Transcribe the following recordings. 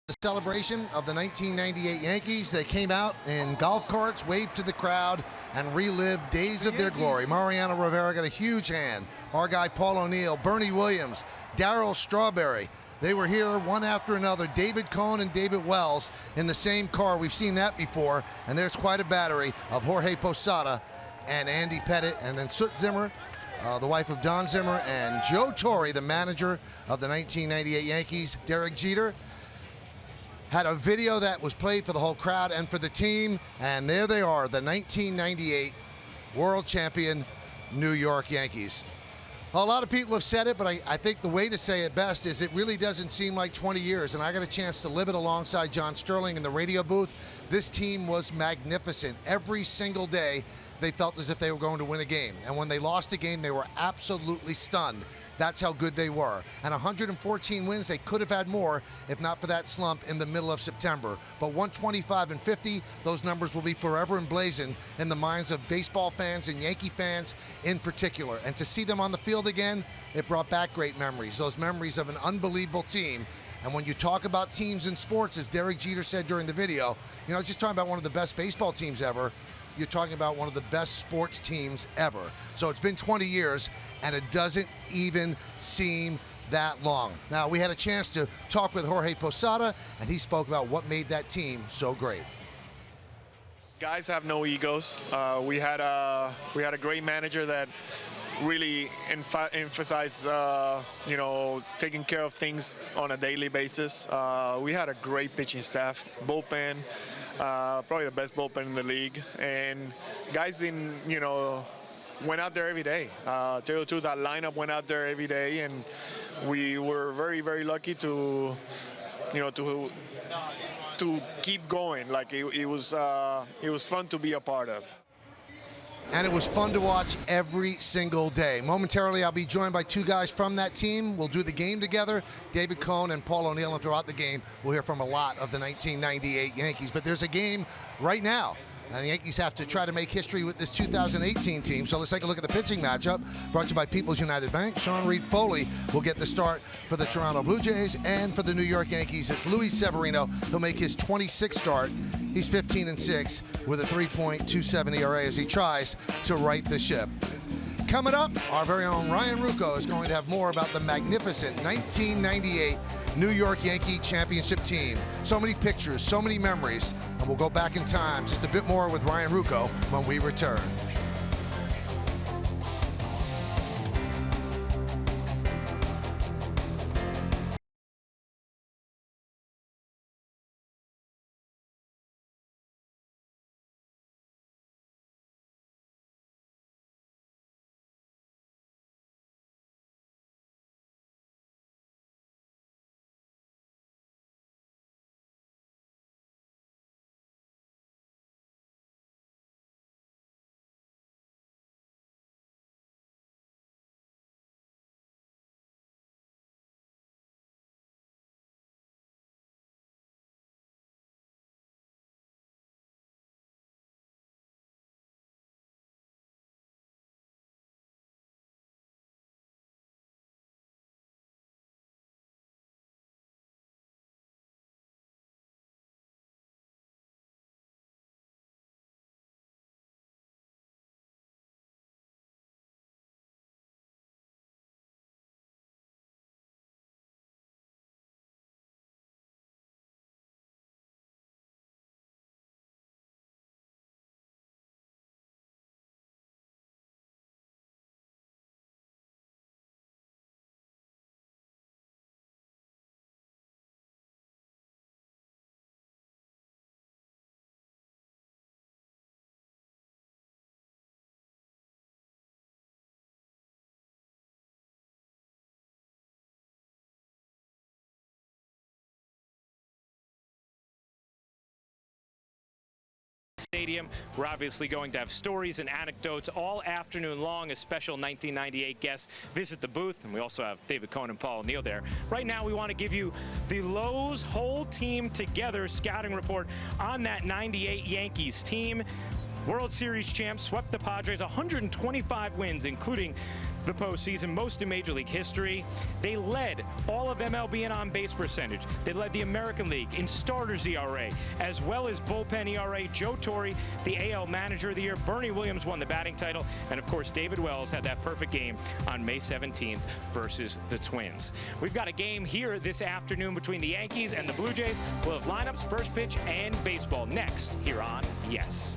The celebration of the 1998 Yankees. They came out in golf carts, waved to the crowd, and relived days of their glory. Mariano Rivera got a huge hand. Our guy Paul O'Neill, Bernie Williams, Darryl Strawberry. They were here one after another. David Cone and David Wells in the same car. We've seen that before. And there's quite a battery of Jorge Posada and Andy Pettit, and then Soot Zimmer, the wife of Don Zimmer, and Joe Torre, the manager of the 1998 Yankees. Derek Jeter had a video that was played for the whole crowd and for the team, and there they are, the 1998 world champion New York Yankees. A lot of people have said it, but I think the way to say it best is it really doesn't seem like 20 years, and I got a chance to live it alongside John Sterling in the radio booth. This team was magnificent. Every single day, they felt as if they were going to win a game, and when they lost a game, they were absolutely stunned. That's how good they were. And 114 wins, they could have had more if not for that slump in the middle of September. But 125 and 50, those numbers will be forever emblazoned in the minds of baseball fans and Yankee fans in particular. And to see them on the field again, it brought back great memories, those memories of an unbelievable team. And when you talk about teams in sports, as Derek Jeter said during the video, you know, just talking about one of the best baseball teams ever, you're talking about one of the best sports teams ever. So it's been 20 years, and it doesn't even seem that long. Now, we had a chance to talk with Jorge Posada, and he spoke about what made that team so great. Guys have no egos. We had a great manager that really emphasized, you know, taking care of things on a daily basis. We had a great pitching staff, bullpen, probably the best bullpen in the league, and guys you know, went out there every day. To tell you the truth, that lineup went out there every day, and we were very, very lucky to, you know, to keep going. Like it was fun to be a part of. And it was fun to watch every single day. Momentarily, I'll be joined by two guys from that team. We'll do the game together, David Cone and Paul O'Neill, and throughout the game, we'll hear from a lot of the 1998 Yankees. But there's a game right now, and the Yankees have to try to make history with this 2018 team. So let's take a look at the pitching matchup, brought to you by People's United Bank. Sean Reed Foley will get the start for the Toronto Blue Jays, and for the New York Yankees, it's Luis Severino. He'll make his 26th start. He's 15-6 with a 3.27 ERA as he tries to right the ship. Coming up, our very own Ryan Ruocco is going to have more about the magnificent 1998 New York Yankee championship team. So many pictures, so many memories, and we'll go back in time just a bit more with Ryan Ruocco when we return. Stadium. We're obviously going to have stories and anecdotes all afternoon long as special 1998 guests visit the booth, and we also have David Cone and Paul O'Neill there. Right now, we want to give you the Lowe's whole team together scouting report on that 98 Yankees team. World Series champs swept the Padres, 125 wins, including the postseason, most in Major League history. They led all of MLB in on-base percentage. They led the American League in starters ERA, as well as bullpen ERA. Joe Torre, the AL Manager of the Year. Bernie Williams won the batting title. And, of course, David Wells had that perfect game on May 17th versus the Twins. We've got a game here this afternoon between the Yankees and the Blue Jays. We'll have lineups, first pitch, and baseball next here on Yes.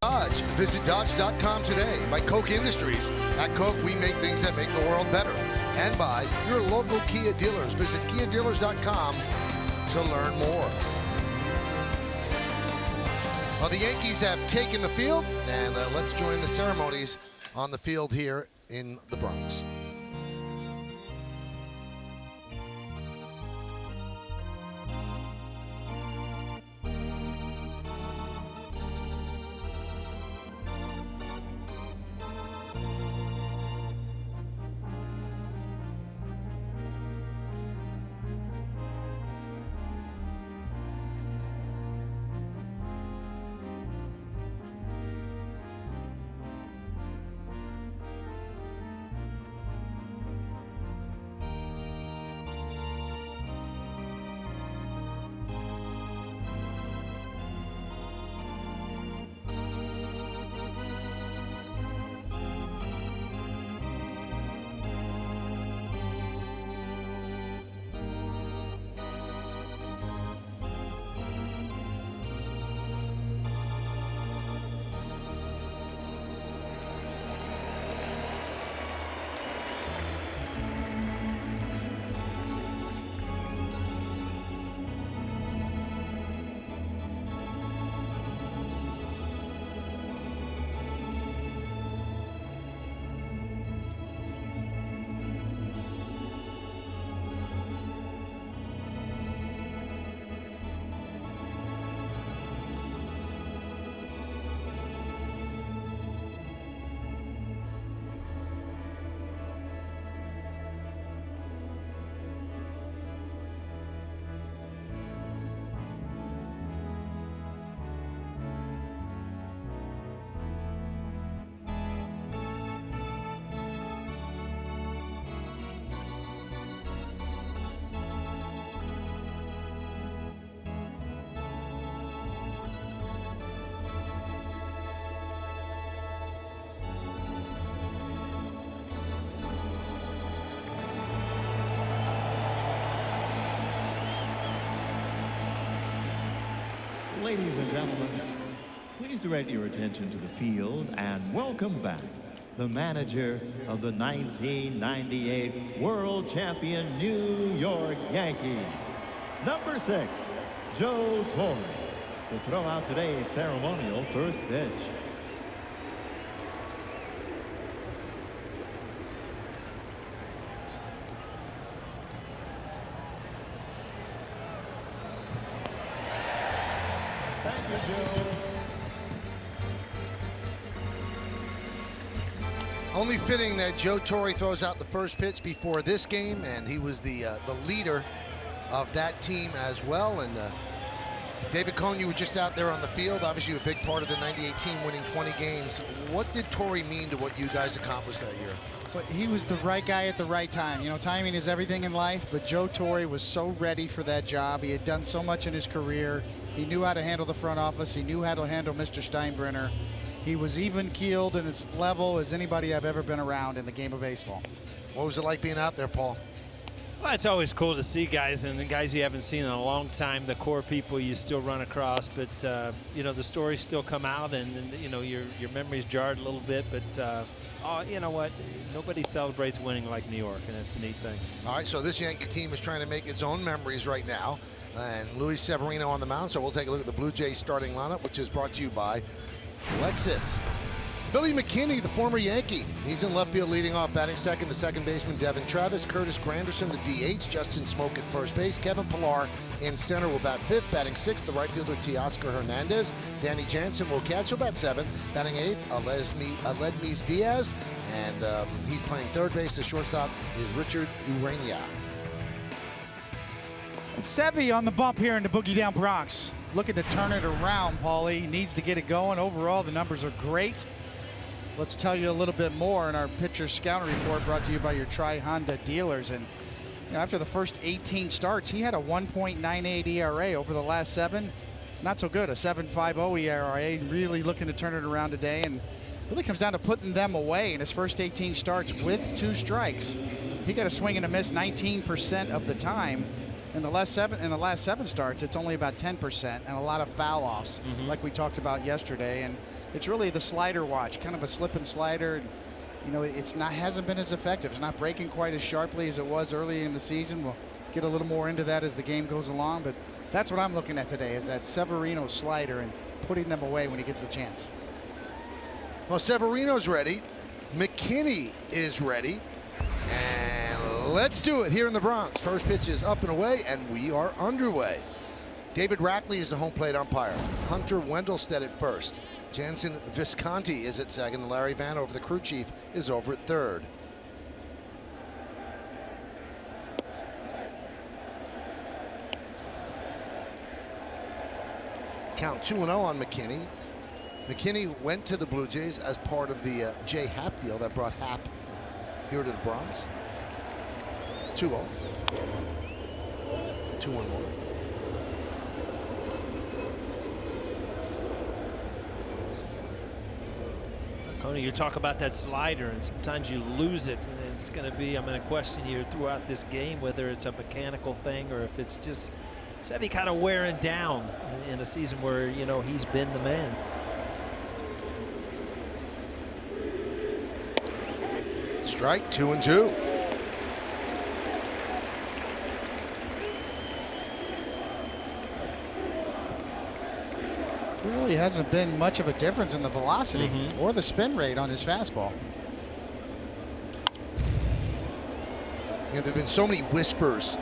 Dodge. Visit Dodge.com today. By Koch Industries. At Koch, we make things that make the world better. And by your local Kia dealers. Visit KiaDealers.com to learn more. Well, the Yankees have taken the field, and let's join the ceremonies on the field here in the Bronx. Ladies and gentlemen, please direct your attention to the field and welcome back the manager of the 1998 World Champion New York Yankees, number 6, Joe Torre, to throw out today's ceremonial first pitch. Thank you, Joe. Only fitting that Joe Torre throws out the first pitch before this game, and he was the leader of that team as well. And David Cohn, you were just out there on the field. Obviously, a big part of the '98 team winning 20 games. What did Torre mean to what you guys accomplished that year? But he was the right guy at the right time. You know, timing is everything in life, but Joe Torre was so ready for that job. He had done so much in his career. He knew how to handle the front office. He knew how to handle Mr. Steinbrenner. He was even-keeled in his level as anybody I've ever been around in the game of baseball. What was it like being out there, Paul? Well, it's always cool to see guys, and the guys you haven't seen in a long time, the core people you still run across, but you know, the stories still come out, and you know, your memory's jarred a little bit, but oh, you know what? Nobody celebrates winning like New York, and it's a neat thing. All right, so this Yankee team is trying to make its own memories right now, and Luis Severino on the mound, so we'll take a look at the Blue Jays starting lineup, which is brought to you by Lexus. Billy McKinney, the former Yankee. He's in left field leading off, batting second. The second baseman, Devin Travis. Curtis Granderson, the DH. Justin Smoke at first base. Kevin Pillar in center will bat fifth. Batting sixth, the right fielder, Teoscar Hernandez. Danny Jansen will catch. He'll bat seventh. Batting eighth, Aledmys Diaz. And he's playing third base. The shortstop is Richard Urania. And Sevy on the bump here in the Boogie Down Bronx. Looking to turn it around, Paulie. Needs to get it going. Overall, the numbers are great. Let's tell you a little bit more in our pitcher scouting report brought to you by your Tri-Honda dealers. And you know, after the first 18 starts, he had a 1.98 ERA over the last 7. Not so good, a 7.50 ERA. Really looking to turn it around today, and really comes down to putting them away in his first 18 starts with 2 strikes. He got a swing and a miss 19% of the time. In the last 7 starts, it's only about 10%, and a lot of foul offs, like we talked about yesterday. And it's really the slider watch, kind of a slip and slider. And, you know, hasn't been as effective. It's not breaking quite as sharply as it was early in the season. We'll get a little more into that as the game goes along, but that's what I'm looking at today, is that Severino slider and putting them away when he gets the chance. Well, Severino's ready. McKinney is ready. And let's do it here in the Bronx. First pitch is up and away, and we are underway. David Rackley is the home plate umpire. Hunter Wendelstedt at first. Jansen Visconti is at second, and Larry Vanover, the crew chief, is over at third. Count 2-0 on McKinney. McKinney went to the Blue Jays as part of the Jay Happ deal that brought Happ here to the Bronx. 2-0. 2-1 more. Coney, you talk about that slider, and sometimes you lose it, and it's going to be, I'm going to question you throughout this game whether it's a mechanical thing or if it's just Sevy kind of wearing down in a season where, you know, he's been the man. Strike, 2-2. Really hasn't been much of a difference in the velocity or the spin rate on his fastball. You know, there have been so many whispers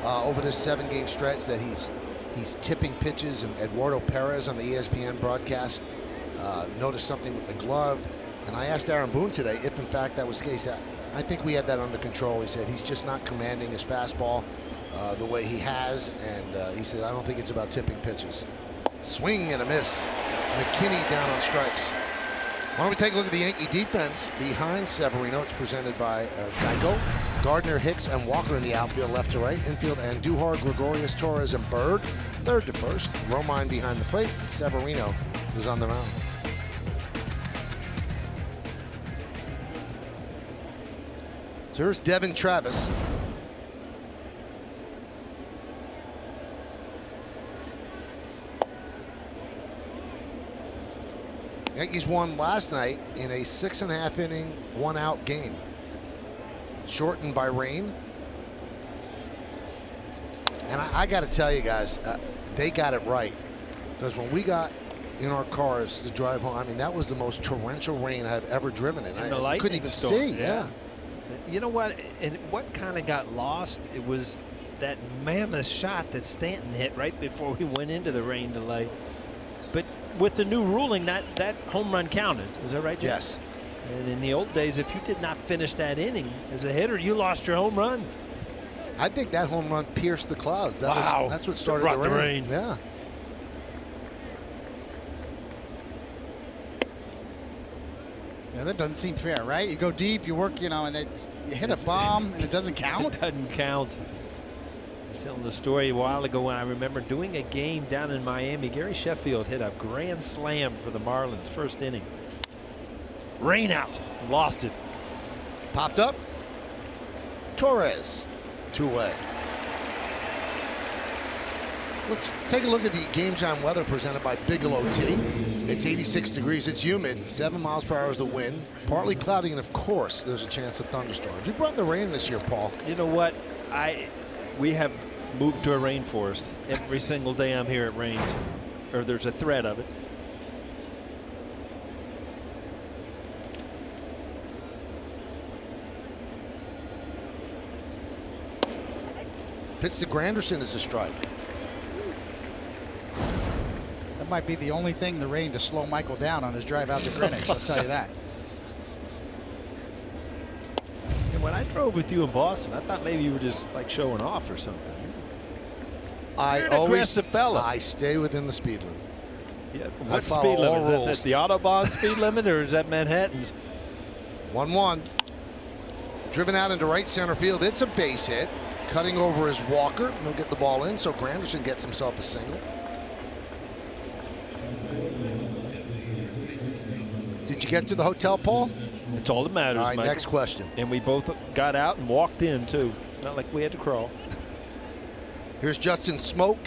over this 7-game stretch that he's tipping pitches, and Eduardo Perez on the ESPN broadcast noticed something with the glove. And I asked Aaron Boone today if in fact that was the case. I think we had that under control. He said he's just not commanding his fastball the way he has, and he said I don't think it's about tipping pitches. Swing and a miss. McKinney down on strikes. Why don't we take a look at the Yankee defense behind Severino? It's presented by Geico. Gardner, Hicks, and Walker in the outfield, left to right. Infield, Andujar, Gregorius, Torres, and Bird. Third to first. Romine behind the plate. And Severino is on the mound. So here's Devin Travis. Yankees won last night in a 6.5 inning, 1-out game. Shortened by rain. And I got to tell you guys, they got it right. Because when we got in our cars to drive home, I mean, that was the most torrential rain I've ever driven in. I couldn't even see. Yeah. You know what? And what kind of got lost? It was that mammoth shot that Stanton hit right before we went into the rain delay. But with the new ruling, that home run counted. Is that right, Jim? Yes. And in the old days, if you did not finish that inning as a hitter, you lost your home run. I think that home run pierced the clouds. That's what started Brought the rain. Yeah. Yeah, that doesn't seem fair, right? You go deep, you work, you know, and you hit a bomb, and it doesn't count? It doesn't count. I was telling the story a while ago when I remember doing a game down in Miami. Gary Sheffield hit a grand slam for the Marlins, first inning. Rain out, lost it. Popped up. Torres, two-way. Let's take a look at the game time weather presented by Bigelow Tea. It's 86 degrees, it's humid, 7 miles per hour is the wind, partly cloudy, and of course there's a chance of thunderstorms. You brought the rain this year, Paul. You know what? We have moved to a rainforest. Every single day I'm here it rains, or there's a threat of it. Pitch to Granderson as a strike. That might be the only thing the rain to slow Michael down on his drive out to Greenwich, I'll tell you that. And when I drove with you in Boston, I thought maybe you were just like showing off or something. You're an aggressive fella. I stay within the speed limit. Yeah, what speed limit? Is that the Autobahn speed limit, or is that Manhattan's? 1-1. Driven out into right center field. It's a base hit. Cutting over is Walker. He'll get the ball in, so Granderson gets himself a single. Did you get to the hotel, Paul? It's all that matters, All right, Michael. next question. And we both got out and walked in, too. Not like we had to crawl. Here's Justin Smoke.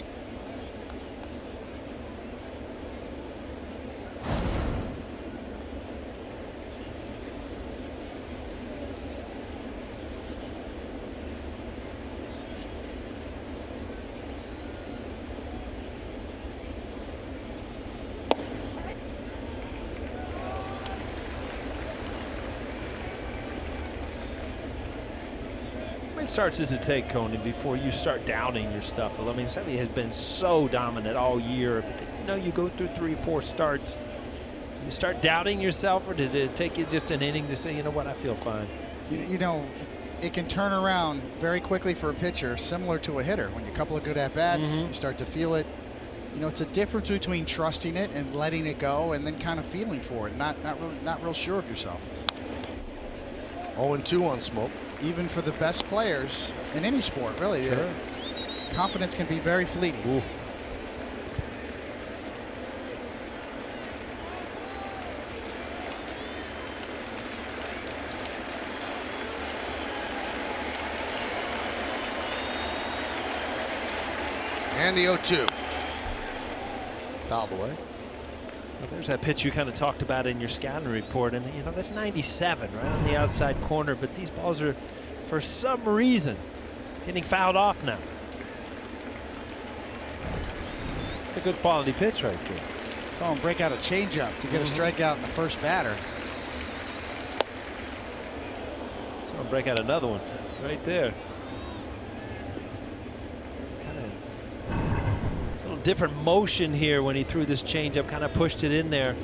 How many starts does it take, Coney, before you start doubting your stuff? I mean, Sevy has been so dominant all year, but then, you know, you go through 3 or 4 starts, you start doubting yourself, or does it take you just an inning to say, you know what, I feel fine? You know, it can turn around very quickly for a pitcher, similar to a hitter. When you couple of good at-bats, you start to feel it. You know, it's a difference between trusting it and letting it go, and then kind of feeling for it, not real sure of yourself. 0-2 on Smoke. Even for the best players in any sport, really, confidence can be very fleeting. Ooh. And the 0-2. Fouled away. Well, there's that pitch you kind of talked about in your scouting report, and you know that's 97 right on the outside corner, but these balls are for some reason getting fouled off now. It's a good quality pitch right there. Saw him break out a changeup to get a strikeout in the first batter. Saw him break out another one right there. Different motion here when he threw this changeup, kind of pushed it in there.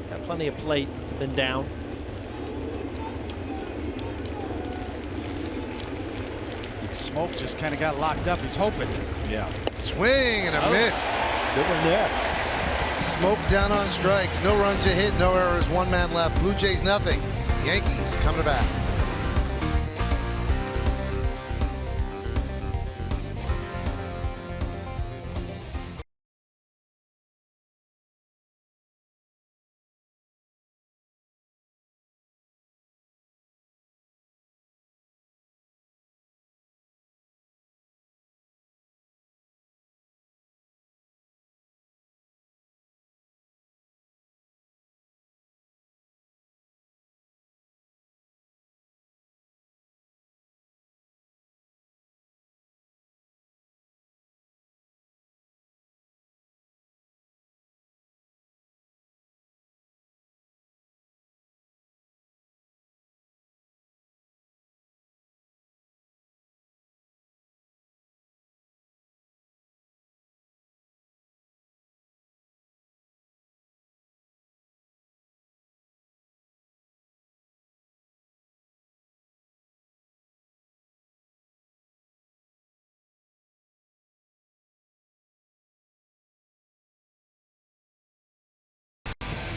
Got plenty of plate, must have been down. Smoke just kind of got locked up. He's hoping. Yeah. Swing and a miss. Good one there. Smoke down on strikes. No runs to hit, no errors, 1 man left. Blue Jays nothing. Yankees coming back.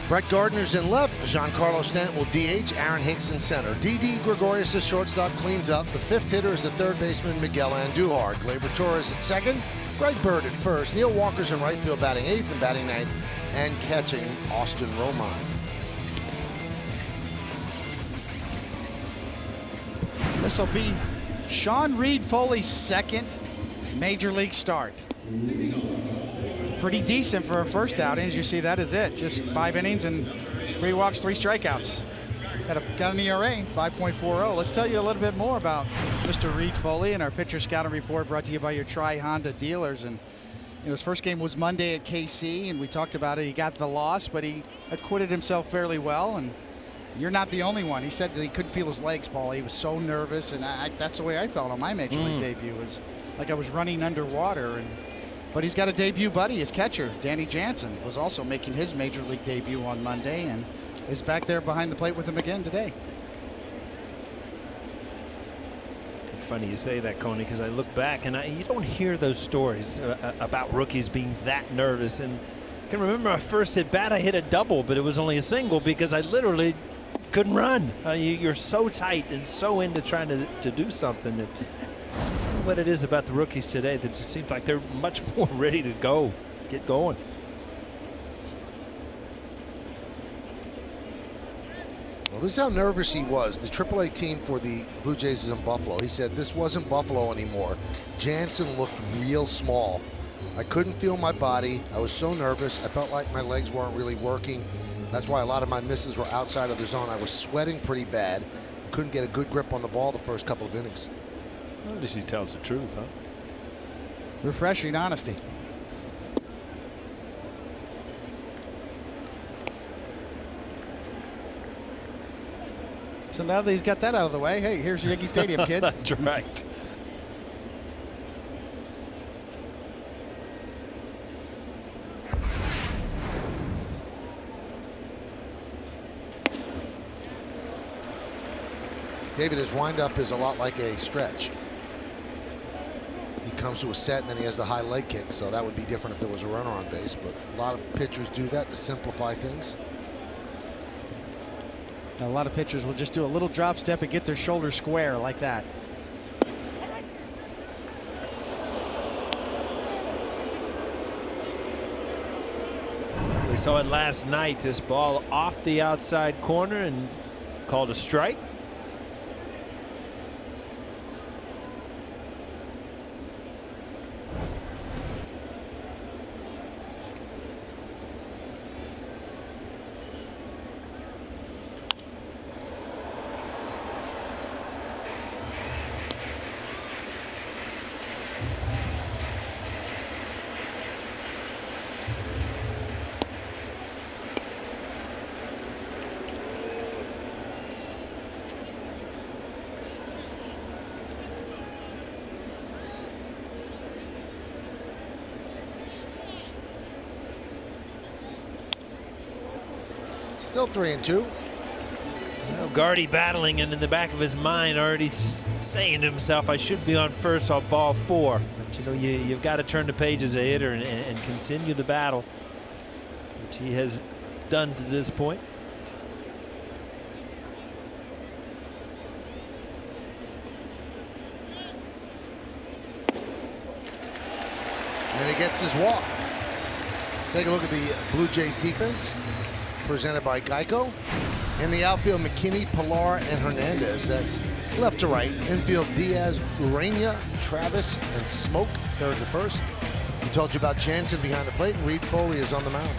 Brett Gardner's in left. Giancarlo Stanton will DH. Aaron Hicks in center. Didi Gregorius, the shortstop, cleans up. The fifth hitter is the third baseman, Miguel Andujar. Gleyber Torres at second. Greg Bird at first. Neil Walker's in right field, batting eighth, and batting ninth, and catching Austin Romine. This will be Sean Reed-Foley's second major league start. Pretty decent for a first outing. As you see, that is it. Just 5 innings and 3 walks, 3 strikeouts. Got an ERA, 5.40. Let's tell you a little bit more about Mr. Reed-Foley and our pitcher scouting report brought to you by your Tri-Honda dealers. And his first game was Monday at KC, and we talked about it. He got the loss, but he acquitted himself fairly well. And you're not the only one. He said that he couldn't feel his legs, Paul. He was so nervous, and that's the way I felt on my major league debut. It was like I was running underwater. But he's got a debut buddy, his catcher, Danny Jansen, was also making his major league debut on Monday and is back there behind the plate with him again today. It's funny you say that, Coney, because I look back and you don't hear those stories about rookies being that nervous. And I can remember my first at bat, I hit a double, but it was only a single because I literally couldn't run. You're so tight and so into trying to do something that. What it is about the rookies today that just seems like they're much more ready to go, get going. Well, this is how nervous he was. The AAA team for the Blue Jays is in Buffalo. He said this wasn't Buffalo anymore. Jansen looked real small. I couldn't feel my body. I was so nervous. I felt like my legs weren't really working. That's why a lot of my misses were outside of the zone. I was sweating pretty bad. Couldn't get a good grip on the ball the first couple of innings. Well, at least he tells the truth, huh? Refreshing honesty. So now that he's got that out of the way, hey, here's Yankee Stadium, kid. That's right. David, his windup is a lot like a stretch. He comes to a set and then he has the high leg kick, so that would be different if there was a runner on base, but a lot of pitchers do that to simplify things. A lot of pitchers will just do a little drop step and get their shoulder square like that. We saw it last night, this ball off the outside corner and called a strike. Still 3-2. Well, Gardy battling, and in the back of his mind already saying to himself, I should be on first on ball 4. But you've got to turn the page as a hitter and continue the battle, which he has done to this point. And he gets his walk. Take a look at the Blue Jays defense, presented by Geico. In the outfield, McKinney, Pilar, and Hernandez. That's left to right. Infield, Diaz, Urania, Travis, and Smoke, third to first. We told you about Jansen behind the plate, and Reed-Foley is on the mound.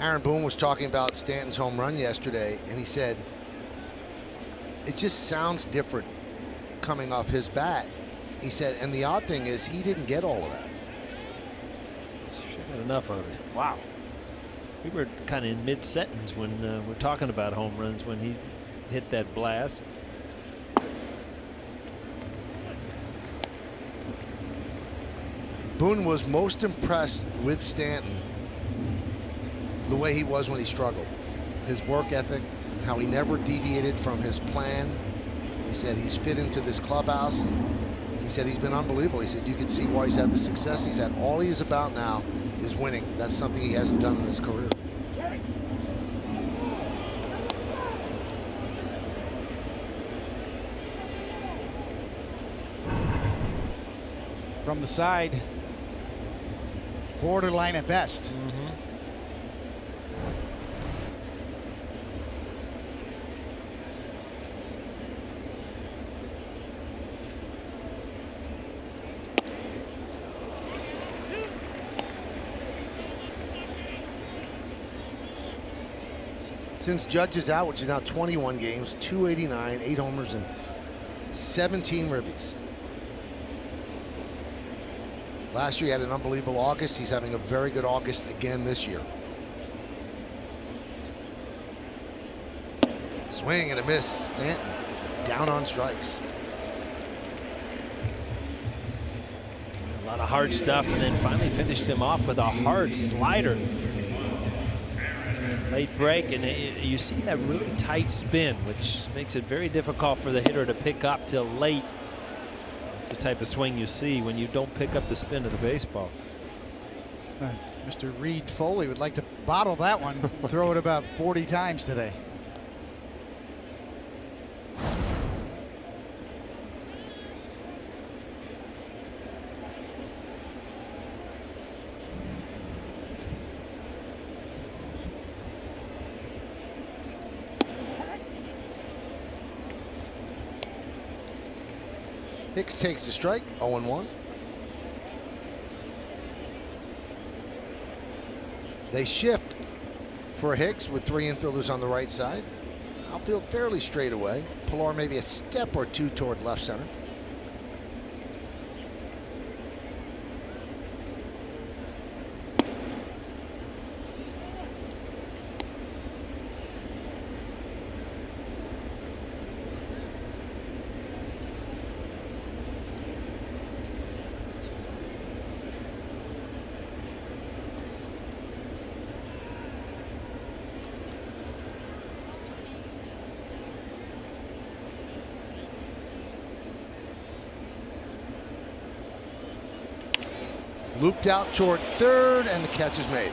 Aaron Boone was talking about Stanton's home run yesterday, and he said it just sounds different coming off his bat. He said, and the odd thing is he didn't get all of that. Sure got enough of it. Wow. We were kind of in mid-sentence when we're talking about home runs when he hit that blast. Boone was most impressed with Stanton the way he was when he struggled. His work ethic, how he never deviated from his plan. He said he's fit into this clubhouse, and he said he's been unbelievable. He said you can see why he's had the success he's had. All he is about now is winning. That's something he hasn't done in his career. From the side, borderline at best. Since Judge is out, which is now 21 games, 289, 8 homers, and 17 ribbies. Last year he had an unbelievable August. He's having a very good August again this year. Swing and a miss. Stanton down on strikes. A lot of hard stuff, and then finally finished him off with a hard slider. Late break, and you see that really tight spin, which makes it very difficult for the hitter to pick up till late. It's the type of swing you see when you don't pick up the spin of the baseball. Mr. Reed Foley would like to bottle that one, throw it about 40 times today. Hicks takes the strike, 0-1. They shift for Hicks with 3 infielders on the right side. Outfield fairly straight away. Pilar maybe a step or 2 toward left center. Looped out toward third, and the catch is made.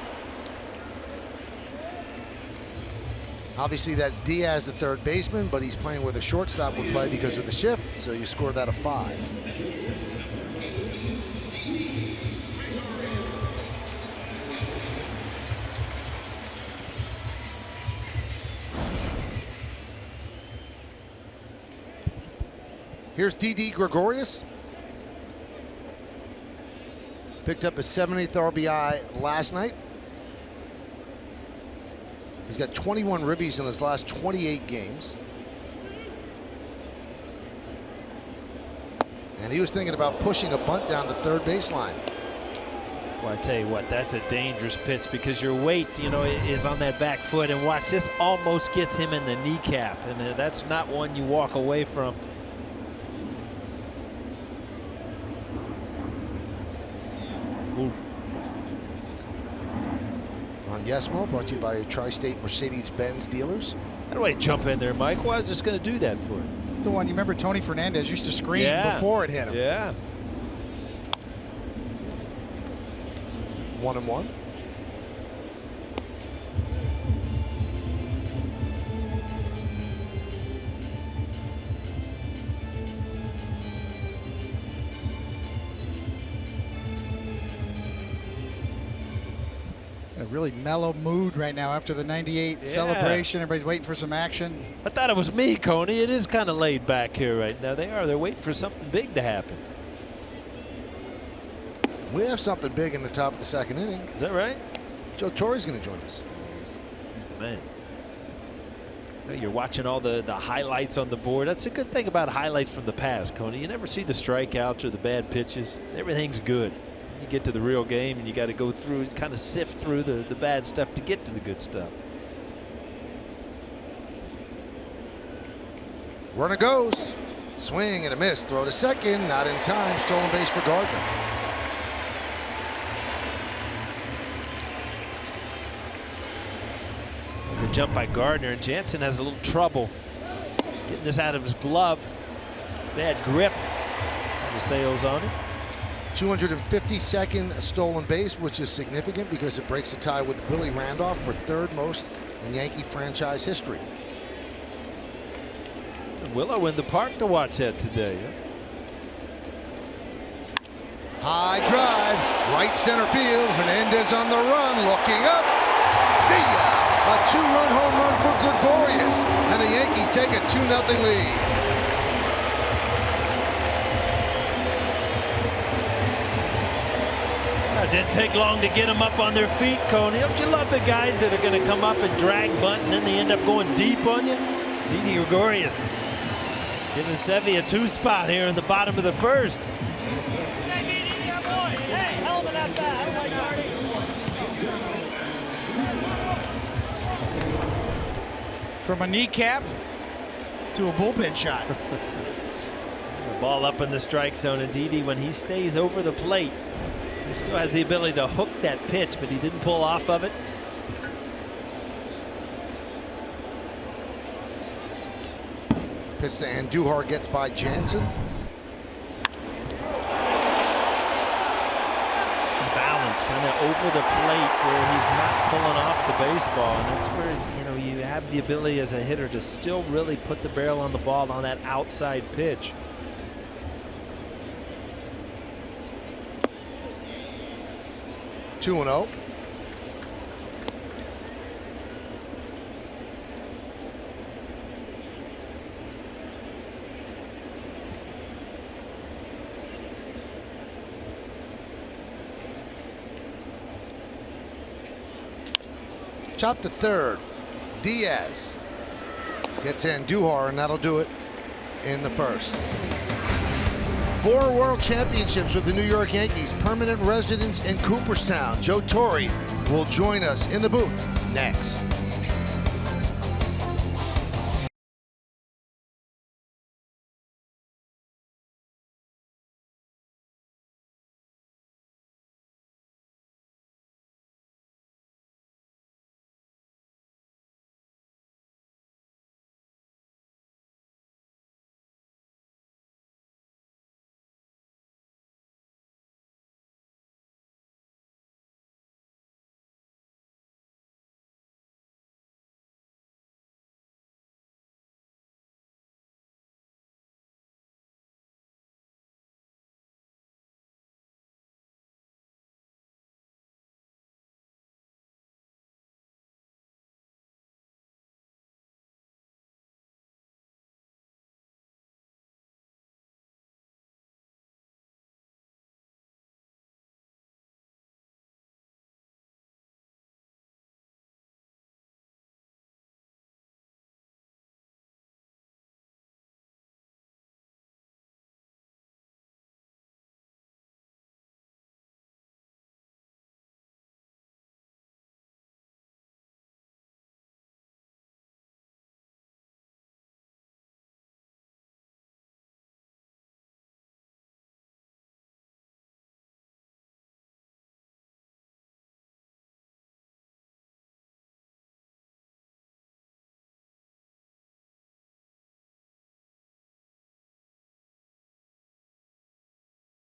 Obviously, that's Diaz, the third baseman, but he's playing where the shortstop would play because of the shift, so you score that a 5. Here's Didi Gregorius. Picked up his 78th RBI last night. He's got 21 ribbies in his last 28 games. And he was thinking about pushing a bunt down the third baseline. Well, I tell you what, that's a dangerous pitch because your weight, you know, is on that back foot. And watch, this almost gets him in the kneecap. And that's not one you walk away from. Yesmo, brought to you by your Tri-State Mercedes-Benz dealers. How do I jump in there, Mike? Well, I was just going to do that for him. The one, you remember Tony Fernandez used to scream before it hit him. Yeah. 1-1. A really mellow mood right now after the 98 celebration. Everybody's waiting for some action. I thought it was me, Coney. It is kind of laid back here right now. They're waiting for something big to happen. We have something big in the top of the second inning. Is that right? Joe Torre's going to join us. He's the man. You're watching all the highlights on the board. That's a good thing about highlights from the past, Coney. You never see the strikeouts or the bad pitches. Everything's good. You get to the real game and you got to go through, kind of sift through the bad stuff to get to the good stuff. Runner goes. Swing and a miss. Throw to second. Not in time. Stolen base for Gardner. jump by Gardner, and Jansen has a little trouble getting this out of his glove. Bad grip. The sales on it. 252nd stolen base, which is significant because it breaks a tie with Willie Randolph for third most in Yankee franchise history. Willow in the park to watch that today. High drive, right center field. Hernandez on the run, looking up. See ya! A two-run home run for Gregorius, and the Yankees take a 2-0 lead. It didn't take long to get them up on their feet, Coney. Don't you love the guys that are going to come up and drag bunt, and then they end up going deep on you? Didi Gregorius giving Sevy a 2-spot here in the bottom of the first. From a kneecap to a bullpen shot. The ball up in the strike zone, and Didi, when he stays over the plate, he still has the ability to hook that pitch, but he didn't pull off of it. Pitch to Andujar, gets by Jansen. His balance kind of over the plate where he's not pulling off the baseball, and that's where, you know, you have the ability as a hitter to still really put the barrel on the ball on that outside pitch. 2-0. Chop to third. Diaz gets Andujar, and that'll do it in the first. 4 world championships with the New York Yankees, permanent residence in Cooperstown. Joe Torre will join us in the booth next.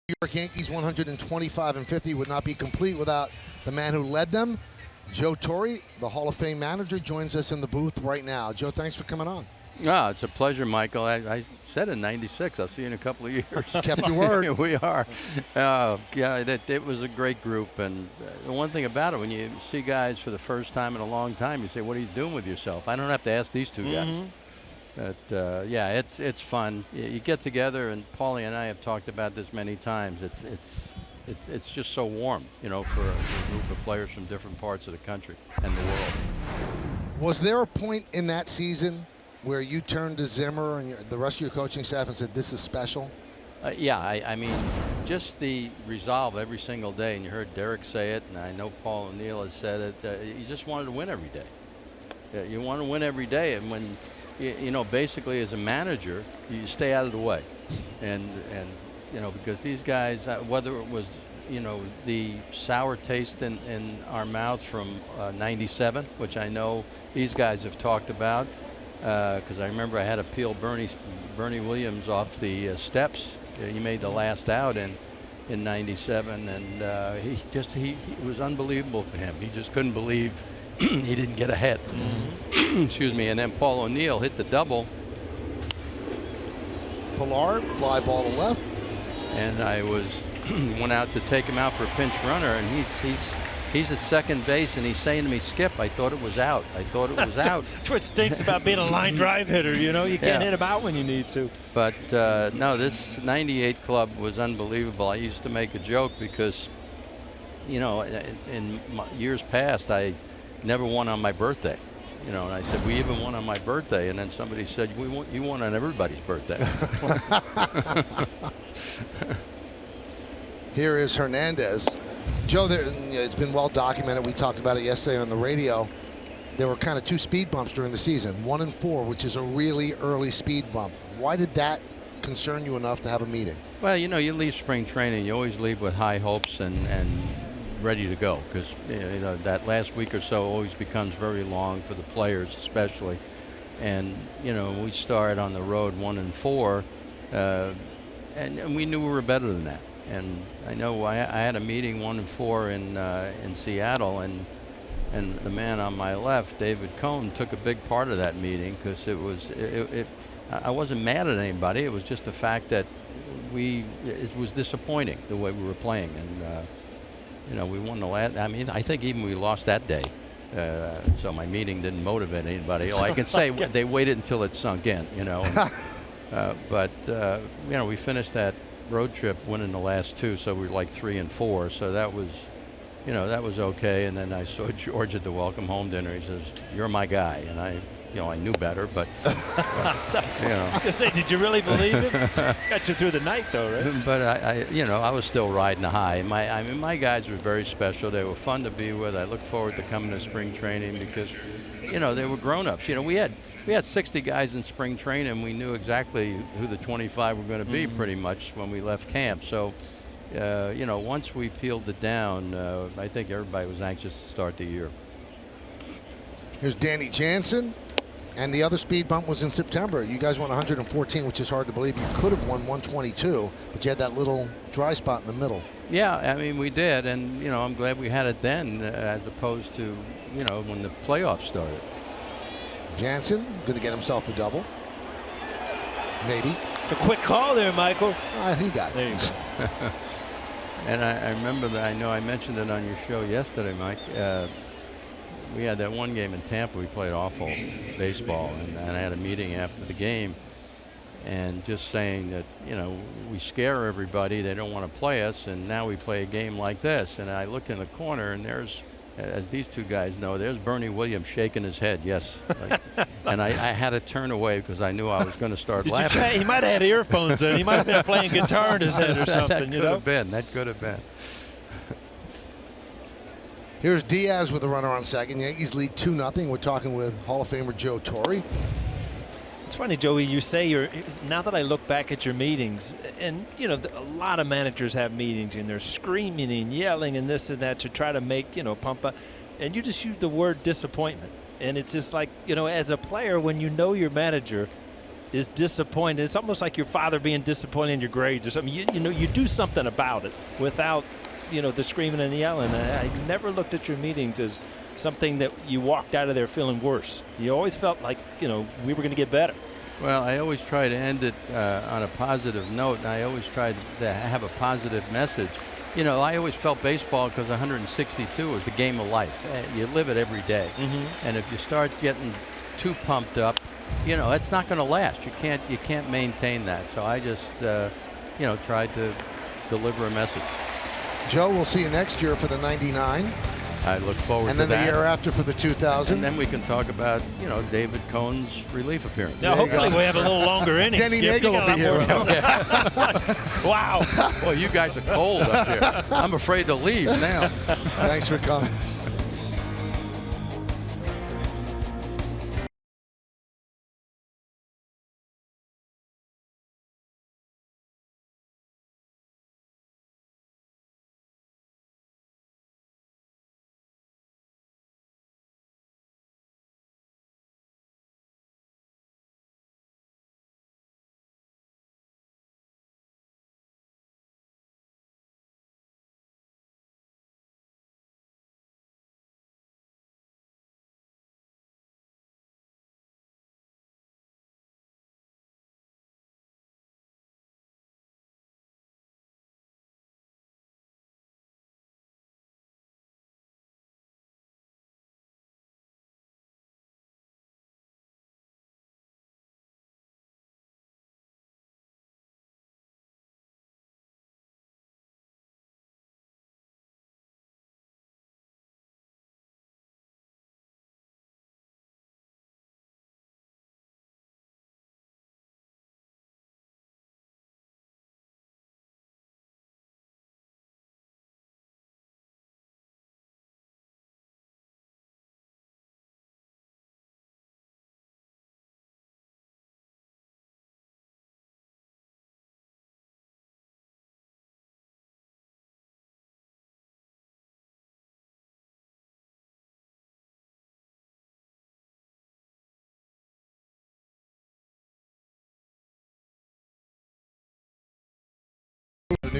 New York Yankees 125-50 would not be complete without the man who led them. Joe Torre, the Hall of Fame manager, joins us in the booth right now. Joe, thanks for coming on. It's a pleasure, Michael. I said in '96, I'll see you in a couple of years. Kept your word. We are. It was a great group. And the one thing about it, when you see guys for the first time in a long time, you say, what are you doing with yourself? I don't have to ask these two guys. But yeah, it's fun. You get together, and Paulie and I have talked about this many times. It's just so warm, you know, for a group of players from different parts of the country and the world. Was there a point in that season where you turned to Zimmer and the rest of your coaching staff and said, this is special? Yeah, I mean, just the resolve every single day, and you heard Derek say it, and I know Paul O'Neill has said it, you just wanted to win every day. You want to win every day, and when, you know, basically as a manager, you stay out of the way. And you know, because these guys, whether it was you know, the sour taste in our mouth from '97, which I know these guys have talked about, because I remember I had to peel Bernie Williams off the steps. He made the last out in '97, and it was unbelievable for him. He just couldn't believe he didn't get ahead. Excuse me. And then Paul O'Neill hit the double. Pilar, fly ball to left. And I went out to take him out for a pinch runner, and he's at second base, and he's saying to me, "Skip, I thought it was out. I thought it was out." That's what stinks about being a line drive hitter. You know, you can't hit him out when you need to. But no, this '98 club was unbelievable. I used to make a joke because, you know, in years past, I never won on my birthday. You know, and I said, we even won on my birthday. And then somebody said, you won on everybody's birthday. Here is Hernandez. Joe, it's been well documented. We talked about it yesterday on the radio. There were kind of two speed bumps during the season, 1 and 4, which is a really early speed bump. Why did that concern you enough to have a meeting? Well, you know, you leave spring training, you always leave with high hopes and ready to go, because you know that last week or so always becomes very long for the players, especially. And you know, we started on the road 1 and 4, and we knew we were better than that. And I know I had a meeting 1 and 4 in Seattle, and the man on my left, David Cohn, took a big part of that meeting, because I wasn't mad at anybody. It was just the fact that it was disappointing the way we were playing. And you know, we won the last. I mean, I think even we lost that day. So my meeting didn't motivate anybody. All I can say, they waited until it sunk in, you know. But you know, we finished that road trip winning the last 2, so we were like 3 and 4. So that was, you know, that was okay. And then I saw George at the welcome home dinner. He says, "You're my guy," and I knew better, but you know. I was gonna say, did you really believe it? Got you through the night, though, right? But you know, I was still riding the high. I mean, my guys were very special. They were fun to be with. I look forward to coming to spring training because, you know, they were grown-ups. You know, we had 60 guys in spring training. We knew exactly who the 25 were going to be pretty much when we left camp. So, you know, once we peeled it down, I think everybody was anxious to start the year. Here's Danny Jansen. And the other speed bump was in September. You guys won 114, which is hard to believe. You could have won 122, but you had that little dry spot in the middle. Yeah, I mean, we did. And, you know, I'm glad we had it then as opposed to, you know, when the playoffs started. Jansen going to get himself a double. Maybe. A quick call there, Michael. He got it. There you go. And I remember that. I know I mentioned it on your show yesterday, Mike. We had that one game in Tampa. We played awful baseball, and I had a meeting after the game, and just saying that, you know, we scare everybody. They don't want to play us, and now we play a game like this. And I look in the corner, and there's, as these two guys know, there's Bernie Williams shaking his head, yes. And I had to turn away because I knew I was going to start laughing. He might have had earphones in. He might have been playing guitar in his head or something, you know? That could have been. Here's Diaz with a runner on second. Yankees lead 2-0. We're talking with Hall of Famer Joe Torre. It's funny, Joey, you say now that I look back at your meetings, and, you know, a lot of managers have meetings, and they're screaming and yelling and this and that to try to make, you know, pump up. And you just use the word disappointment. And it's just like, you know, as a player, when you know your manager is disappointed, it's almost like your father being disappointed in your grades or something. You know, you do something about it without, you know, the screaming and the yelling. I never looked at your meetings as something that you walked out of there feeling worse. You always felt like, you know, we were going to get better. Well, I always try to end it on a positive note, and I always tried to have a positive message. You know, I always felt baseball, because 162 is the game of life. You live it every day. And if you start getting too pumped up, you know, it's not going to last. You can't maintain that. So I just, you know, tried to deliver a message. Joe, we'll see you next year for the 99. I look forward to that. And then the year after for the 2000. And then we can talk about, you know, David Cohn's relief appearance. Now, hopefully we have a little longer innings. Denny Nagel will be here with us. Wow. Well, you guys are cold up here. I'm afraid to leave now. Thanks for coming.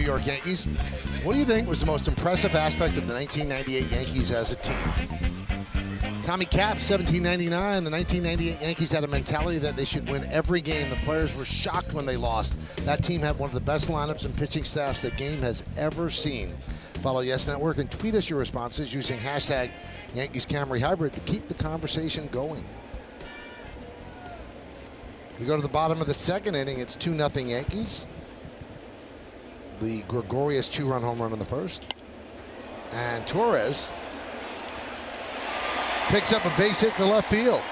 New York Yankees. What do you think was the most impressive aspect of the 1998 Yankees as a team? Tommy Capps, 1799. The 1998 Yankees had a mentality that they should win every game. The players were shocked when they lost. That team had one of the best lineups and pitching staffs the game has ever seen. Follow Yes Network and tweet us your responses using hashtag Yankees Camry Hybrid to keep the conversation going. We go to the bottom of the second inning. It's 2-0 Yankees. The Gregorius 2-run home run in the first. And Torres picks up a base hit to left field.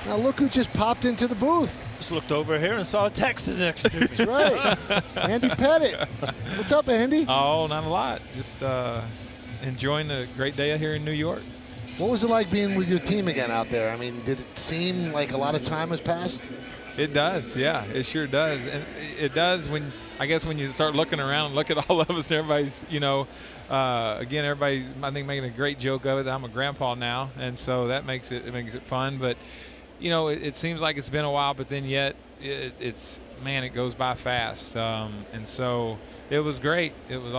Now look who just popped into the booth. Just looked over here and saw a Texan next to me. That's right. Andy Pettit. What's up, Andy? Oh, not a lot. Just enjoying a great day here in New York. What was it like being with your team again out there? I mean, did it seem like a lot of time has passed? It does, yeah. It sure does. And it does when, I guess, when you start looking around and look at all of us and everybody's, you know, again, everybody's, I think, making a great joke of it. I'm a grandpa now, and so that makes it fun. But, you know, it seems like it's been a while, but then yet it's man, it goes by fast. And so it was great. It's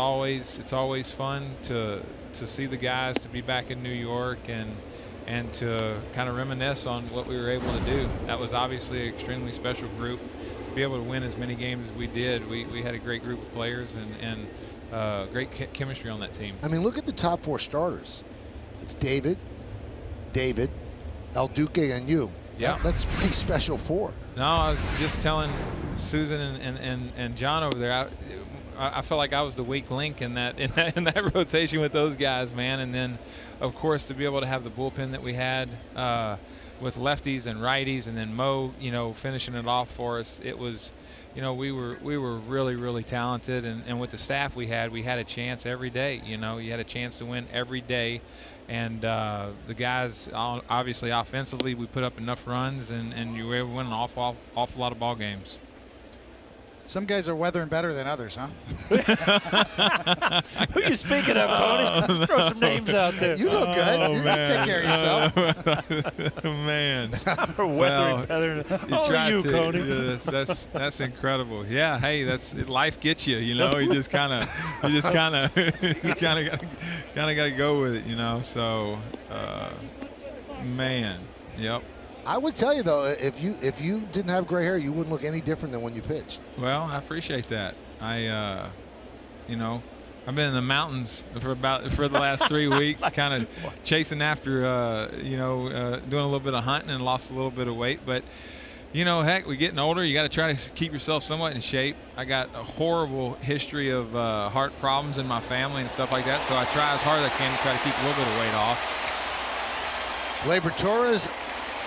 always fun to see the guys, to be back in New York and to kind of reminisce on what we were able to do. That was obviously an extremely special group. To be able to win as many games as we did, we had a great group of players and great chemistry on that team. I mean, look at the top four starters. It's David, El Duque, and you. Yeah, that's pretty special four. No, I was just telling Susan and John over there. I felt like I was the weak link in that rotation with those guys, man. And then, of course, to be able to have the bullpen that we had with lefties and righties, and then Mo, you know, finishing it off for us. It was, you know, we were really, really talented, and with the staff we had a chance every day. You know, you had a chance to win every day. And the guys, obviously, offensively, we put up enough runs, and you were able to win an awful lot of ball games. Some guys are weathering better than others, huh? Who are you speaking of, Cody? Throw some names out there. You look good. You take care of yourself. Man. Weathering better than only you, Cody. Yes, that's incredible. Yeah, hey, that's life gets you. You know, you just kind of got to go with it. You know, so man, yep. I would tell you though, if you didn't have gray hair, you wouldn't look any different than when you pitched. Well, I appreciate that. You know, I've been in the mountains for the last 3 weeks, kind of chasing after, doing a little bit of hunting and lost a little bit of weight. But, you know, heck, we're getting older. You got to try to keep yourself somewhat in shape. I got a horrible history of heart problems in my family and stuff like that, so I try as hard as I can to try to keep a little bit of weight off. Gleyber Torres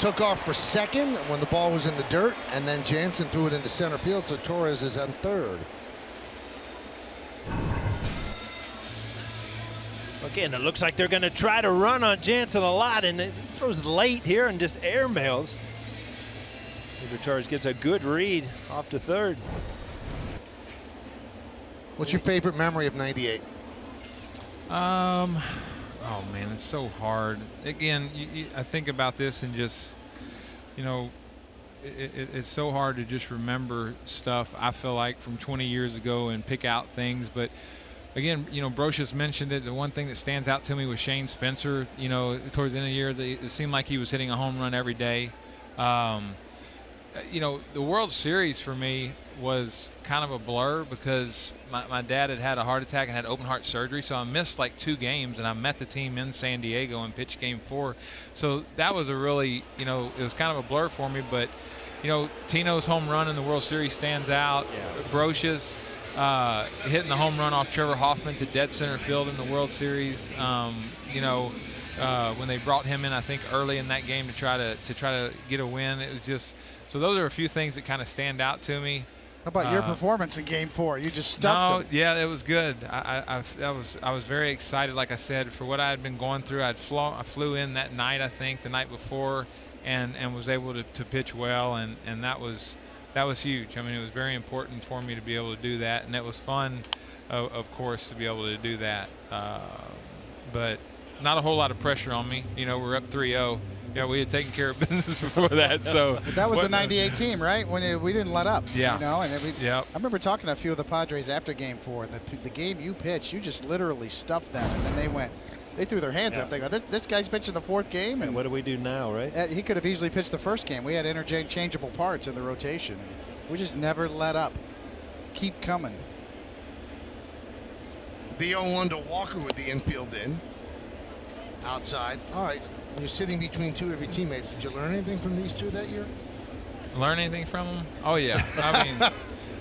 took off for second when the ball was in the dirt, and then Jansen threw it into center field, so Torres is on third. Again, it looks like they're going to try to run on Jansen a lot, and it throws late here and just airmails. Gleyber Torres gets a good read off to third. What's your favorite memory of '98? Oh, man, it's so hard. Again, I think about this and just, you know, it's so hard to just remember stuff, I feel like, from 20 years ago and pick out things. But, again, you know, Brocious mentioned it. The one thing that stands out to me was Shane Spencer. You know, towards the end of the year, it seemed like he was hitting a home run every day. You know, the World Series for me was kind of a blur because my dad had a heart attack and had open heart surgery, so I missed like 2 games, and I met the team in San Diego and pitched Game 4. So that was a really, you know, it was kind of a blur for me. But, you know, Tino's home run in the World Series stands out. Yeah. Brocious hitting the home run off Trevor Hoffman to dead center field in the World Series. You know, when they brought him in, I think early in that game to try to get a win, it was just. So those are a few things that kind of stand out to me. How about your performance in Game 4? You just stuffed him. Yeah, it was good. I was very excited, like I said, for what I had been going through. I flew in that night, I think, the night before, and was able to pitch well, and that was huge. I mean, it was very important for me to be able to do that, and it was fun, of course, to be able to do that. But not a whole lot of pressure on me. You know, we're up 3-0. Yeah, we had taken care of business before that. So but that was the '98 team, right? When we didn't let up. Yeah. You know, and yeah. I remember talking to a few of the Padres after Game 4. The game you pitched, you just literally stuffed them, and then they threw their hands up. They go, this guy's pitching the 4th game. And what do we do now, right? He could have easily pitched the 1st game. We had interchangeable parts in the rotation. We just never let up. Keep coming. The 0-1 to Walker with the infield in. Outside. All right. You're sitting between two of your teammates. Did you learn anything from these two that year? Learn anything from them? Oh, yeah. I mean,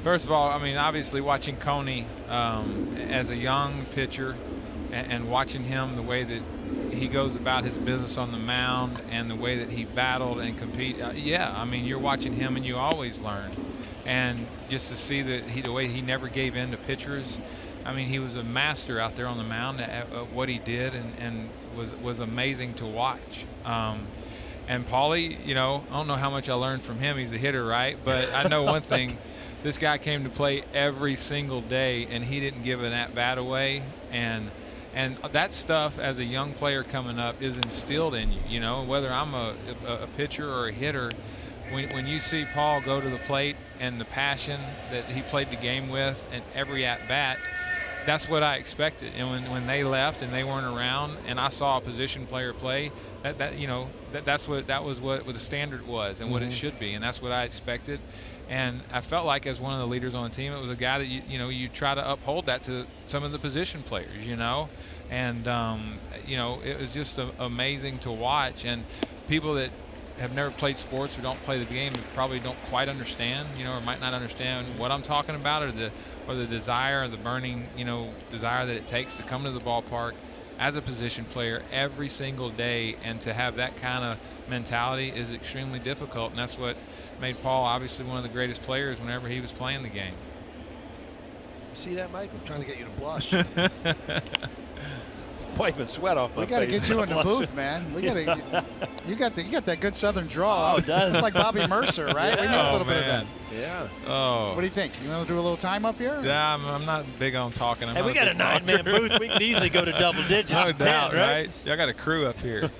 first of all, obviously watching Coney as a young pitcher and watching him, the way that he goes about his business on the mound and the way that he battled and competed. You're watching him and you always learn. And just to see the way he never gave in to pitchers. He was a master out there on the mound at what he did and was amazing to watch. And Paulie, I don't know how much I learned from him. He's a hitter, right? But I know one thing. This guy came to play every single day, and he didn't give an at-bat away. And that stuff, as a young player coming up, is instilled in you. Whether I'm a pitcher or a hitter, when you see Paul go to the plate and the passion that he played the game with and every at-bat, that's what I expected. And when they left and they weren't around and I saw a position player play, that was what the standard was and what it should be, and that's what I expected. And I felt like, as one of the leaders on the team, it was a guy that you try to uphold that to some of the position players, and it was just amazing to watch. And people that have never played sports or don't play the game probably don't quite understand, or might not understand what I'm talking about, or the desire, or the burning, desire that it takes to come to the ballpark as a position player every single day, and to have that kind of mentality is extremely difficult. And that's what made Paul obviously one of the greatest players whenever he was playing the game. See that, Michael? I'm trying to get you to blush. Wiping sweat off my face. We got to get you in the booth, man. You got that good Southern drawl. Oh, it does. It's like Bobby Mercer, right? We need a little bit of that. Yeah. Oh. What do you think? You want to do a little time up here? Yeah, I'm not big on talking. Hey, we got a 9-man booth. We can easily go to double digits. No 10, doubt, right? Y'all got a crew up here.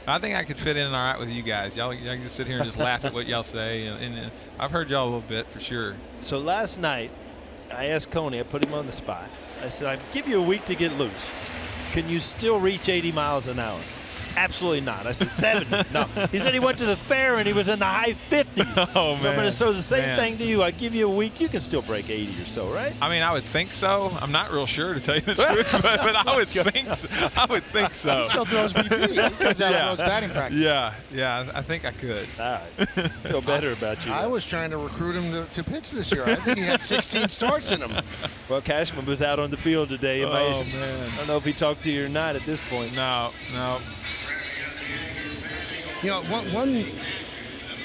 I think I could fit in all right with you guys. Y'all can just sit here and just laugh at what y'all say. And I've heard y'all a little bit for sure. So last night, I asked Coney, I put him on the spot. I said, I'll give you a week to get loose. Can you still reach 80 miles an hour? Absolutely not. I said 70. No. He said he went to the fair and he was in the high 50s. Oh, man. So I'm going to throw the same thing to you. I give you a week. You can still break 80 or so, right? I would think so. I'm not real sure, to tell you the truth, but I would think so. He still throws BP. He comes out and throws batting practice. Yeah. I think I could. All right. Feel better about you. I was trying to recruit him to pitch this year. I think he had 16 starts in him. Well, Cashman was out on the field today. Oh, man. I don't know if he talked to you or not at this point. No.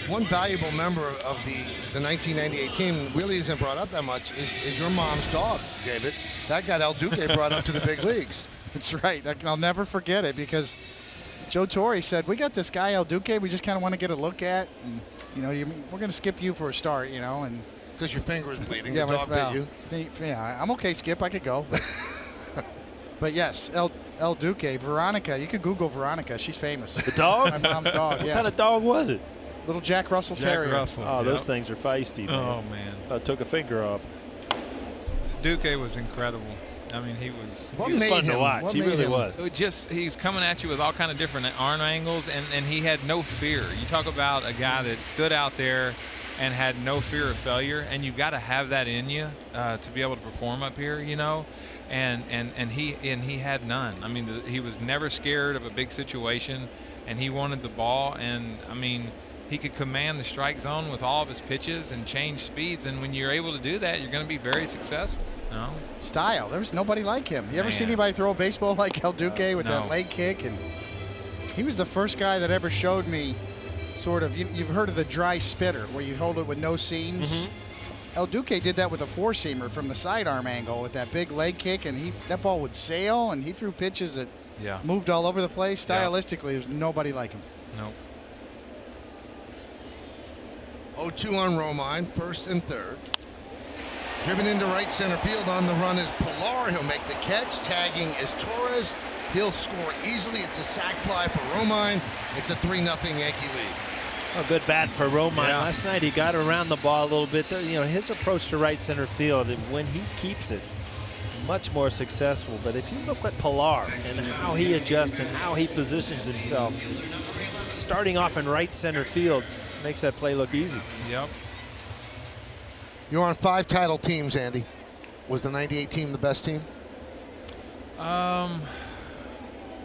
One valuable member of the 1998 team really isn't brought up that much is your mom's dog, David. That got El Duque brought up to the big leagues. That's right. I'll never forget it, because Joe Torre said, we got this guy El Duque we just kind of want to get a look at, and we're going to skip you for a start, and because your finger is bleeding. Yeah, the dog bit you. Yeah, I'm okay, Skip. I could go. But yes, El Duque, Veronica. You can Google Veronica. She's famous. The dog? My mom's dog. What kind of dog was it? Little Jack Russell Terrier. Russell. Oh, those things are feisty, man. Oh, man. I took a finger off. Duque was incredible. He was fun to watch. He really was. He's coming at you with all kind of different arm angles, and he had no fear. You talk about a guy that stood out there and had no fear of failure, and you've got to have that in you to be able to perform up here, and he had none. He was never scared of a big situation, and he wanted the ball, and he could command the strike zone with all of his pitches and change speeds, and when you're able to do that, you're going to be very successful. Style. There was nobody like him. You ever seen anybody throw a baseball like El Duque with that leg kick? And he was the first guy that ever showed me sort of, you've heard of the dry spitter where you hold it with no seams. Mm-hmm. El Duque did that with a four-seamer from the sidearm angle with that big leg kick, and that ball would sail, and he threw pitches that moved all over the place. Stylistically, there's nobody like him. Nope. 0-2 on Romine, first and third. Driven into right center field. On the run is Pilar. He'll make the catch. Tagging is Torres. He'll score easily. It's a sac fly for Romine. It's a 3-0 Yankee lead. A good bat for Romine. Last night he got around the ball a little bit. You know, his approach to right center field, and when he keeps it, much more successful. But if you look at Pilar and how he adjusts and how he positions himself, starting off in right center field makes that play look easy. Yep. You're on 5 title teams, Andy. Was the 98 team the best team? I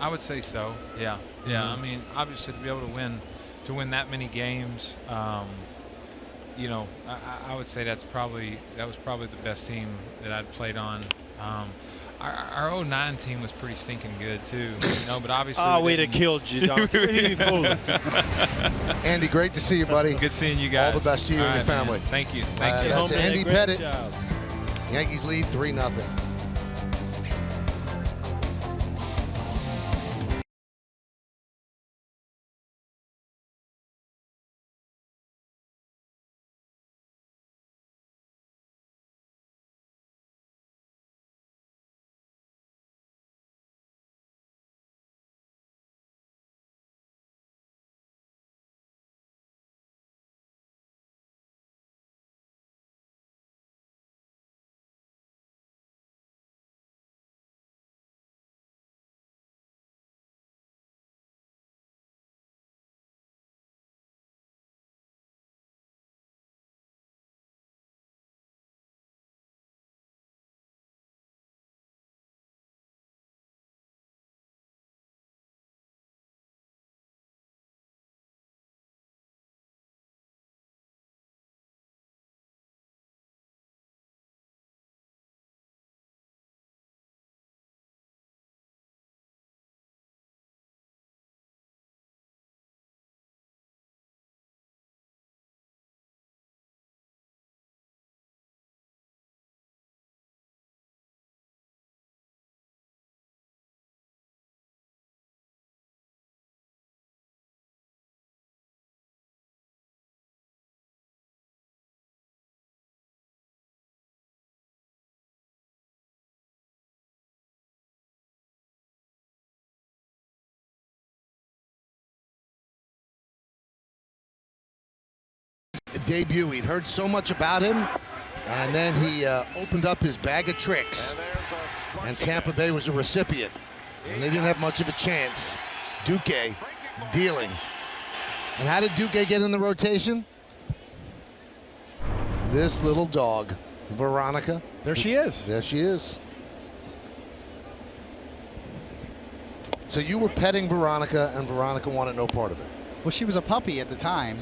would say so. Yeah. Yeah. I mean, obviously to be able to win that many games, you know, I would say that was probably the best team that I'd played on. Our 09 team was pretty stinking good too, you know, but obviously. Oh, we'd have killed you, Don. Andy, great to see you, buddy. Good seeing you guys. All the best to you and your family. Man. Thank you. Thank you. That's Andy Pettit. Job. Yankees lead 3-0. Debut. He'd heard so much about him, and then he opened up his bag of tricks, and Tampa Bay was a recipient, and they didn't have much of a chance. Duque dealing. And how did Duque get in the rotation? This little dog, Veronica. There she is. There she is. So you were petting Veronica, and Veronica wanted no part of it. Well, she was a puppy at the time.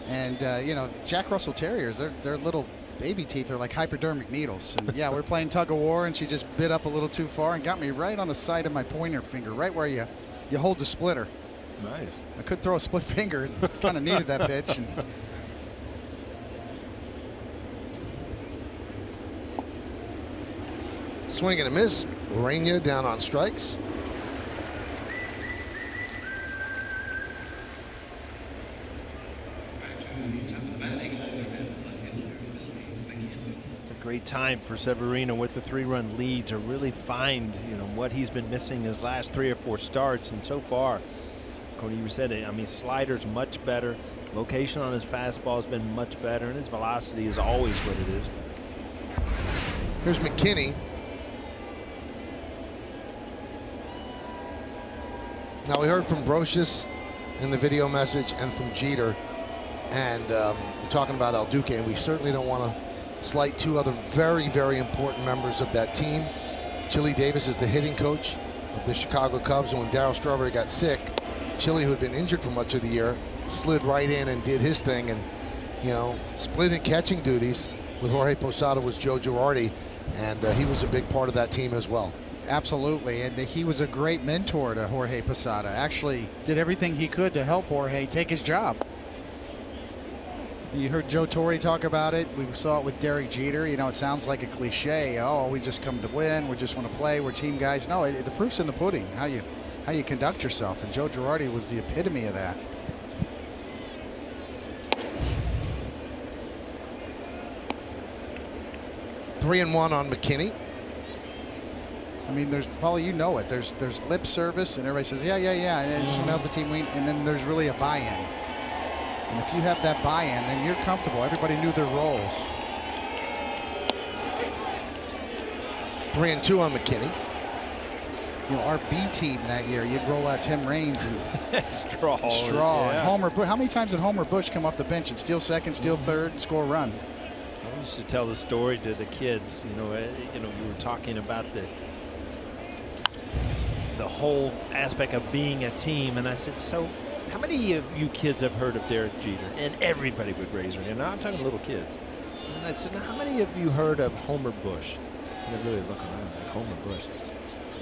And, you know, Jack Russell Terriers, their little baby teeth are like hypodermic needles. And, yeah, we're playing tug of war, and she just bit up a little too far and got me right on the side of my pointer finger, right where you hold the splitter. Nice. I could throw a split finger and kind of needed that pitch. And swing and a miss. Urania down on strikes. Great time for Severino with the 3-run lead to really find, you know, what he's been missing his last 3 or 4 starts. And so far, Cody, you said it, I mean, slider's much better. Location on his fastball has been much better, and his velocity is always what it is. Here's McKinney. Now, we heard from Brocious in the video message and from Jeter, and we're talking about El Duque, and we certainly don't want to slight 2 other very, very important members of that team. Chili Davis is the hitting coach of the Chicago Cubs, and when Darryl Strawberry got sick, Chili, who had been injured for much of the year, slid right in and did his thing, and, you know, splitting catching duties with Jorge Posada was Joe Girardi, and he was a big part of that team as well. absolutely, and he was a great mentor to Jorge Posada. Actually did everything he could to help Jorge take his job. You heard Joe Torre talk about it. We saw it with Derek Jeter. You know, it sounds like a cliche. Oh, we just come to win. We just want to play. We're team guys. No, the proof's in the pudding. How you conduct yourself. And Joe Girardi was the epitome of that. 3-1 on McKinney. I mean, there's, Paulie, you know it. There's lip service, and everybody says, yeah, and I just want to help the team win. And then there's really a buy-in. And if you have that buy-in, then you're comfortable. Everybody knew their roles. 3-2 on McKinney. You know, our B team that year, you'd roll out Tim Raines and Straw. Yeah. Yeah. Homer. How many times did Homer Bush come off the bench and steal second, steal third, and score a run? I used to tell the story to the kids. You were talking about the whole aspect of being a team, and I said, so how many of you kids have heard of Derek Jeter? And everybody would raise their hand. Now I'm talking little kids. And I said, now, how many of you heard of Homer Bush? And they really look around like, Homer Bush.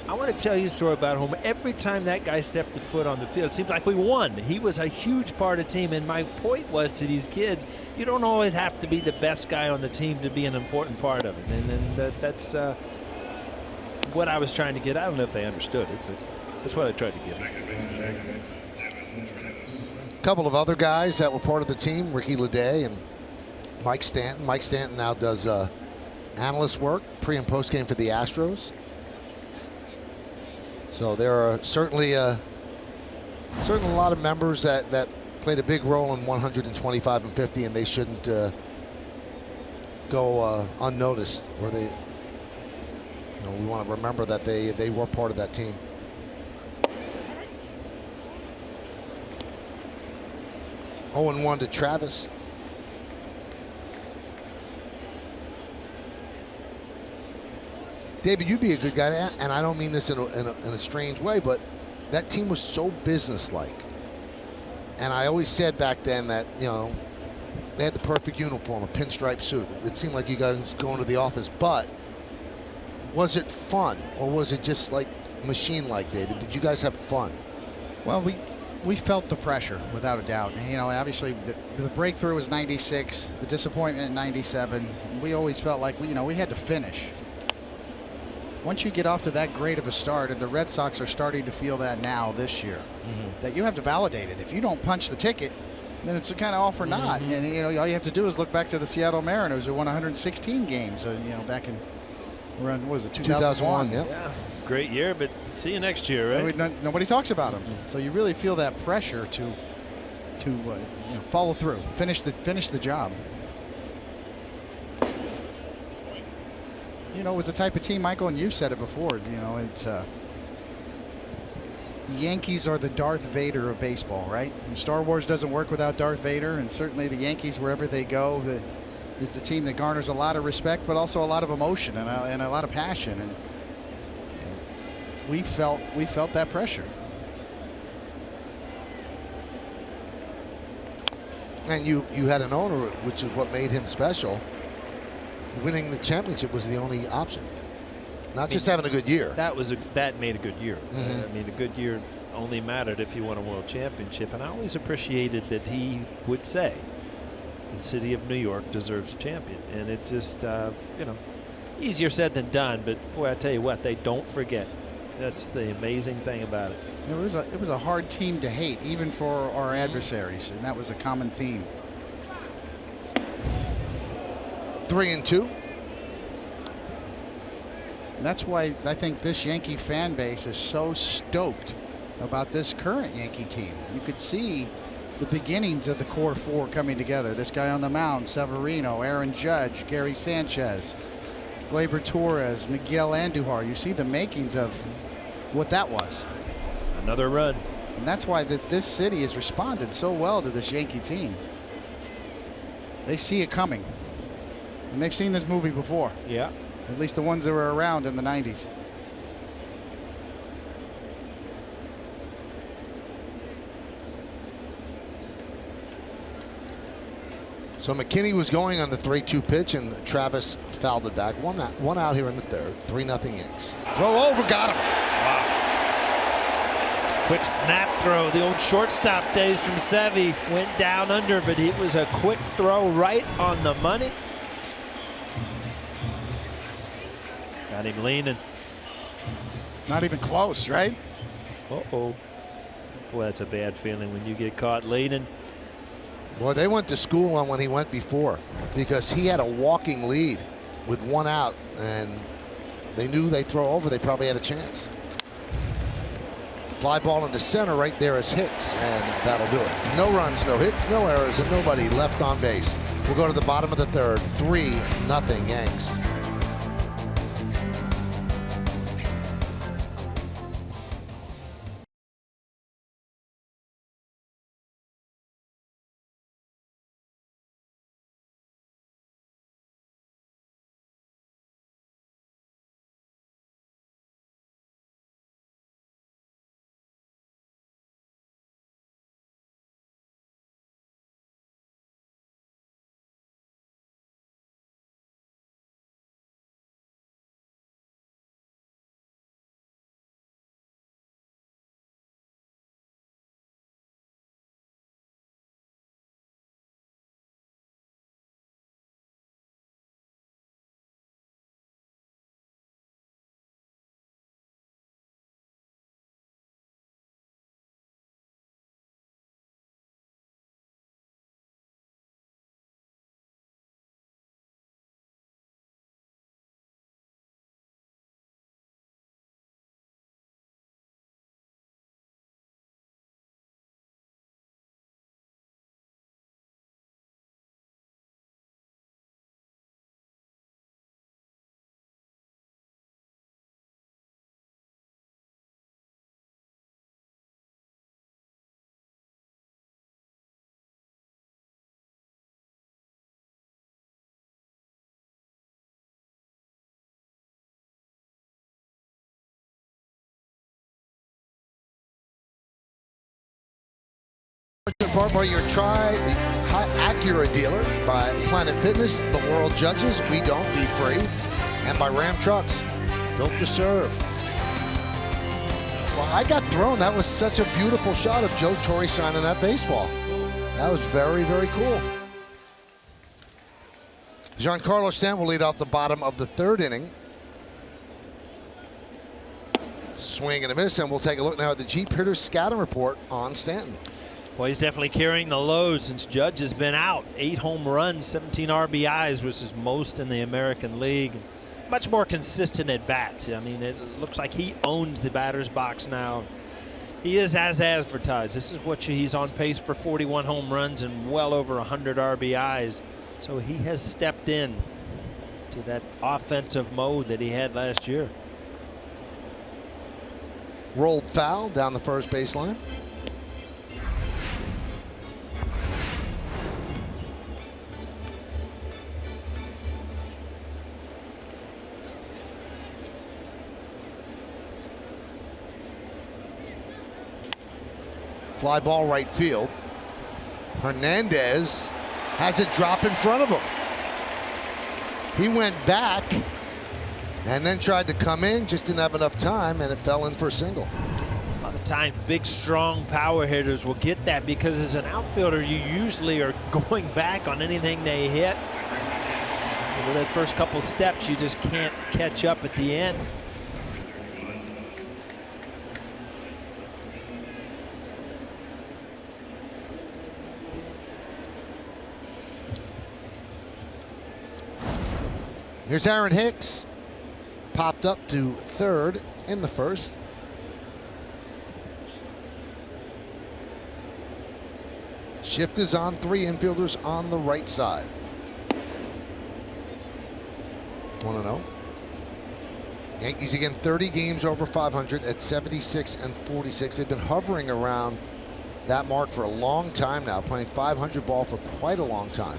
I want to tell you a story about Homer. Every time that guy stepped the foot on the field, it seemed like we won. He was a huge part of the team. And my point was to these kids, you don't always have to be the best guy on the team to be an important part of it. And that's what I was trying to get. I don't know if they understood it, but that's what I tried to get. A couple of other guys that were part of the team, Ricky Leday and Mike Stanton. Mike Stanton now does analyst work, pre and post game for the Astros. So there are certainly a lot of members that played a big role in 125 and 50, and they shouldn't go unnoticed. Or they, we want to remember that they were part of that team. Oh, and 1 to Travis. David, you'd be a good guy to, and I don't mean this in a strange way, but that team was so businesslike. And I always said back then that, they had the perfect uniform, a pinstripe suit. It seemed like you guys going to the office, but was it fun, or was it just like machine-like, David? Did you guys have fun? Well, we felt the pressure, without a doubt. Obviously the breakthrough was 96, the disappointment in 97. We always felt like we had to finish. Once you get off to that great of a start, and the Red Sox are starting to feel that now this year, that you have to validate it. If you don't punch the ticket, then it's kind of all for naught. And all you have to do is look back to the Seattle Mariners, who won 116 games. back in around, what was it, 2001? Yeah, great year, but see you next year, right? Nobody talks about them. So you really feel that pressure to follow through, finish the job. It was the type of team, Michael, and you've said it before, it's the Yankees are the Darth Vader of baseball, right? And Star Wars doesn't work without Darth Vader, and certainly the Yankees, wherever they go, is the team that garners a lot of respect, but also a lot of emotion and a lot of passion. And we felt that pressure. And you had an owner, which is what made him special. Winning the championship was the only option, not just having a good year. That made a good year. I mean, a good year only mattered if you won a world championship, and I always appreciated that he would say the city of New York deserves a champion. And it just easier said than done, but boy, I tell you what, they don't forget. That's the amazing thing about it. It was a hard team to hate, even for our adversaries, and that was a common theme. 3-2. And that's why I think this Yankee fan base is so stoked about this current Yankee team. You could see the beginnings of the core four coming together. This guy on the mound, Severino, Aaron Judge, Gary Sanchez, Gleyber Torres, Miguel Andujar. You see the makings of what that was. Another run. And that's why this city has responded so well to this Yankee team. They see it coming. And they've seen this movie before. Yeah. At least the ones that were around in the 90s. So McKinney was going on the 3-2 pitch, and Travis fouled it back. One out here in the third. 3-0 Yanks. Throw over, got him. Wow. Quick snap throw. The old shortstop days from Sevy went down under, but it was a quick throw right on the money. Got him leaning. Not even close, right? Uh-oh. Boy, that's a bad feeling when you get caught leaning. Boy, they went to school on when he went before, because he had a walking lead. with 1 out, and they knew they'd throw over. They probably had a chance. Fly ball into center. Right there is Hicks, and that'll do it. No runs, no hits, no errors, and nobody left on base. We'll go to the bottom of the third. 3-0 Yanks. In part by your Acura dealer, by Planet Fitness, the world judges, we don't, be free, and by Ram Trucks, built to serve. Well, I got thrown. That was such a beautiful shot of Joe Torre signing that baseball. That was very, very cool. Giancarlo Stanton will lead off the bottom of the third inning. Swing and a miss, and we'll take a look now at the Jeep Hitters scouting report on Stanton. Well, he's definitely carrying the load since Judge has been out. 8 home runs, 17 RBIs, which is most in the American League. Much more consistent at bats. I mean, it looks like he owns the batter's box now. He is as advertised. This is what he's on pace for 41 home runs and well over 100 RBIs. So he has stepped in to that offensive mode that he had last year. Rolled foul down the first baseline. Fly ball right field. Hernandez has it drop in front of him. He went back and then tried to come in, just didn't have enough time, and it fell in for a single. A lot of times big, strong power hitters will get that because as an outfielder, you usually are going back on anything they hit. With that first couple steps, you just can't catch up at the end. Here's Aaron Hicks, popped up to third in the first. Shift is on 3 infielders on the right side. 1-0. Yankees again 30 games over 500 at 76 and 46. They've been hovering around that mark for a long time now, playing 500 ball for quite a long time.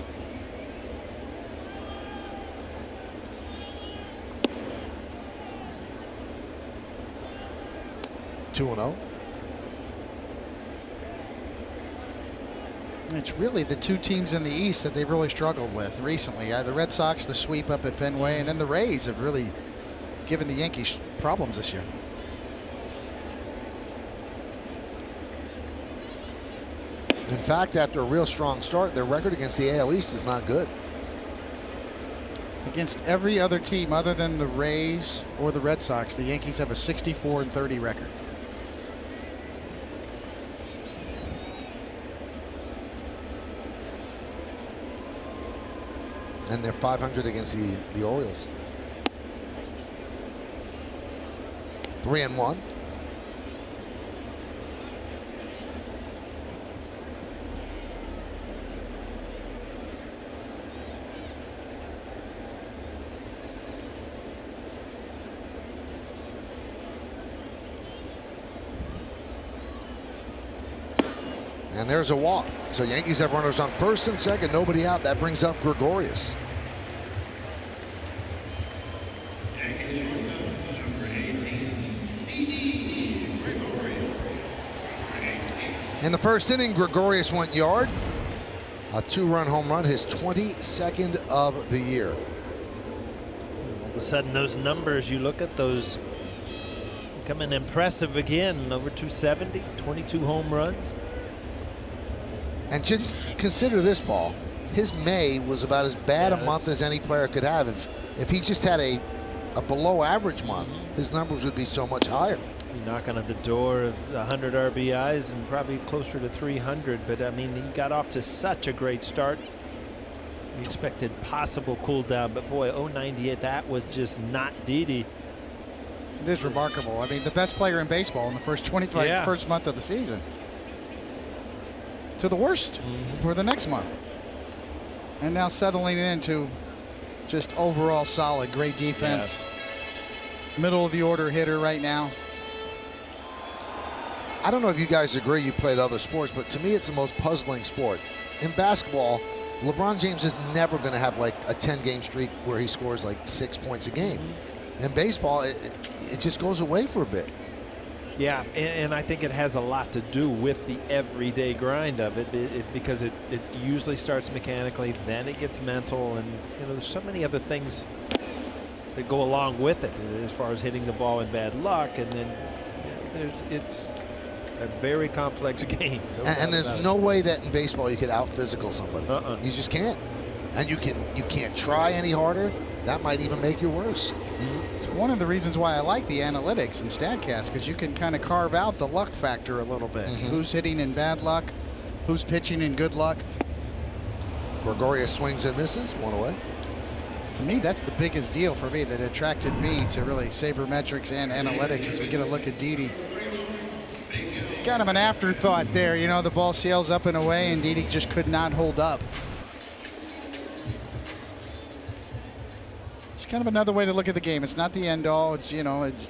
It's really the two teams in the East that they've really struggled with recently. The Red Sox, the sweep up at Fenway, and then the Rays have really given the Yankees problems this year. In fact, after a real strong start, their record against the AL East is not good. Against every other team other than the Rays or the Red Sox, the Yankees have a 64-30 record. And they're 500 against the Orioles. 3-1. And there's a walk. So Yankees have runners on first and second, nobody out. That brings up Gregorius. In the first inning, Gregorius went yard. A 2-run home run, his 22nd of the year. All of a sudden, those numbers, you look at those, becoming impressive again. Over 270, 22 home runs. And just consider this, Paul. His May was about as bad a month as any player could have. If he just had a below average month, his numbers would be so much higher. You're knocking at the door of 100 RBIs and probably closer to 300. But I mean, he got off to such a great start. You expected possible cool down, but boy, 098, that was just not Didi. It is remarkable. I mean, the best player in baseball in the first first month of the season, to the worst for the next month. And now settling into just overall solid, great defense. Yeah. Middle of the order hitter right now. I don't know if you guys agree, you played other sports, but to me it's the most puzzling sport. In basketball, LeBron James is never going to have like a 10-game streak where he scores like 6 points a game. In baseball, it just goes away for a bit. Yeah, and I think it has a lot to do with the everyday grind of it, because it usually starts mechanically, then it gets mental, and you know, there's so many other things that go along with it as far as hitting the ball in bad luck, and then it's a very complex game. And there's no way that in baseball you could out-physical somebody. You just can't. And you can't try any harder. That might even make you worse. It's one of the reasons why I like the analytics and StatCast, because you can kind of carve out the luck factor a little bit. Who's hitting in bad luck, who's pitching in good luck. Gregorius swings and misses, one away. To me, that's the biggest deal for me that attracted me to really sabermetrics and analytics as we get a look at Didi. Kind of an afterthought there, you know, the ball sails up and away and Didi just could not hold up. It's kind of another way to look at the game. It's not the end all. It's, you know, it's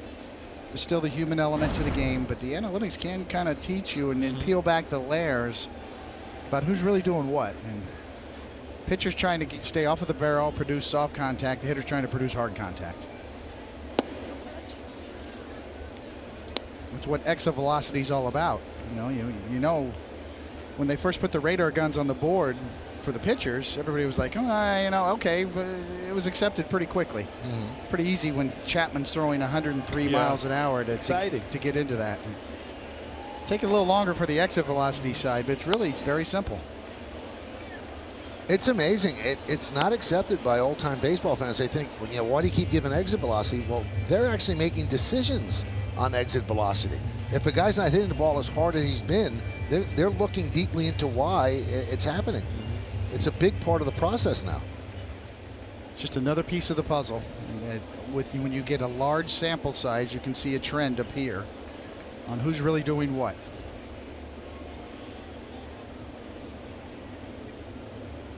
still the human element to the game, but the analytics can kind of teach you and then peel back the layers about who's really doing what. And pitcher's trying to stay off of the barrel, produce soft contact. The hitter's trying to produce hard contact. That's what exit velocity is all about. You know, when they first put the radar guns on the board for the pitchers, everybody was like, oh, you know, okay, but it was accepted pretty quickly. It's pretty easy when Chapman's throwing 103 miles an hour to get into that. And take a little longer for the exit velocity side, but it's really very simple. It's amazing. It's not accepted by old-time baseball fans. They think, well, you know, why do you keep giving exit velocity? Well, they're actually making decisions on exit velocity. If a guy's not hitting the ball as hard as he's been, they're looking deeply into why it's happening. It's a big part of the process now. It's just another piece of the puzzle. When you get a large sample size, you can see a trend appear on who's really doing what.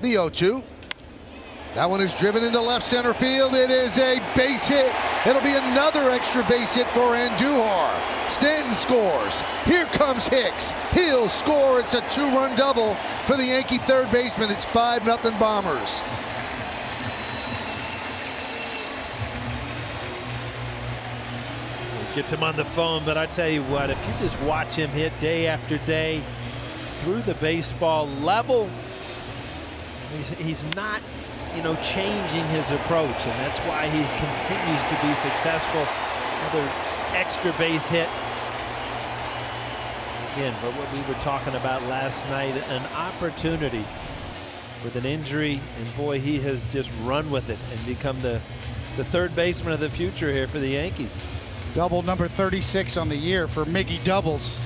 The 0-2. That one is driven into left center field. It is a base hit. It'll be another extra base hit for Andujar. Stanton scores. Here comes Hicks. He'll score. It's a 2-run double for the Yankee third baseman. It's 5-0 Bombers. Gets him on the phone, but I tell you what, if you just watch him hit day after day through the baseball level, he's not, you know, changing his approach, and that's why he continues to be successful. Another extra base hit. Again, but what we were talking about last night, an opportunity with an injury, and boy, he has just run with it and become the third baseman of the future here for the Yankees. Double number 36 on the year for Miggy Doubles.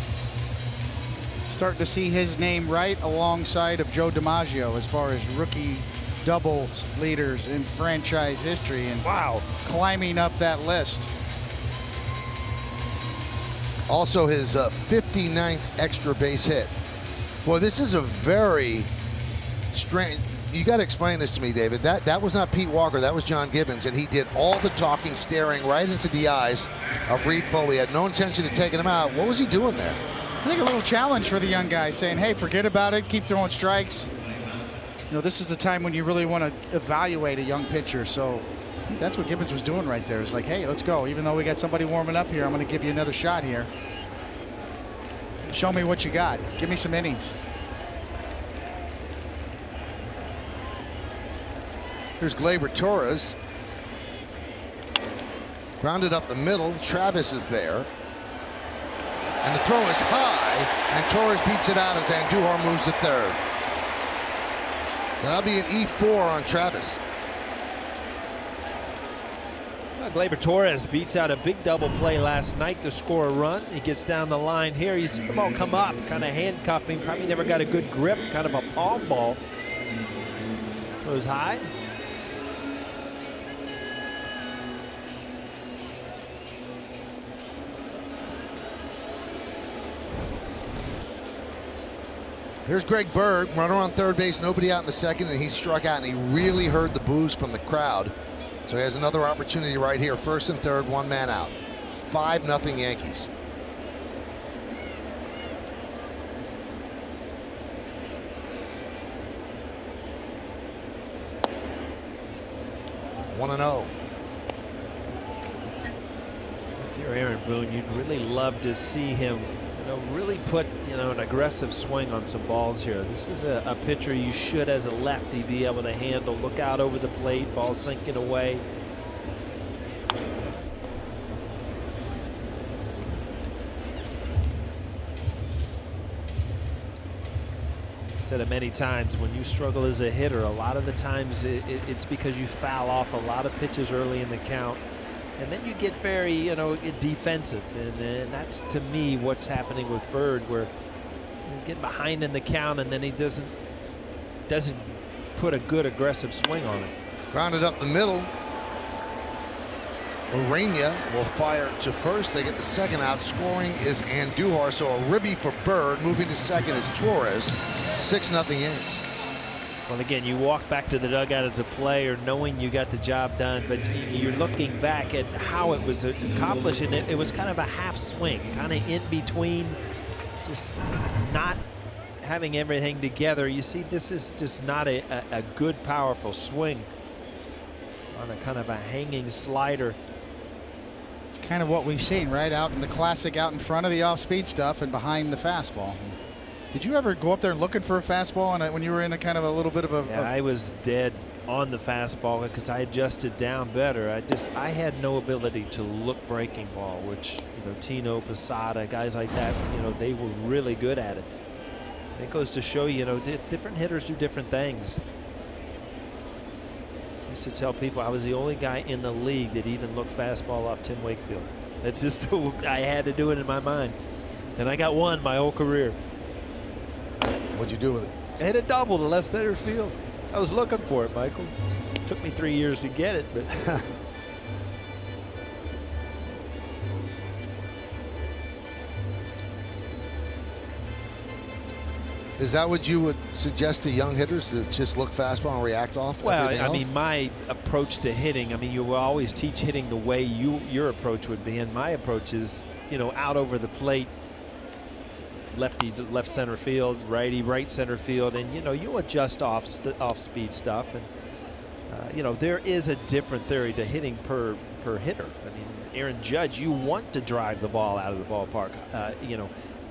Starting to see his name right alongside of Joe DiMaggio as far as rookie doubles leaders in franchise history, and wow, climbing up that list. Also his 59th extra base hit. Boy, this is a very strange. You got to explain this to me, David. That was not Pete Walker. That was John Gibbons, and he did all the talking, staring right into the eyes of Reed Foley. Had no intention of taking him out. What was he doing there? I think a little challenge for the young guy, saying, hey, forget about it, keep throwing strikes. You know, this is the time when you really want to evaluate a young pitcher. So I think that's what Gibbons was doing right there. It's like, hey, let's go. Even though we got somebody warming up here, I'm going to give you another shot here. Show me what you got. Give me some innings. Here's Gleyber Torres. Grounded up the middle. Travis is there. And the throw is high, and Torres beats it out as Andujar moves to third. So that'll be an E4 on Travis. Well, Gleyber Torres beats out a big double play last night to score a run. He gets down the line here. You see the ball come up, kind of handcuffing. Probably never got a good grip, kind of a palm ball. Goes high. Here's Greg Bird, runner on third base, nobody out in the second, and he struck out, and he really heard the boos from the crowd. So he has another opportunity right here. First and third, one man out. 5-0 Yankees. One and 0. If you're Aaron Boone, you'd really love to see him, really put, an aggressive swing on some balls here. This is a pitcher you should, as a lefty, be able to handle. Look out over the plate, ball sinking away. I've said it many times, when you struggle as a hitter, a lot of the times it's because you foul off a lot of pitches early in the count. And then you get very, defensive. And that's, to me, what's happening with Bird, where he's getting behind in the count, and then he doesn't put a good aggressive swing on it. Grounded up the middle. Urania will fire to first. They get the second out. Scoring is Andujar. So a ribby for Bird. Moving to second is Torres. 6-0 Yanks. Well, again, you walk back to the dugout as a player knowing you got the job done, but you're looking back at how it was accomplished, and it was kind of a half swing, kind of in between, just not having everything together. You see, this is just not a good, powerful swing on a kind of a hanging slider. It's kind of what we've seen, right? Out in the classic, out in front of the off-speed stuff and behind the fastball. Did you ever go up there looking for a fastball when you were in a kind of a little bit of a... Yeah, I was dead on the fastball because I adjusted down better. I had no ability to look breaking ball, which, Tino, Posada, guys like that, they were really good at it. And it goes to show you, different hitters do different things. I used to tell people I was the only guy in the league that even looked fastball off Tim Wakefield. That's just, I had to do it in my mind. And I got one my whole career. What'd you do with it? I hit a double to left center field. I was looking for it, Michael. It took me 3 years to get it, but Is that what you would suggest to young hitters, to just look fastball and react off? Well, everything else? I mean, my approach to hitting, you will always teach hitting the way your approach would be, and my approach is, out over the plate, lefty to left center field, righty right center field, and you adjust off speed stuff, and there is a different theory to hitting per hitter. I mean, Aaron Judge, you want to drive the ball out of the ballpark.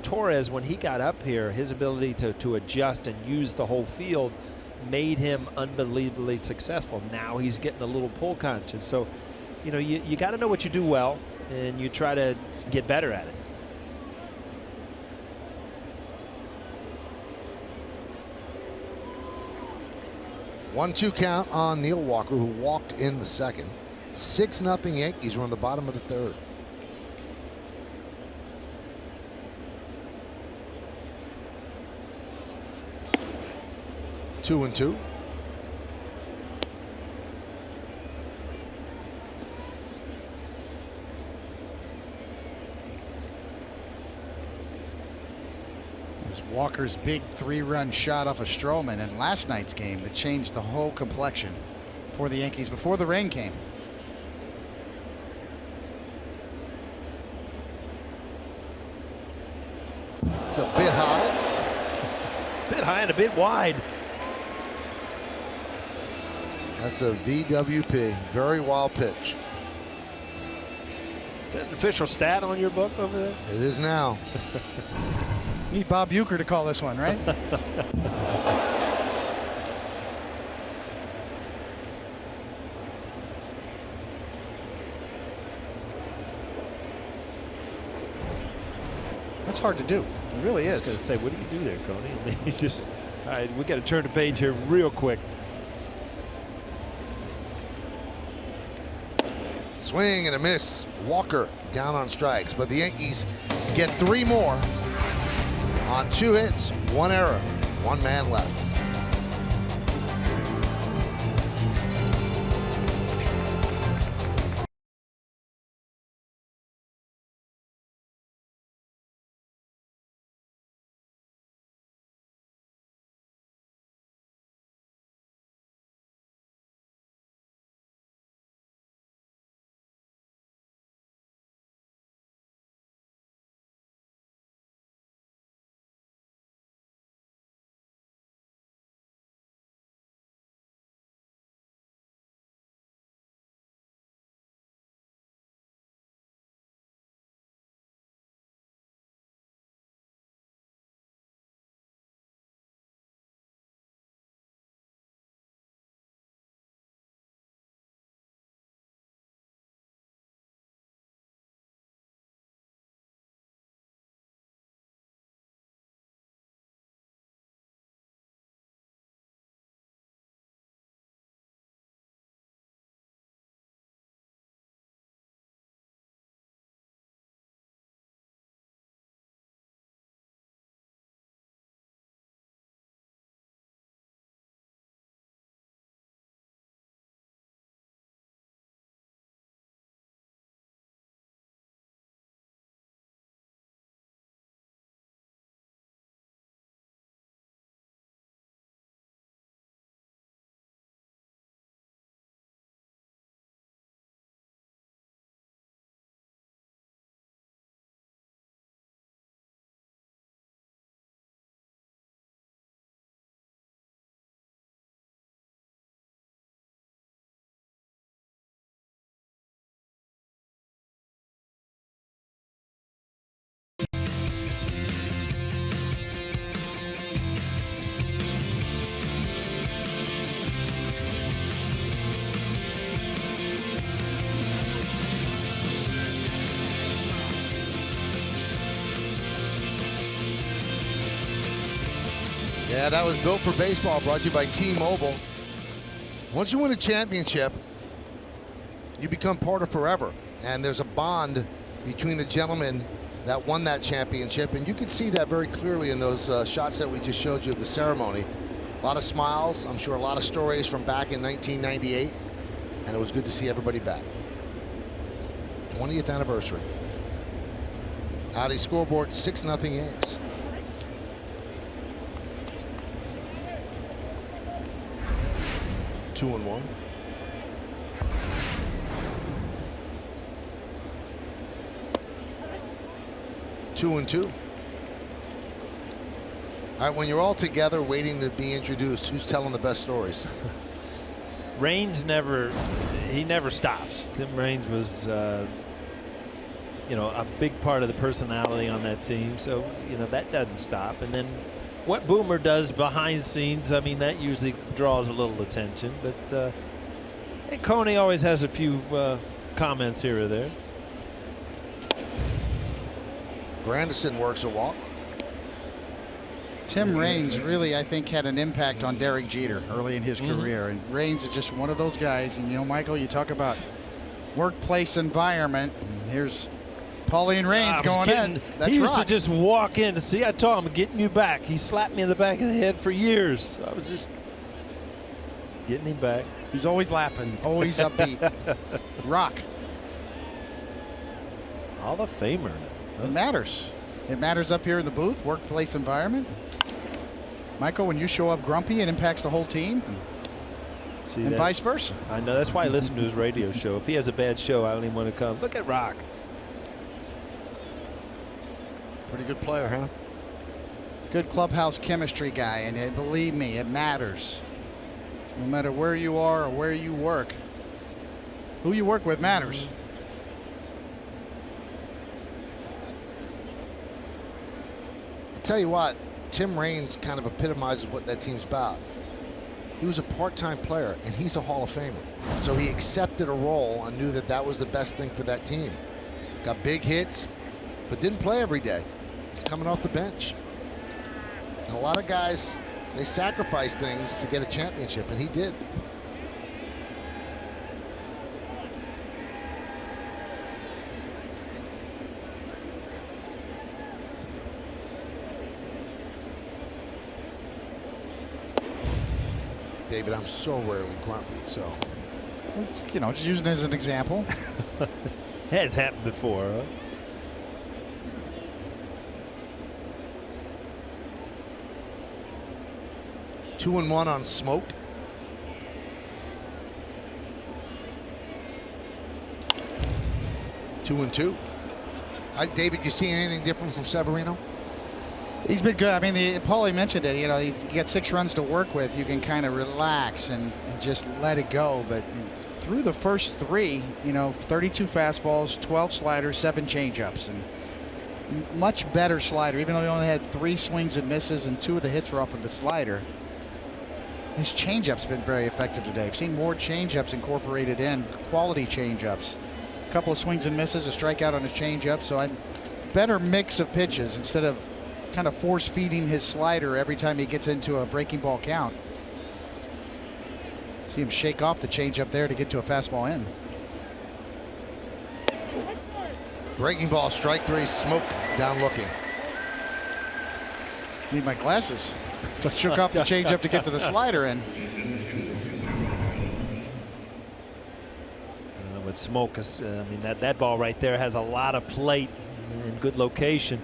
Torres, when he got up here, his ability to adjust and use the whole field made him unbelievably successful. Now he's getting a little pull conscious, so you got to know what you do well, and you try to get better at it. 1-2 count on Neil Walker, who walked in the second. 6-0 Yankees. We're on the bottom of the third. Two and two. It's Walker's big 3-run shot off of Stroman in last night's game that changed the whole complexion for the Yankees before the rain came. It's a bit high. Bit high and a bit wide. That's a VWP. Very wild pitch. Is that an official stat on your book over there? It is now. Need Bob Uecker to call this one, right? That's hard to do. It really I was is. going to say, what do you do there, Coney? I mean, he's just, all right, we got to turn the page here real quick. Swing and a miss. Walker down on strikes, but the Yankees get 3 more on 2 hits, 1 error, 1 man left. Yeah, that was Built for Baseball, brought to you by T-Mobile. Once you win a championship, you become part of forever. And there's a bond between the gentlemen that won that championship. And you can see that very clearly in those shots that we just showed you of the ceremony. A lot of smiles. I'm sure a lot of stories from back in 1998. And it was good to see everybody back. 20th anniversary. Audi scoreboard, 6-0 Yanks. 2-1. Two and 2. All right, when you're all together waiting to be introduced, who's telling the best stories? Raines never stops. Tim Raines was, you know, a big part of the personality on that team. So, you know, that doesn't stop. And then what Boomer does behind scenes, I mean, that usually draws a little attention. But and Coney always has a few comments here or there. Granderson works a walk. Tim Raines really, I think, had an impact on Derek Jeter early in his career. And Raines is just one of those guys. And, you know, Michael, you talk about workplace environment. And here's Pauline Raines going in. That's he used rock. to just walk in and see, I told him, I'm getting you back. He slapped me in the back of the head for years. I was just getting him back. He's always laughing, always upbeat. Rock. Hall of Famer. It matters. It matters up here in the booth, workplace environment. Michael, when you show up grumpy, it impacts the whole team. See and that? Vice versa. I know. That's why I listen to his radio show. If he has a bad show, I don't even want to come. Look at Rock. Pretty good player, huh? Good clubhouse chemistry guy, and believe me, it matters. No matter where you are or where you work, who you work with matters. I'll tell you what, Tim Raines kind of epitomizes what that team's about. He was a part-time player, and he's a Hall of Famer. So he accepted a role and knew that that was the best thing for that team. Got big hits, but didn't play every day. He's coming off the bench. And a lot of guys, they sacrifice things to get a championship, and he did. David, I'm so rarely grumpy, so. You know, just using it as an example. Has happened before, huh? Two and one on Smoke. Two and two. David, you see anything different from Severino? He's been good. I mean, Paulie mentioned it. You know, you got 6 runs to work with. You can kind of relax and just let it go. But through the first 3, you know, 32 fastballs, 12 sliders, 7 changeups, and much better slider. Even though he only had 3 swings and misses, and 2 of the hits were off of the slider. His changeup's been very effective today. I've seen more changeups incorporated in, quality changeups. A couple of swings and misses, a strikeout on his changeup. So better mix of pitches instead of kind of force feeding his slider every time he gets into a breaking ball count. See him shake off the changeup there to get to a fastball in. Breaking ball, strike 3, Smoke down looking. Need my glasses. Shook off the changeup to get to the slider in. With Smoke, I mean, that ball right there has a lot of plate and good location.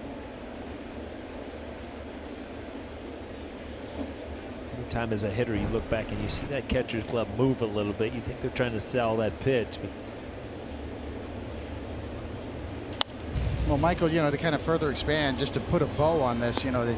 Every time as a hitter you look back and you see that catcher's glove move a little bit, you think they're trying to sell that pitch. But well, Michael, you know, to kind of further expand, just to put a bow on this, you know,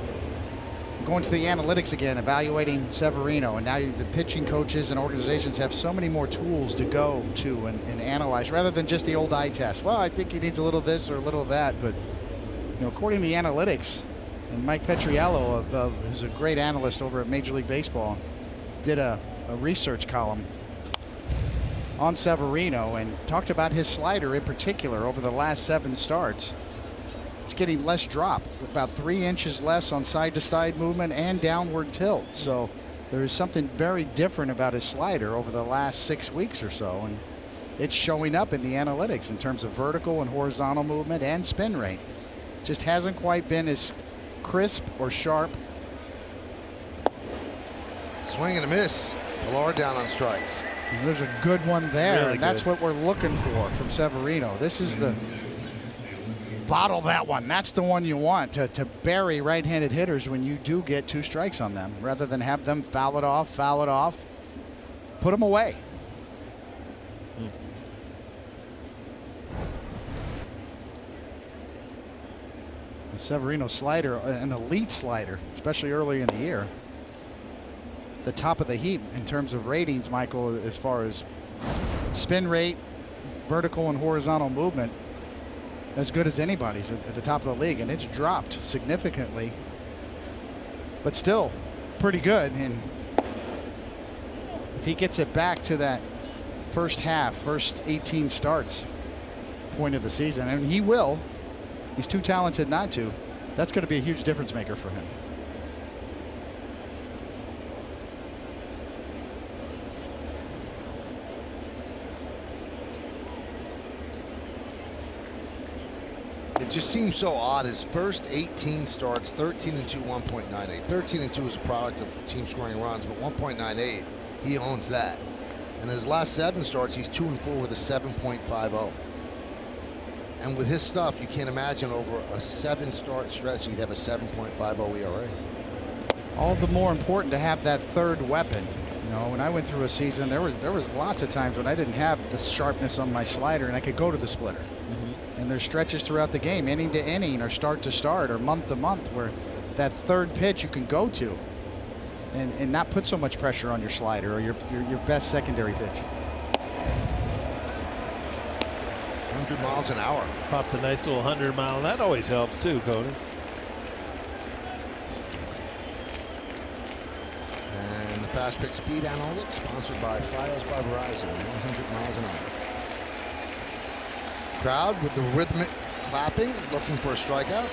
going to the analytics again, evaluating Severino, and now the pitching coaches and organizations have so many more tools to go to and analyze rather than just the old eye test. Well, I think he needs a little this or a little that, but you know, according to the analytics, and Mike Petriello, who's a great analyst over at Major League Baseball, did a research column on Severino and talked about his slider in particular over the last 7 starts. It's getting less drop, about 3 inches less on side-to-side movement and downward tilt. So there is something very different about his slider over the last 6 weeks or so, and it's showing up in the analytics in terms of vertical and horizontal movement and spin rate. Just hasn't quite been as crisp or sharp. Swing and a miss. Pilar down on strikes. And there's a good one there, Really and that's good. what we're looking for from Severino. This is the bottle that one. That's the one you want to bury right-handed hitters when you do get 2 strikes on them, rather than have them foul it off, put them away. The Severino slider, an elite slider, especially early in the year. The top of the heap in terms of ratings, Michael, as far as spin rate, vertical and horizontal movement, as good as anybody's at the top of the league, and it's dropped significantly, but still pretty good. And if he gets it back to that first 18 starts point of the season, and he will, he's too talented not to, that's going to be a huge difference maker for him. It just seems so odd. His first 18 starts, 13-2, 1.98. 13-2 is a product of team scoring runs, but 1.98, he owns that. And his last 7 starts, he's 2-4 with a 7.50. And with his stuff, you can't imagine over a 7-start stretch he'd have a 7.50 ERA. All the more important to have that third weapon. You know, when I went through a season, there was lots of times when I didn't have the sharpness on my slider and I could go to the splitter. And there's stretches throughout the game, inning to inning or start to start or month to month, where that third pitch you can go to and not put so much pressure on your slider or your best secondary pitch. 100 miles an hour. Popped a nice little 100-mile. That always helps too, Cody. And the Fast Pick Speed Analytics, sponsored by Files by Verizon, 100 miles an hour. Crowd with the rhythmic clapping, looking for a strikeout.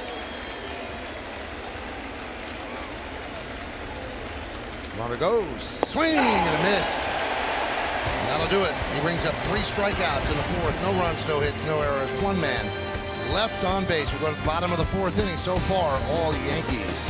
Runner goes, swing and a miss. That'll do it. He brings up 3 strikeouts in the 4th. No runs, no hits, no errors. 1 man left on base. We'll go to the bottom of the 4th inning. So far, all Yankees.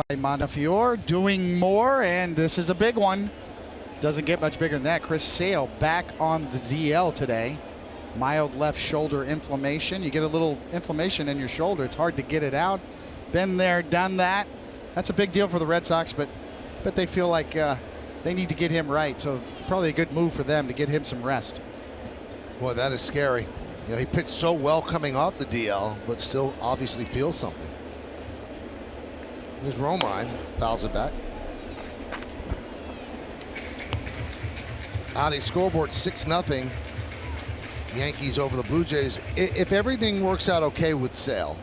By Montefiore doing more, and this is a big one. Doesn't get much bigger than that. Chris Sale back on the DL today. Mild left shoulder inflammation. You get a little inflammation in your shoulder. It's hard to get it out. Been there, done that. That's a big deal for the Red Sox, but they feel like they need to get him right. So probably a good move for them to get him some rest. Boy, that is scary. You know, he pitched so well coming off the DL, but still obviously feels something. There's Romine, fouls it back. On a scoreboard 6-0. Yankees over the Blue Jays. If everything works out okay with Sale,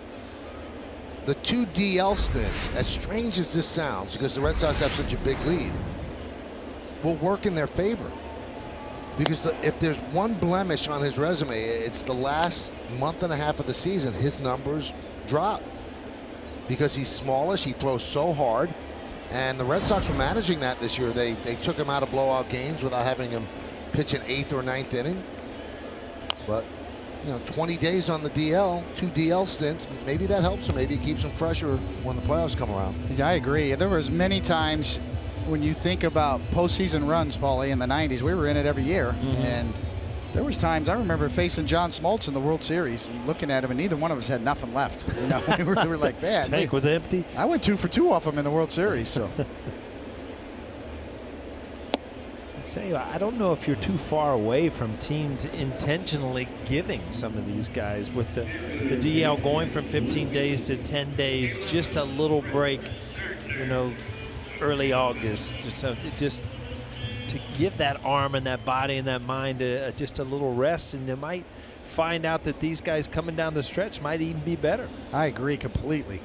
the 2 DL stints, as strange as this sounds, because the Red Sox have such a big lead, will work in their favor. Because if there's one blemish on his resume, it's the last month and a half of the season. His numbers drop because he's smallish. He throws so hard. And the Red Sox were managing that this year. They took him out of blowout games without having him pitch an 8th or 9th inning. But, you know, 20 days on the DL, 2 DL stints, maybe that helps him. Maybe it keeps him fresher when the playoffs come around. Yeah, I agree. There was many times when you think about postseason runs, Paulie, in the 90s, we were in it every year. And there was times I remember facing John Smoltz in the World Series and looking at him, and neither one of us had nothing left. You know, we were like, man. Tank was empty. I went 2 for 2 off him in the World Series. So. I tell you, I don't know if you're too far away from teams intentionally giving some of these guys with the DL going from 15 days to 10 days, just a little break, you know, early August, just to give that arm and that body and that mind just a little rest, and you might find out that these guys coming down the stretch might even be better. I agree completely.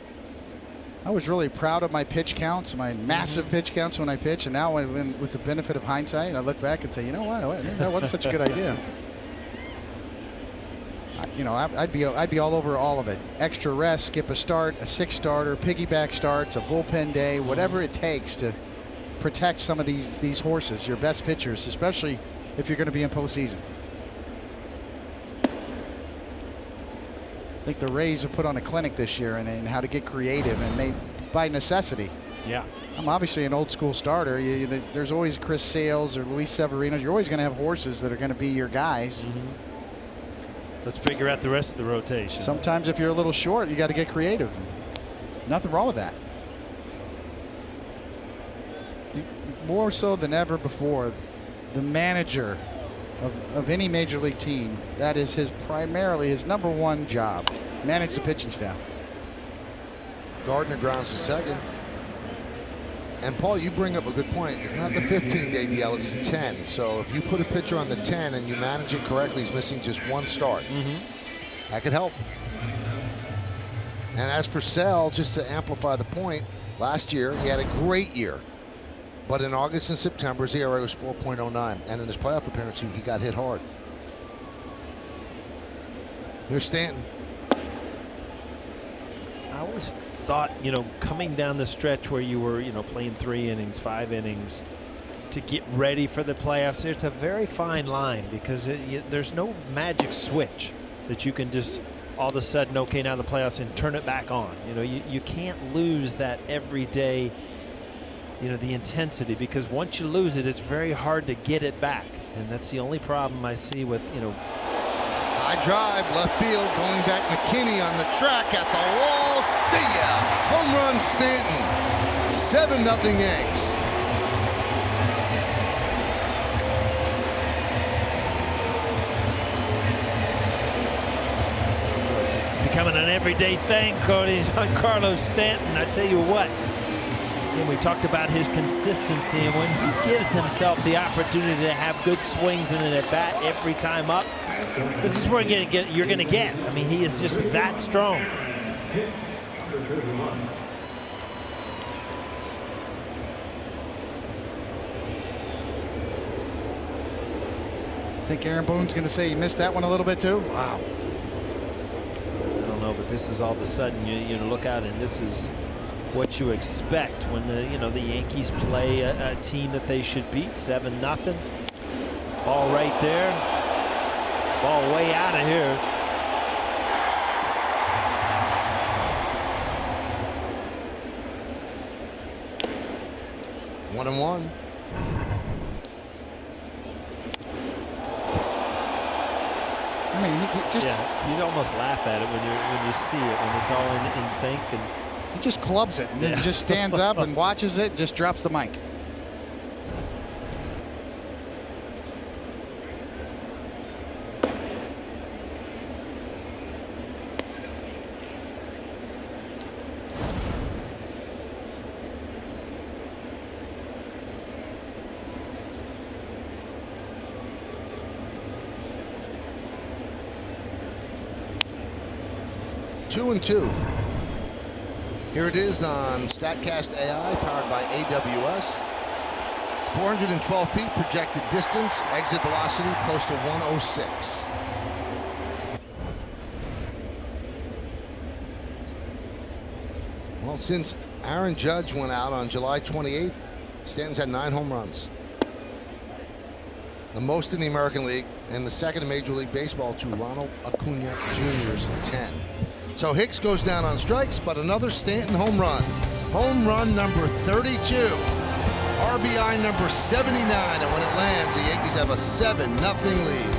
I was really proud of my pitch counts, my massive pitch counts when I pitch, and now with the benefit of hindsight, I look back and say, you know what, that wasn't such a good idea. I'd be all over all of it. Extra rest, skip a start, a 6-starter, piggyback starts, a bullpen day, whatever it takes to protect some of these horses, your best pitchers, especially if you're going to be in postseason. I think the Rays have put on a clinic this year in how to get creative and made by necessity. Yeah. I'm obviously an old school starter. There's always Chris Sales or Luis Severino. You're always going to have horses that are going to be your guys. Let's figure out the rest of the rotation. Sometimes if you're a little short, you got to get creative. Nothing wrong with that. More so than ever before, the manager of any major league team, that is primarily his #1 job. Manage the pitching staff. Gardner grounds to second. And Paul, you bring up a good point. It's not the 15-day DL, it's the 10. So if you put a pitcher on the 10 and you manage it correctly, he's missing just 1 start. That could help. And as for Sell, just to amplify the point, last year he had a great year. But in August and September, his ERA was 4.09. And in his playoff appearance, he got hit hard. Here's Stanton. I always thought, coming down the stretch where you were, playing 3 innings, 5 innings to get ready for the playoffs, it's a very fine line because there's no magic switch that you can just all of a sudden, okay, now the playoffs and turn it back on. You can't lose that everyday, the intensity, because once you lose it, it's very hard to get it back. And that's the only problem I see with, High drive, left field, going back McKinney on the track at the wall. See ya! Home run Stanton. 7-0 Yanks. It's becoming an everyday thing, Cody. Carlos Stanton, I tell you what. And we talked about his consistency, and when he gives himself the opportunity to have good swings and an at-bat every time up, this is where you're going to get. I mean, he is just that strong. Think Aaron Boone's going to say he missed that one a little bit too? Wow. I don't know, but this is all of a sudden you look out, and this is what you expect when the Yankees play a team that they should beat. 7-0. Ball right there. Ball way out of here. One and one. I mean, he just you'd almost laugh at it when you see it, when it's all in sync, and he just clubs it and then just stands up and watches it, just drops the mic. Two and two. Here it is on StatCast AI, powered by AWS. 412 feet projected distance, exit velocity close to 106. Well, since Aaron Judge went out on July 28th, Stanton's had 9 home runs. The most in the American League, and the second in Major League Baseball to Ronald Acuna Jr.'s 10. So Hicks goes down on strikes, but another Stanton home run. Home run number 32. RBI number 79, and when it lands, the Yankees have a 7-0 lead.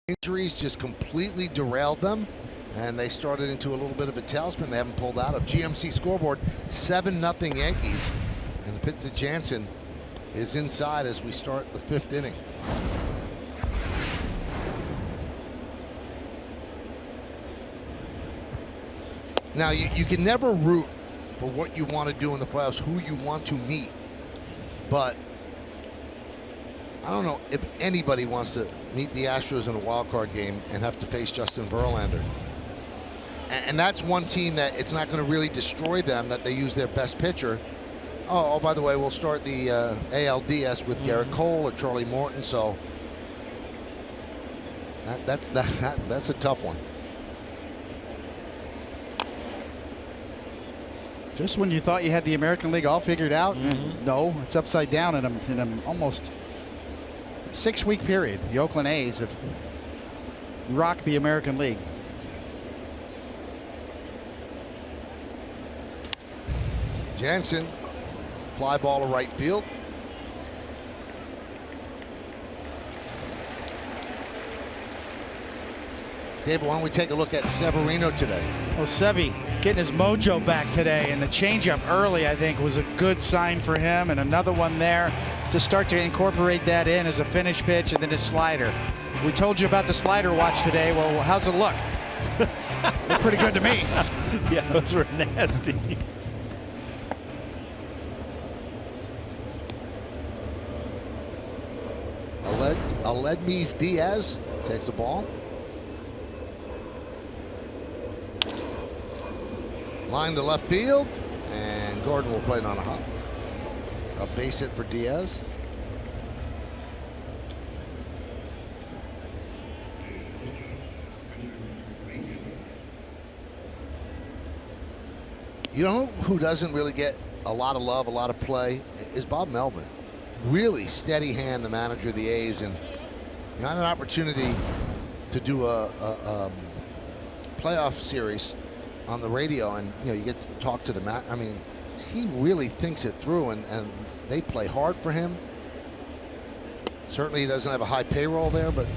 Injuries just completely derailed them, and they started into a little bit of a tailspin they haven't pulled out of. GMC scoreboard, 7-0 Yankees. And the pitch to Jansen is inside as we start the 5th inning. Now, you can never root for what you want to do in the playoffs, who you want to meet. But I don't know if anybody wants to meet the Astros in a wild card game and have to face Justin Verlander. And that's one team that it's not going to really destroy them, that they use their best pitcher. Oh, by the way, we'll start the ALDS with Garrett Cole or Charlie Morton. So that's a tough one. Just when you thought you had the American League all figured out, no, it's upside down in an almost 6-week period. The Oakland A's have rocked the American League. Jansen, fly ball to right field. David, why don't we take a look at Severino today? Oh, Sevy getting his mojo back today, and the changeup early, I think, was a good sign for him, and another one there to start to incorporate that in as a finish pitch, and then his slider. We told you about the slider watch today. Well, how's it look? Looked pretty good to me. Yeah, those were nasty. Aledmys Diaz takes the ball. Line to left field, and Gordon will play it on a hop. A base hit for Diaz. You know who doesn't really get a lot of love, a lot of play, is Bob Melvin. Really steady hand, the manager of the A's, and you had an opportunity to do a playoff series on the radio, and you get to talk to the man. I mean, he really thinks it through, and they play hard for him. Certainly he doesn't have a high payroll there, but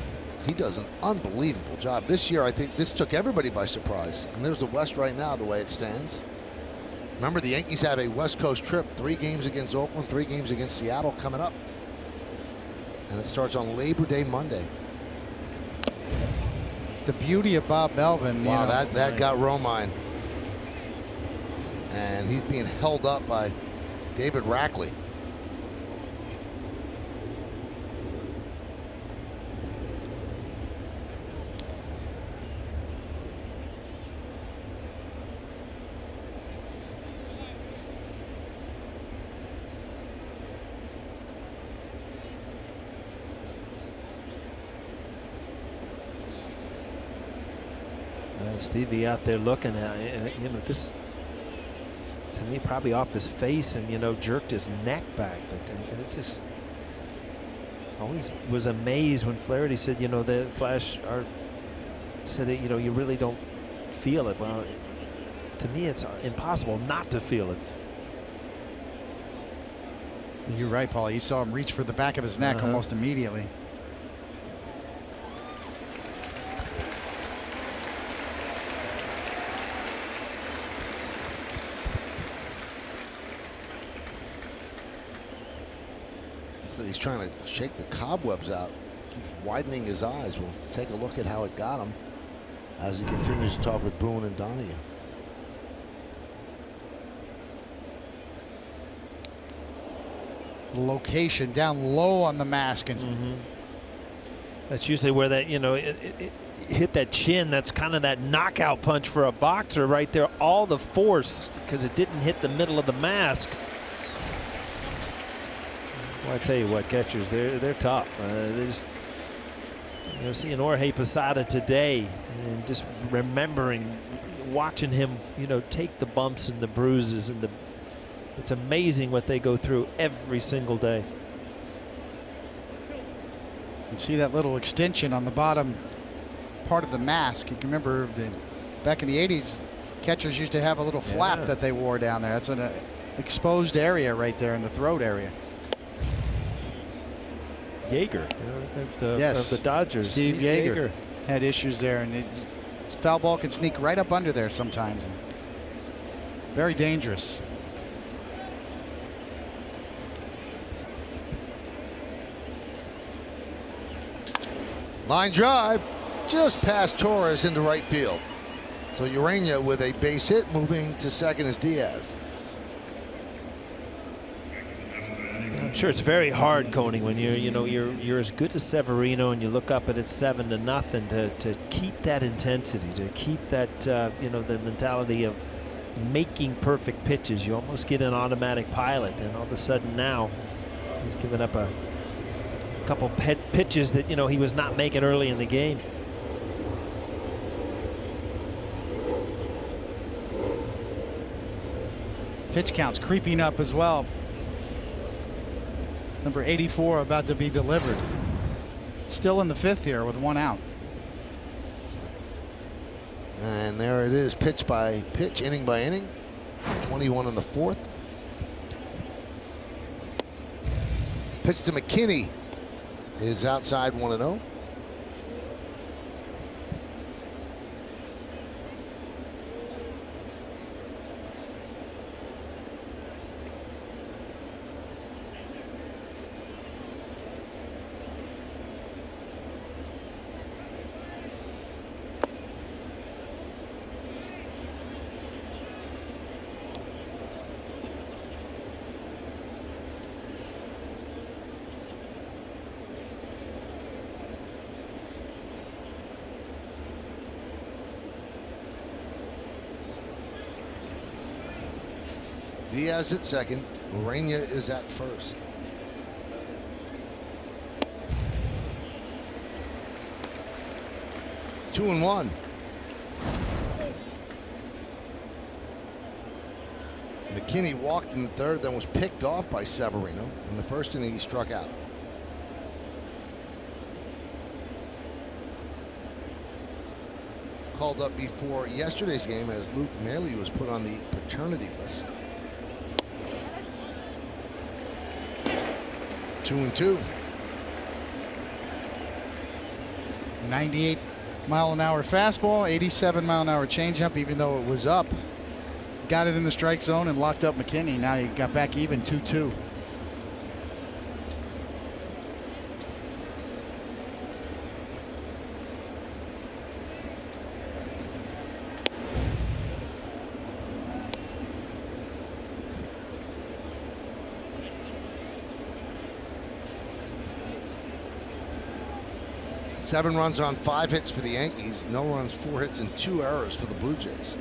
he does an unbelievable job. This year, I think this took everybody by surprise. And there's the West right now, the way it stands. Remember, the Yankees have a West Coast trip, 3 games against Oakland, 3 games against Seattle coming up. And it starts on Labor Day Monday. The beauty of Bob Melvin. Wow, that got Romine. And he's being held up by David Rackley. Stevie out there looking at, this to me probably off his face, and jerked his neck back, but it just always was amazed when Flaherty said, the Flash said it, you really don't feel it. Well, to me it's impossible not to feel it. You're right, Paul. You saw him reach for the back of his neck almost immediately. He's trying to shake the cobwebs out. Keeps widening his eyes. We'll take a look at how it got him as he continues to talk with Boone and Donahue. Location down low on the mask, and that's usually where that it hit that chin. That's kind of that knockout punch for a boxer right there. All the force, because it didn't hit the middle of the mask. Well, I tell you what, catchers, they're tough. They just, seeing Jorge Posada today, and just remembering, watching him, take the bumps and the bruises, and it's amazing what they go through every single day. You can see that little extension on the bottom part of the mask. You can remember back in the 80s, catchers used to have a little flap that they wore down there. That's an exposed area right there in the throat area. Yeager, yes, of the Dodgers. Steve Yeager had issues there, and foul ball can sneak right up under there sometimes. Very dangerous. Line drive, just past Torres into right field. So Urania with a base hit, moving to second is Diaz. I'm sure it's very hard, Coney, when you're as good as Severino and you look up and it's 7-0 to keep that intensity, to keep that the mentality of making perfect pitches. You almost get an automatic pilot, and all of a sudden now he's given up a couple pitches that he was not making early in the game. Pitch counts creeping up as well. Number 84 about to be delivered. Still in the 5th here with 1 out. And there it is, pitch by pitch, inning by inning. 21 in the 4th. Pitch to McKinney is outside 1-0. Diaz at second. Urania is at first. Two and one. McKinney walked in the 3rd, then was picked off by Severino. In the 1st inning, he struck out. Called up before yesterday's game as Luke Maley was put on the paternity list. 2-2. 98-mile-an-hour fastball, 87-mile-an-hour changeup, even though it was up. Got it in the strike zone and locked up McKinney. Now he got back even, 2-2. Seven runs on 5 hits for the Yankees. No runs, 4 hits, and 2 errors for the Blue Jays.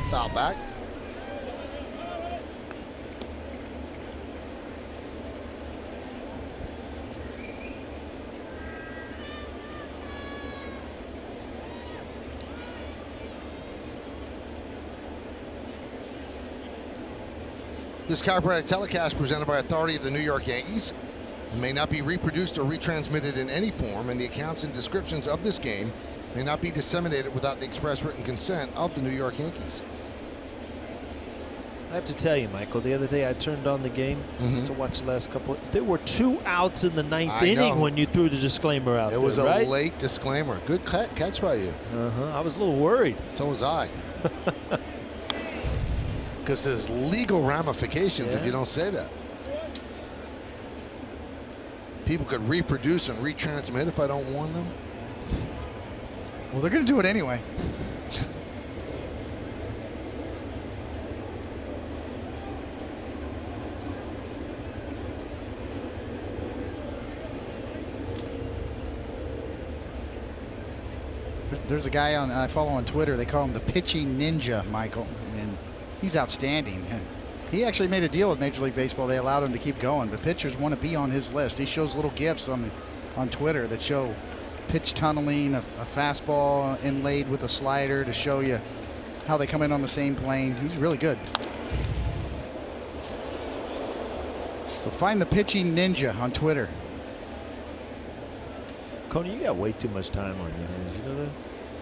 Foul back. This chiropractic telecast presented by authority of the New York Yankees. It may not be reproduced or retransmitted in any form, and the accounts and descriptions of this game may not be disseminated without the express written consent of the New York Yankees. I have to tell you, Michael, the other day I turned on the game just to watch the last couple. There were 2 outs in the 9th inning when you threw the disclaimer out there, It was a right? late disclaimer. Good catch by you. I was a little worried. So was I. Because there's legal ramifications if you don't say that. People could reproduce and retransmit if I don't warn them. Well, they're going to do it anyway. There's a guy I follow on Twitter. They call him the pitching ninja, Michael, and he's outstanding. And he actually made a deal with Major League Baseball. They allowed him to keep going, but pitchers want to be on his list. He shows little gifs on Twitter that show pitch tunneling, a fastball inlaid with a slider to show you how they come in on the same plane. He's really good. So find the pitching ninja on Twitter. Coney, you got way too much time on your hands. You know that?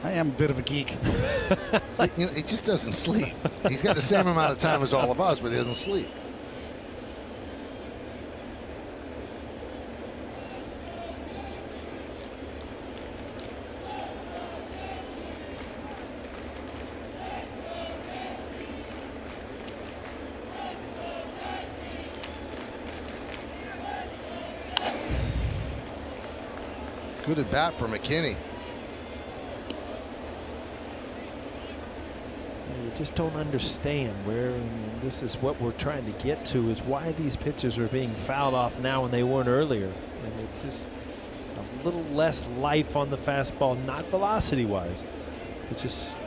I am a bit of a geek. He just doesn't sleep. He's got the same amount of time as all of us, but he doesn't sleep. Good at bat for McKinney. You just don't understand where, and this is what we're trying to get to, is why these pitches are being fouled off now when they weren't earlier. And it's just a little less life on the fastball, not velocity-wise, but just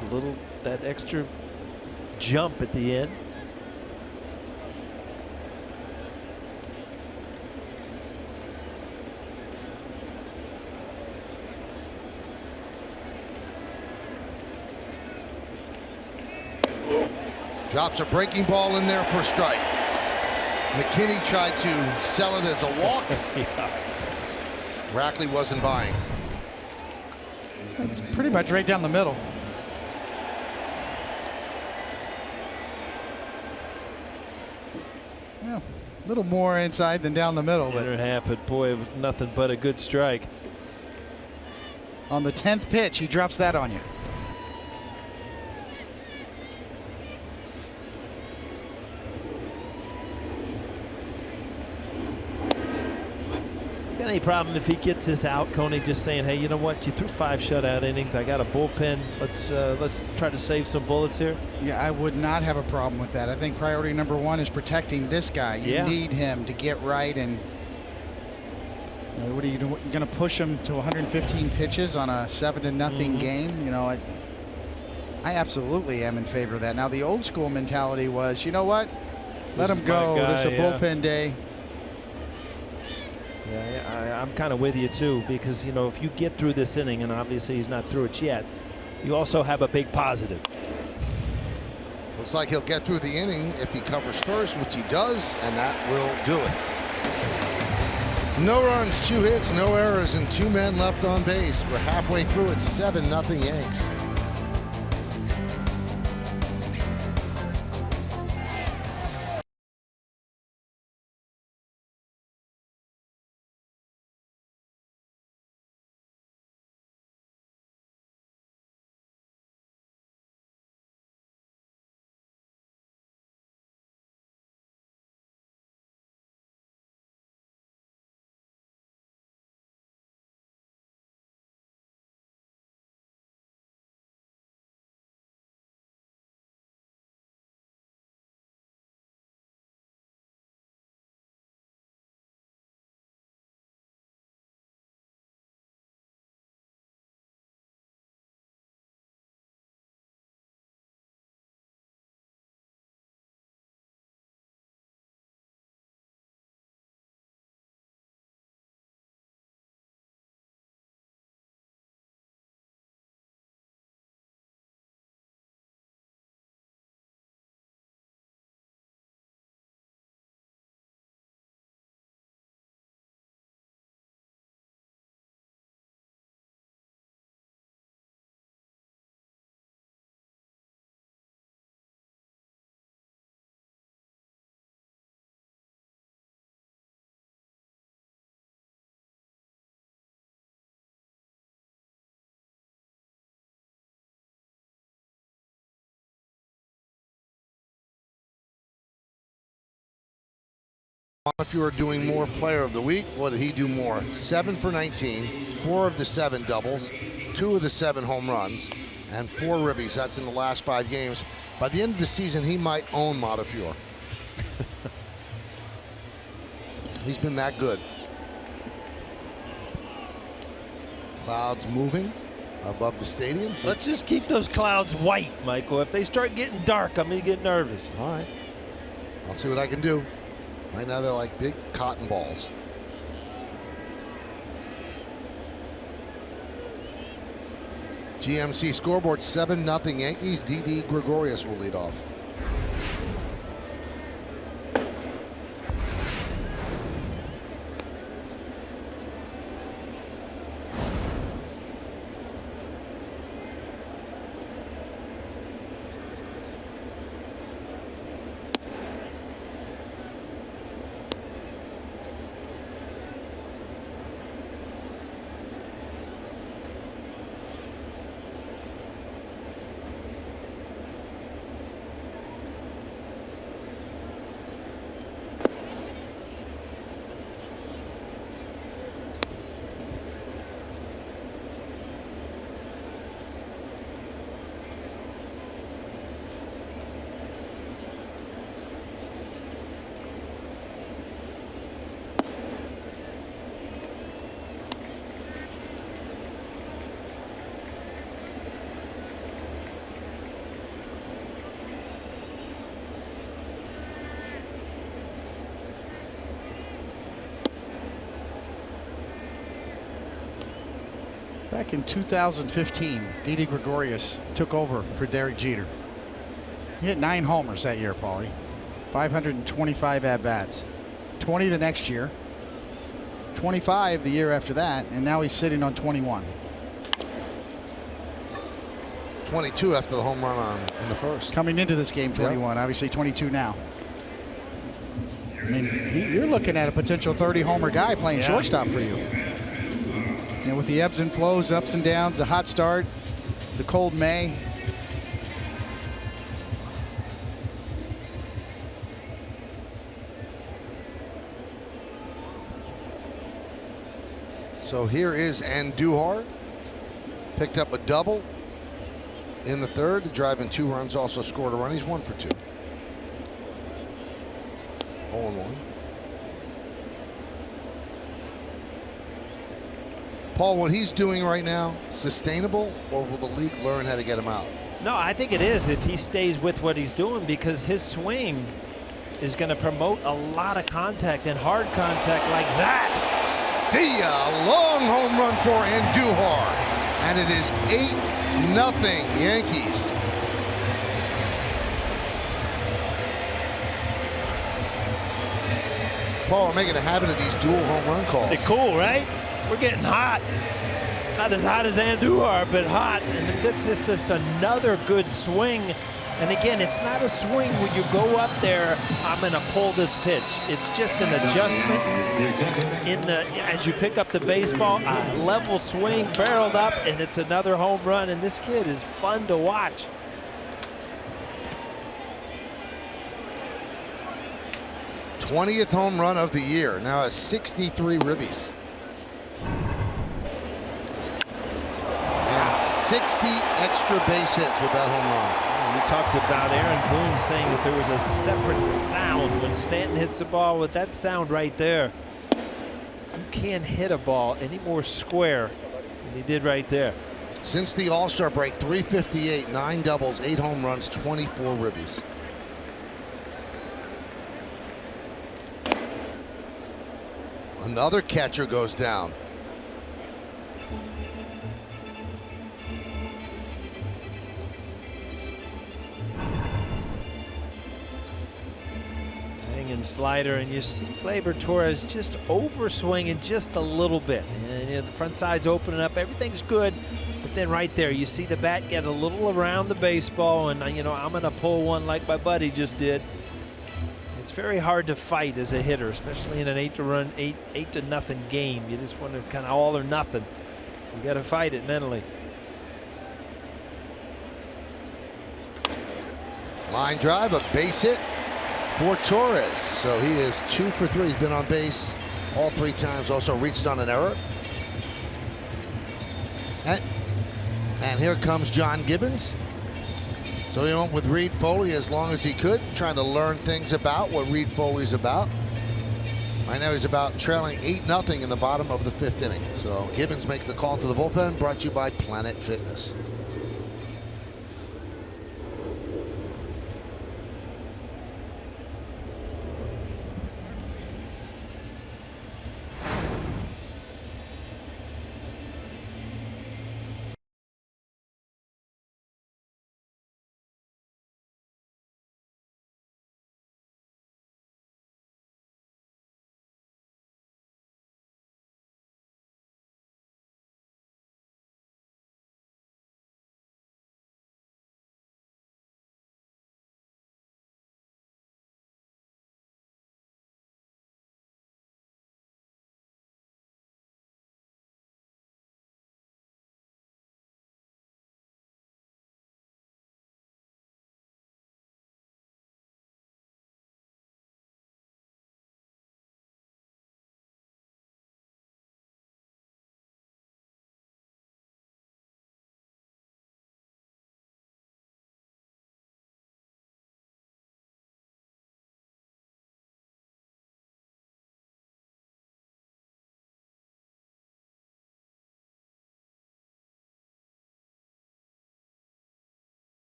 a little, that extra jump at the end. Drops a breaking ball in there for a strike. McKinney tried to sell it as a walk. Rackley wasn't buying. It's pretty much right down the middle. Well, a little more inside than down the middle. But Inner half, but boy, it was nothing but a good strike. On the 10th pitch, he drops that on you. Any problem if he gets this out, Coney, just saying, hey, you know what, you threw 5 shutout innings, I got a bullpen, let's try to save some bullets here? Yeah, I would not have a problem with that. I think priority number 1 is protecting this guy. You need him to get right. And what are you doing? You're going to push him to 115 pitches on a 7-0 game? You know, I absolutely am in favor of that. Now, the old school mentality was, you know what, let him go. This is a bullpen day. Yeah, I'm kind of with you too, because you know, if you get through this inning, and obviously he's not through it yet, you also have a big positive. Looks like he'll get through the inning if he covers first, which he does, and that will do it. No runs, 2 hits, no errors, and 2 men left on base. We're halfway through it, 7-0 Yanks. If you were doing more player of the week, what did he do more? 7 for 19, 4 of the 7 doubles, 2 of the 7 home runs, and 4 ribbies. That's in the last 5 games. By the end of the season, he might own Montefiore. He's been that good. Clouds moving above the stadium. Let's just keep those clouds white, Michael. If they start getting dark, I'm going to get nervous. All right. I'll see what I can do. Right now they're like big cotton balls. GMC scoreboard 7-0 Yankees. D.D. Gregorius will lead off. Back in 2015, Didi Gregorius took over for Derek Jeter. He hit 9 homers that year, Paulie. 525 at-bats. 20 the next year. 25 the year after that, and now he's sitting on 21. 22 after the home run in the first. Coming into this game, 21. Yep. Obviously 22 now. I mean, you're looking at a potential 30-homer guy playing shortstop for you. You know, with the ebbs and flows, ups and downs, the hot start, the cold May. So here is Andujar. Picked up a double in the third, driving 2 runs, also scored a run. He's 1 for 2. 0-1. Paul, what he's doing right now, sustainable, or will the league learn how to get him out? No, I think it is if he stays with what he's doing, because his swing is going to promote a lot of contact and hard contact like that. See ya! Long home run for Andujar, and it is 8-0 Yankees. Paul, we're making a habit of these dual home run calls. They're cool, right? We're getting hot. Not as hot as Andujar, but hot. And this is just another good swing. And again, it's not a swing where you go up there, I'm going to pull this pitch. It's just an adjustment as you pick up the baseball, a level swing, barreled up, and it's another home run. And this kid is fun to watch. '20th home run of the year. Now has 63 ribbies. And 60 extra base hits with that home run. We talked about Aaron Boone saying that there was a separate sound when Stanton hits the ball with that sound right there. You can't hit a ball any more square than he did right there. Since the All-Star break, 358, 9 doubles, 8 home runs, 24 ribbies. Another catcher goes down. Hanging slider, and you see Gleyber Torres just overswinging just a little bit. And you know, the front side's opening up, everything's good. But then right there, you see the bat get a little around the baseball, and you know, I'm going to pull one like my buddy just did. It's very hard to fight as a hitter, especially in an 8-0 game. You just want to kind of all or nothing. You got to fight it mentally. Line drive, a base hit for Torres. So he is 2 for 3. He's been on base all 3 times. Also reached on an error. And here comes John Gibbons. So he went with Reed Foley as long as he could, trying to learn things about what Reed Foley's about. Right now he's about trailing 8-0 in the bottom of the 5th inning. So Gibbons makes the call to the bullpen, brought to you by Planet Fitness.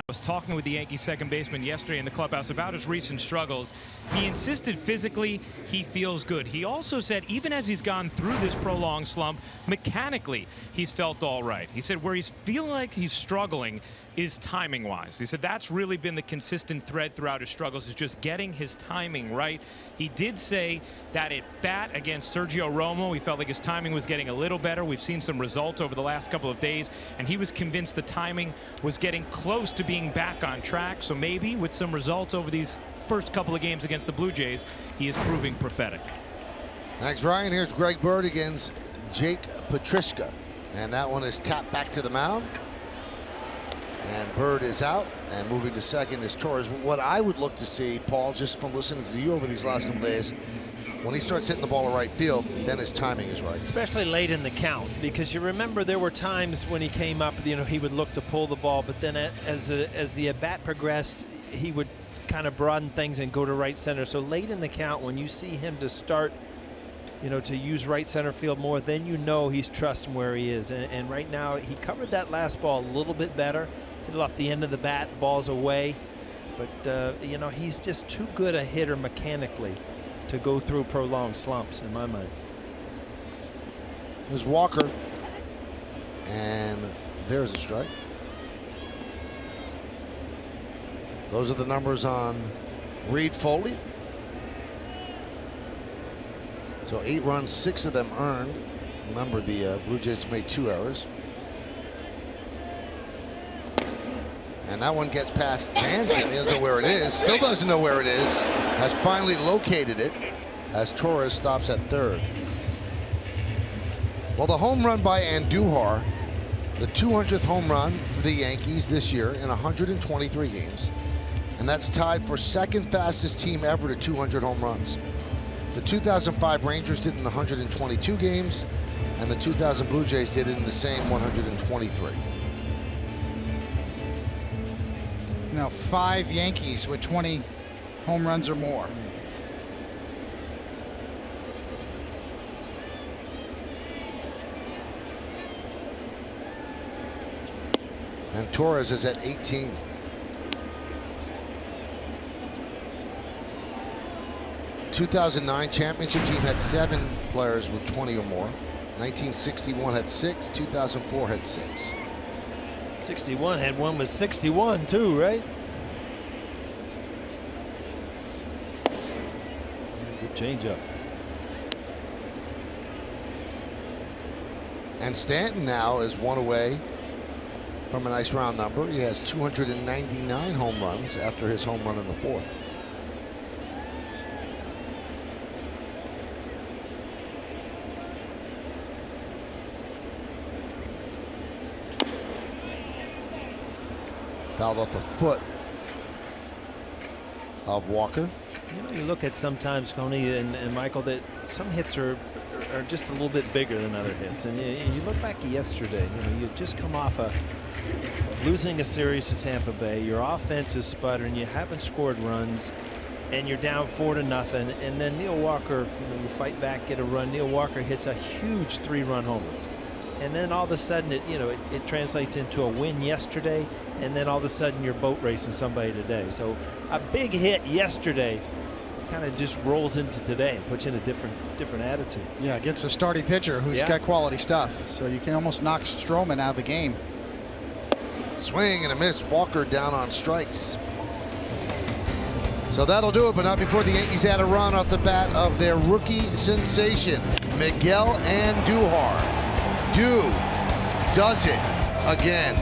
was talking with the Yankees second baseman yesterday in the clubhouse about his recent struggles. He insisted physically he feels good. He also said even as he's gone through this prolonged slump, mechanically he's felt all right. He said where he's feeling like he's struggling is timing-wise. He said that's really been the consistent thread throughout his struggles, is just getting his timing right. He did say that at bat against Sergio Romo, he felt like his timing was getting a little better. We've seen some results over the last couple of days, and he was convinced the timing was getting close to being back on track. So maybe with some results over these first couple of games against the Blue Jays, he is proving prophetic. Thanks, Ryan. Here's Greg Bird against Jake Petriska. And that one is tapped back to the mound. And Bird is out, and moving to second is Torres. What I would look to see, Paul, just from listening to you over these last couple days, when he starts hitting the ball to right field, then his timing is right. Especially late in the count, because you remember there were times when he came up, you know, he would look to pull the ball, but then as the at-bat progressed, he would kind of broaden things and go to right center. So late in the count, when you see him to start, you know, to use right center field more, then you know he's trusting where he is. And right now, he covered that last ball a little bit better. Hit it off the end of the bat, ball's away. But, you know, he's just too good a hitter mechanically to go through prolonged slumps, in my mind. There's Walker. And there's a strike. Those are the numbers on Reed Foley. So 8 runs, 6 of them earned. Remember, the Blue Jays made 2 errors. And that one gets past Jansen. He doesn't know where it is. Still doesn't know where it is. Has finally located it as Torres stops at third. Well, the home run by Andujar, the 200th home run for the Yankees this year in 123 games. And that's tied for second fastest team ever to 200 home runs. The 2005 Rangers did it in 122 games, and the 2000 Blue Jays did it in the same 123. Now 5 Yankees with 20 home runs or more. And Torres is at 18. The 2009 championship team had 7 players with 20 or more. 1961 had 6. 2004 had 6. 61 had one with 61 too, right? Good changeup. And Stanton now is 1 away from a nice round number. He has 299 home runs after his home run in the 4th. Fouled off the foot of Walker. You know, you look at sometimes, Coney and Michael, that some hits are just a little bit bigger than other hits. And you look back yesterday, you know, you just come off losing a series to Tampa Bay. Your offense is sputtering. You haven't scored runs, and you're down 4-0. And then Neil Walker, you know, you fight back, get a run. Neil Walker hits a huge 3-run homer. And then all of a sudden, it translates into a win yesterday, and then all of a sudden you're boat racing somebody today. So a big hit yesterday kind of just rolls into today and puts you in a different attitude. Yeah, against a starting pitcher who's got quality stuff. So you can almost knock Stroman out of the game. Swing and a miss. Walker down on strikes. So that'll do it, but not before the Yankees had a run off the bat of their rookie sensation, Miguel Andujar. Does it again.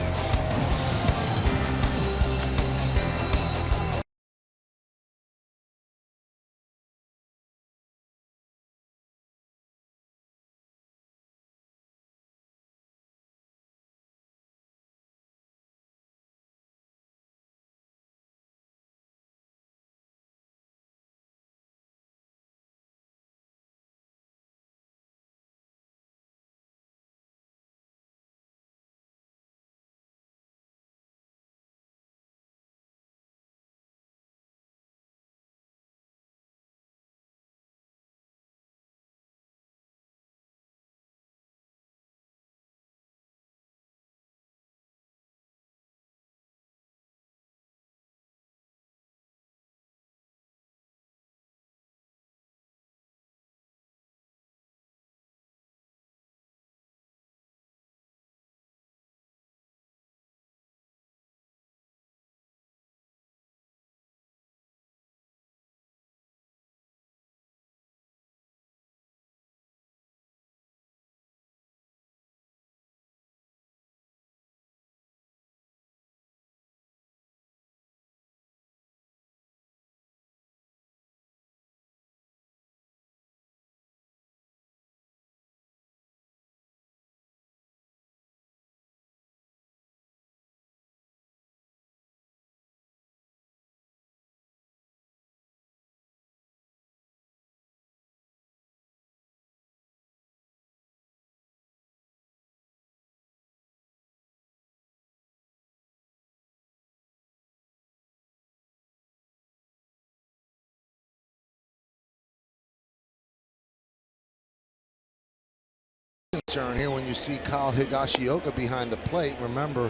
concern here when you see Kyle Higashioka behind the plate. Remember,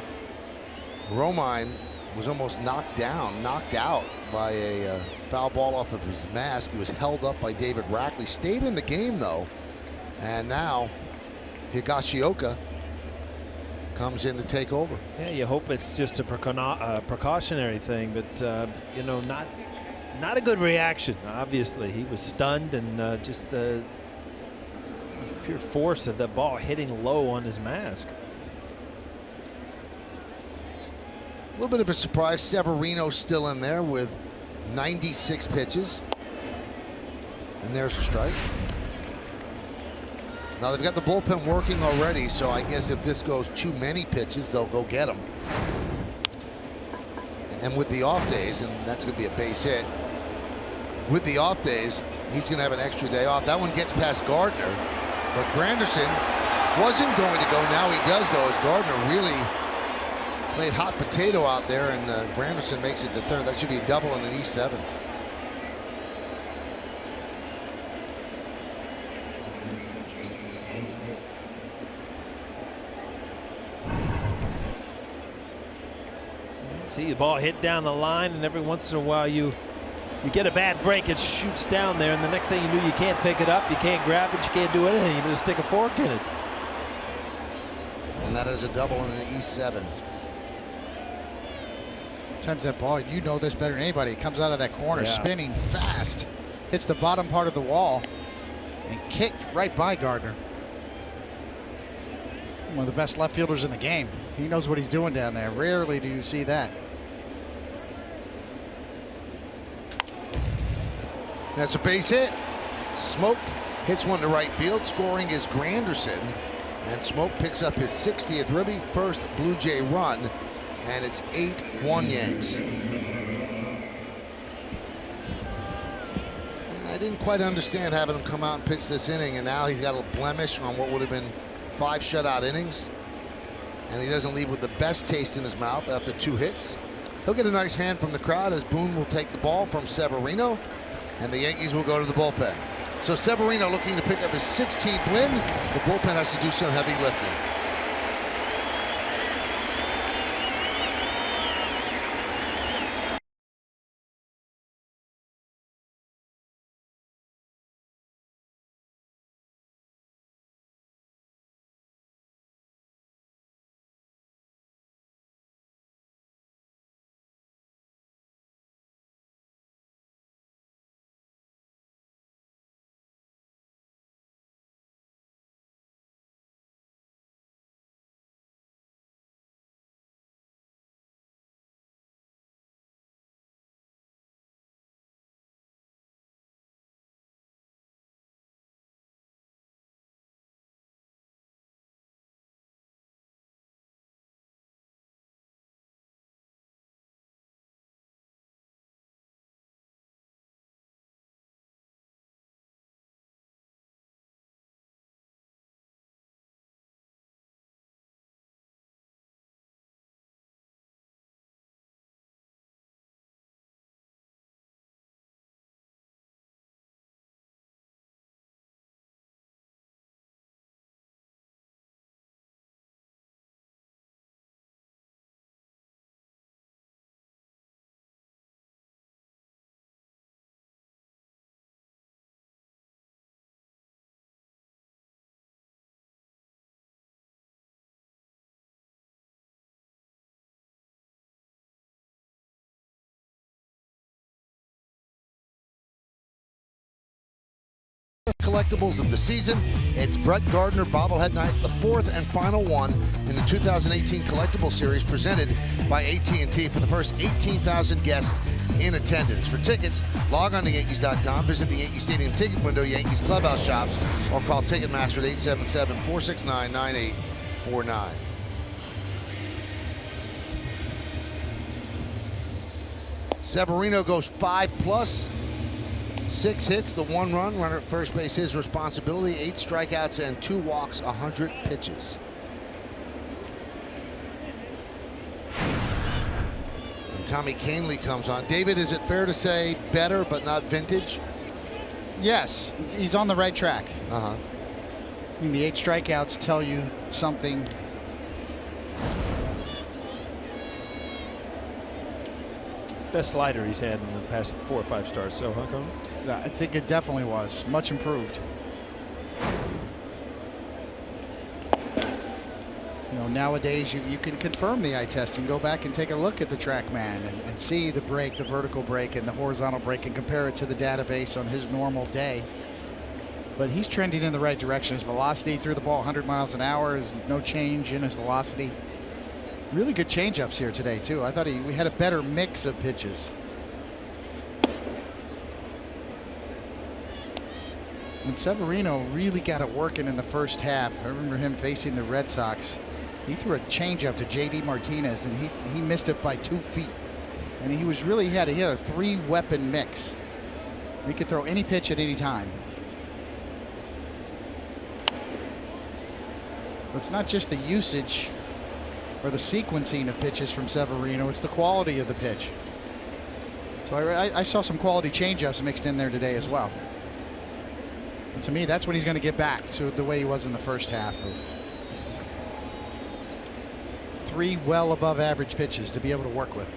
Romine was almost knocked out by a foul ball off of his mask. He was held up by David Rackley. Stayed in the game, though. And now Higashioka comes in to take over. Yeah, you hope it's just a precautionary thing, but you know, not a good reaction. Obviously, he was stunned, and just the pure force of the ball hitting low on his mask. A little bit of a surprise. Severino still in there with 96 pitches. And there's a strike. Now they've got the bullpen working already, so I guess if this goes too many pitches, they'll go get him. And with the off days, and that's going to be a base hit, with the off days, he's going to have an extra day off. That one gets past Gardner, but Granderson wasn't going to go. Now he does go, as Gardner really played hot potato out there, and Granderson makes it to third. That should be a double in an E7. See the ball hit down the line, and every once in a while you get a bad break, it shoots down there, and the next thing you do, you can't pick it up, you can't grab it, you can't do anything. You just stick a fork in it. And that is a double in an E7. Sometimes that ball, you know this better than anybody, it comes out of that corner, spinning fast, hits the bottom part of the wall, and kicked right by Gardner. One of the best left fielders in the game. He knows what he's doing down there. Rarely do you see that. That's a base hit. Smoke hits one to right field. Scoring is Granderson. And Smoke picks up his 60th ribby, first Blue Jay run. And it's 8-1 Yanks. I didn't quite understand having him come out and pitch this inning, and now he's got a blemish on what would have been 5 shutout innings. And he doesn't leave with the best taste in his mouth after 2 hits. He'll get a nice hand from the crowd as Boone will take the ball from Severino, and the Yankees will go to the bullpen. So Severino looking to pick up his 16th win. The bullpen has to do some heavy lifting. Collectibles of the season. It's Brett Gardner bobblehead night, the 4th and final one in the 2018 Collectible Series presented by AT&T for the first 18,000 guests in attendance. For tickets, log on to Yankees.com, visit the Yankee Stadium ticket window, Yankees clubhouse shops, or call Ticketmaster at 877-469-9849. Severino goes 5+. 6 hits, the 1 run, runner at first base, his responsibility. 8 strikeouts and 2 walks, 100 pitches. And Tommy Kahnle comes on. David, is it fair to say better but not vintage? Yes, he's on the right track. I mean, the 8 strikeouts tell you something. Best slider he's had in the past 4 or 5 starts. So, huh, Cohen? I think it definitely was much improved. You know, nowadays you can confirm the eye test and go back and take a look at the TrackMan and see the break, the vertical break and the horizontal break, and compare it to the database on his normal day. But he's trending in the right direction. His velocity through the ball 100 miles an hour. There's no change in his velocity. Really good changeups here today too. I thought we had a better mix of pitches. And Severino really got it working in the first half. I remember him facing the Red Sox. He threw a changeup to J.D. Martinez, and he missed it by 2 feet. And he had a 3-weapon mix. He could throw any pitch at any time. So it's not just the usage or the sequencing of pitches from Severino, it's the quality of the pitch. So I saw some quality changeups mixed in there today as well. And to me, that's when he's going to get back to the way he was in the first half. Of 3 well above average pitches to be able to work with.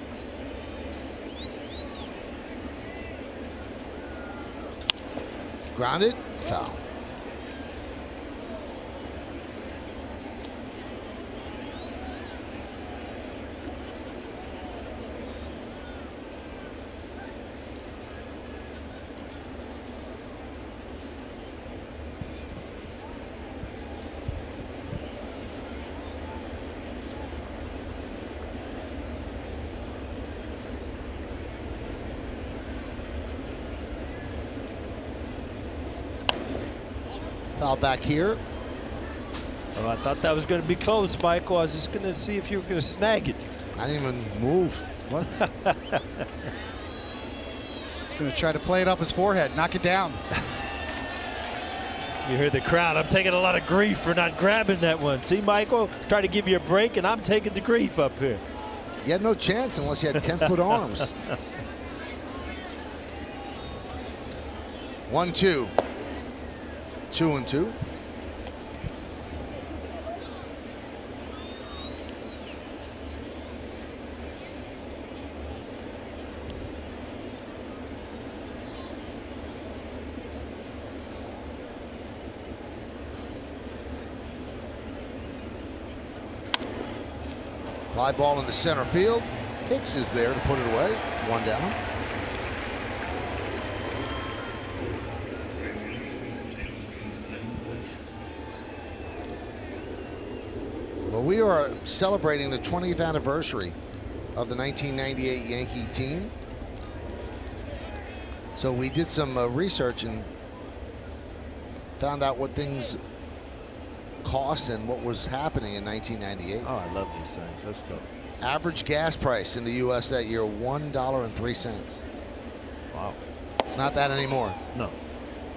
Grounded, foul. Foul back here. Oh, I thought that was going to be close, Michael. I was just going to see if you were going to snag it. I didn't even move. What? He's going to try to play it up his forehead, knock it down. You hear the crowd. I'm taking a lot of grief for not grabbing that one. See, Michael, try to give you a break, and I'm taking the grief up here. You had no chance unless you had 10-foot arms. 1-2. 2-2. Fly ball in the center field. Hicks is there to put it away. 1 down. Well, we are celebrating the 20th anniversary of the 1998 Yankee team. So we did some research and found out what things cost and what was happening in 1998. Oh, I love these things. Let's go. Average gas price in the U.S. that year, $1.03. Wow. Not that anymore. No.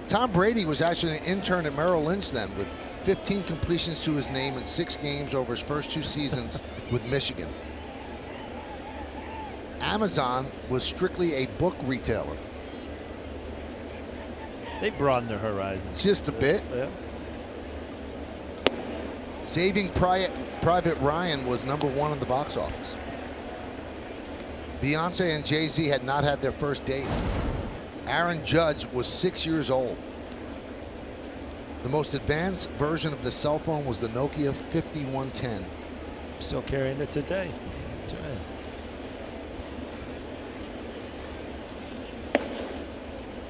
Tom Brady was actually an intern at Merrill Lynch then, with 15 completions to his name in 6 games over his first 2 seasons with Michigan. Amazon was strictly a book retailer. They broadened their horizons. Just a bit. Yeah. Saving Private Ryan was #1 in the box office. Beyonce and Jay-Z had not had their first date. Aaron Judge was 6 years old. The most advanced version of the cell phone was the Nokia 5110. Still carrying it today. That's right.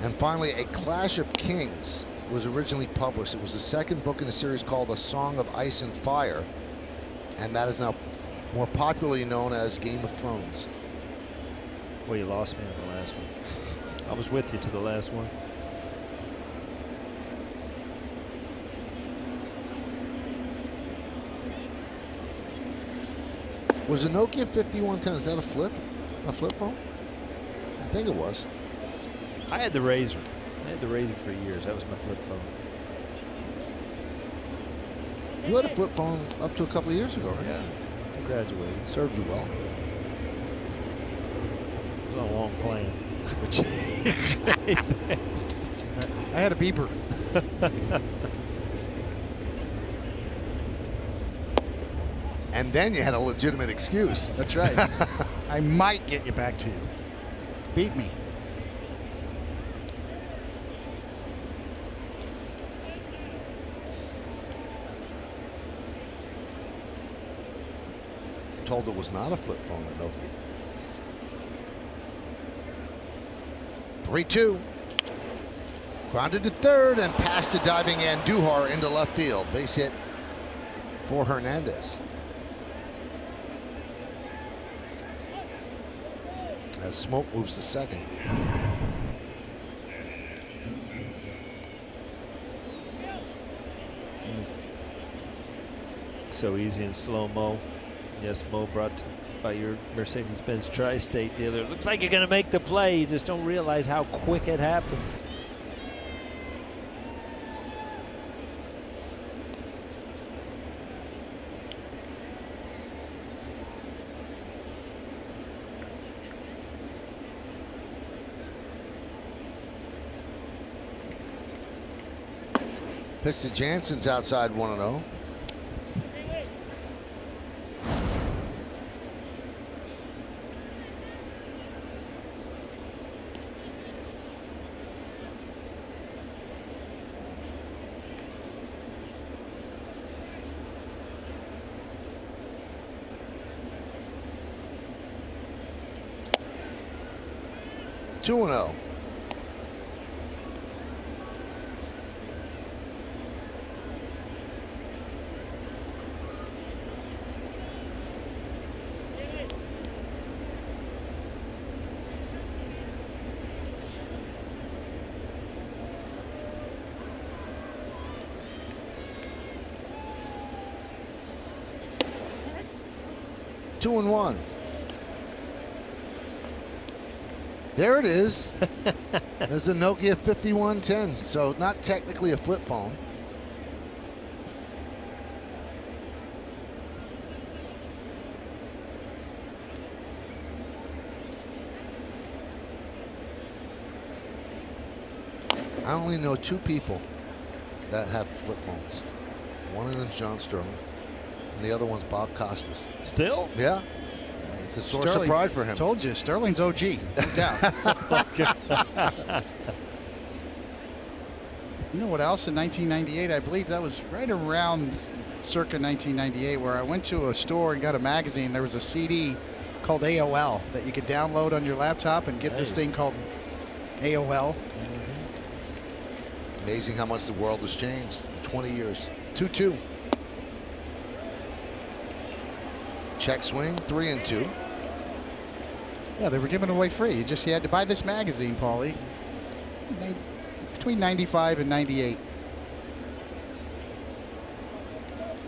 And finally, A Clash of Kings was originally published. It was the 2nd book in a series called A Song of Ice and Fire, and that is now more popularly known as Game of Thrones. Well, you lost me on the last one. I was with you to the last one. Was the Nokia 5110, is that a flip phone? I think it was. I had the Razor. I had the Razor for years. That was my flip phone. You had a flip phone up to a couple of years ago, right? Yeah. I graduated. Served you well. It was on a long plan. I had a beeper. And then you had a legitimate excuse. That's right. I might get you back to you. Beat me. Told it was not a flip phone, the Nokia. 3-2. Grounded to third and past to diving Andujar into left field. Base hit for Hernandez. As Smoke moves to second. So easy in slow-mo. Yes, Mo, brought by your Mercedes-Benz Tri-State dealer. Looks like you're going to make the play. You just don't realize how quick it happens. Pitch to Jansen's outside 1-0. Two and 0. Two and 1. There it is. There's the Nokia 5110. So not technically a flip phone. I only know 2 people that have flip phones. One of them's John Sterling, and the other one's Bob Costas. Still? Yeah. It's a source of pride for him. Told you, Sterling's OG. No doubt. You know what else in 1998? I believe that was right around circa 1998 where I went to a store and got a magazine. There was a CD called AOL that you could download on your laptop and get this thing called AOL. Amazing how much the world has changed in 20 years. 2-2. Check swing, 3-2. Yeah, they were giving it away free. You had to buy this magazine, Paulie. Between 95 and 98.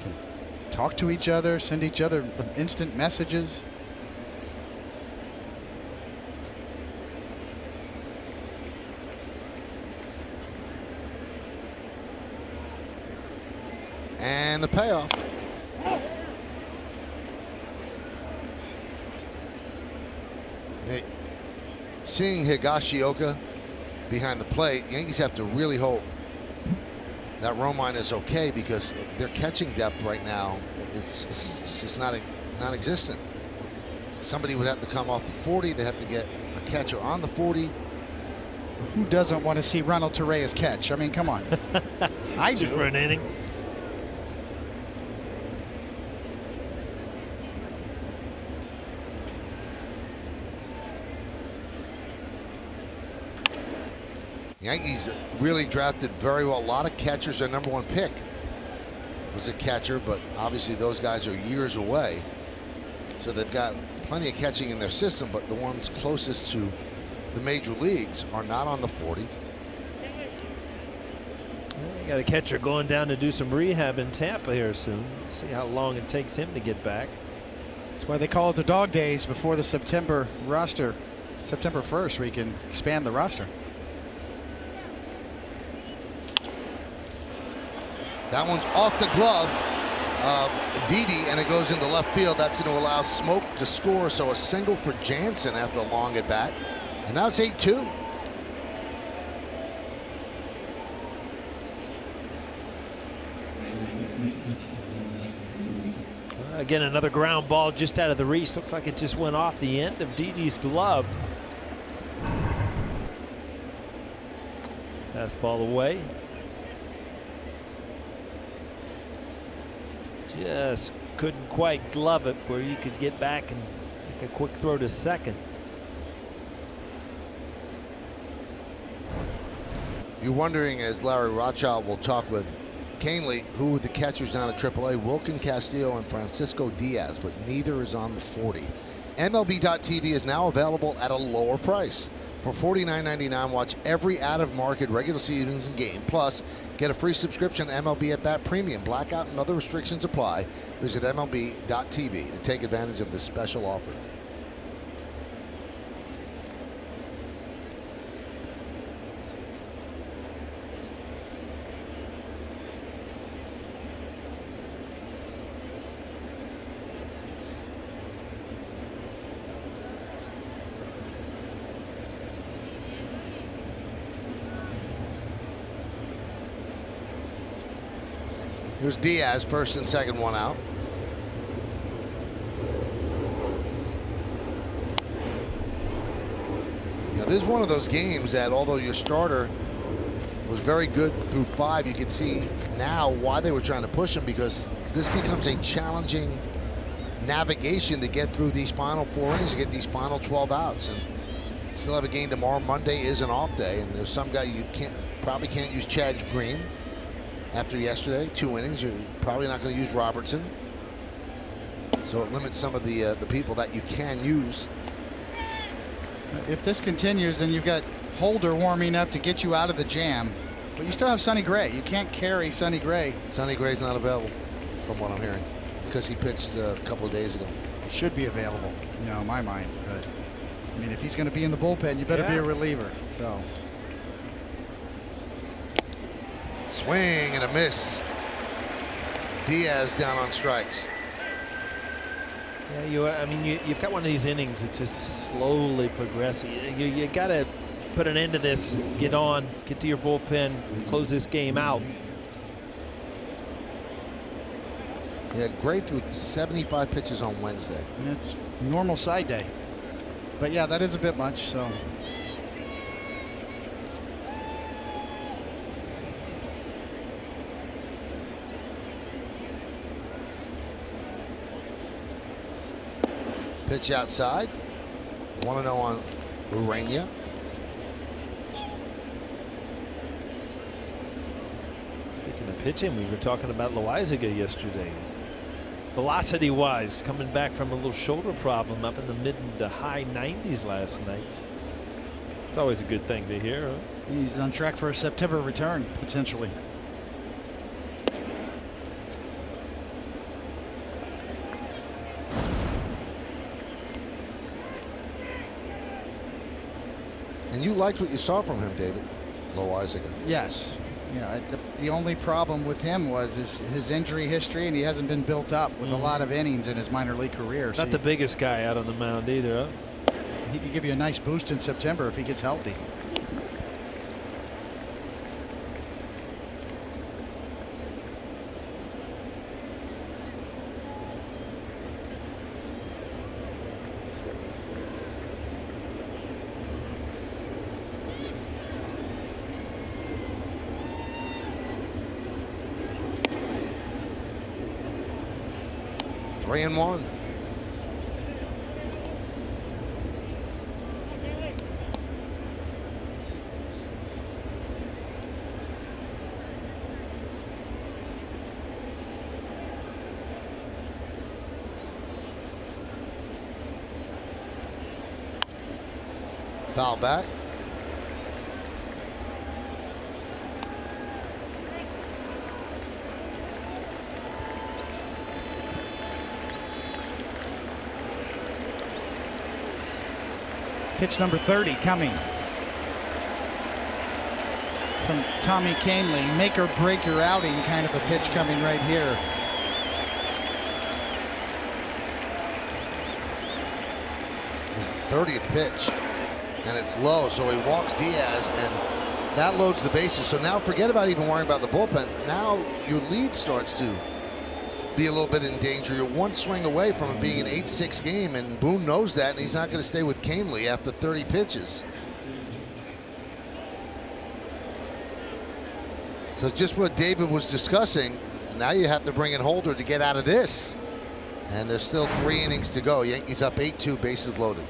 Can talk to each other, send each other instant messages. And the payoff. Hey, seeing Higashioka behind the plate, Yankees have to really hope that Romine is okay because their catching depth right now is just non-existent. Somebody would have to come off the 40. They have to get a catcher on the 40. Who doesn't want to see Ronald Torre's catch? I mean, come on. I do. For an inning. Yankees really drafted very well. A lot of catchers. Their #1 pick was a catcher, but obviously those guys are years away. So they've got plenty of catching in their system, but the ones closest to the major leagues are not on the 40. You got a catcher going down to do some rehab in Tampa here soon. See how long it takes him to get back. That's why they call it the dog days before the September roster. September 1st, we can expand the roster. That one's off the glove of Didi, and it goes into left field. That's going to allow Smoke to score. So a single for Jansen after a long at bat. And now it's 8-2. Again, another ground ball just out of the reach. Looks like it just went off the end of Didi's glove. Fastball away. Just couldn't quite glove it where you could get back and make a quick throw to second. You're wondering, as Larry Rothschild will talk with Canely, who are the catchers down at AAA? Wilkin Castillo and Francisco Diaz, but neither is on the 40. MLB.TV is now available at a lower price. For $49.99, watch every out-of-market regular season game. Plus, get a free subscription to MLB at Bat Premium. Blackout and other restrictions apply. Visit MLB.TV to take advantage of this special offer. Here's Diaz, first and second, one out. Yeah, this is one of those games that, although your starter was very good through 5, you can see now why they were trying to push him, because this becomes a challenging navigation to get through these final 4 innings, to get these final 12 outs. And still have a game tomorrow. Monday is an off day, and there's some guy you probably can't use. Chad Green. After yesterday, 2 innings, you're probably not going to use Robertson. So it limits some of the people that you can use. If this continues, then you've got Holder warming up to get you out of the jam. But you still have Sonny Gray. You can't carry Sonny Gray. Sonny Gray's not available, from what I'm hearing, because he pitched a couple of days ago. He should be available, you know, in my mind. But, I mean, if he's going to be in the bullpen, you better be a reliever. So. Swing and a miss. Diaz down on strikes. Yeah, you've got one of these innings. It's just slowly progressing. You got to put an end to this. Get to your bullpen, close this game out. Yeah, Gray threw 75 pitches on Wednesday. And it's normal side day. But yeah, that is a bit much. So. Pitch outside. 1-0 on Urania. Speaking of pitching, we were talking about Loaizaga yesterday. Velocity-wise, coming back from a little shoulder problem up in the mid to high 90s last night. It's always a good thing to hear. Huh? He's on track for a September return, potentially. And you liked what you saw from him, David Loaizaga. Yes. You know, the only problem with him was his injury history, and he hasn't been built up with a lot of innings in his minor league career. Not the biggest guy out on the mound either, huh? He could give you a nice boost in September if he gets healthy. Three and one. Foul back. Pitch number 30 coming from Tommy Canely. Make or break your outing kind of a pitch coming right here. His 30th pitch, and it's low, so he walks Diaz, and that loads the bases. So now forget about even worrying about the bullpen. Now your lead starts to be a little bit in danger. You're one swing away from it being an 8-6 game, and Boone knows that, and he's not going to stay with Canely after 30 pitches. So just what David was discussing, now you have to bring in Holder to get out of this. And there's still 3 innings to go. Yankees up 8-2, bases loaded.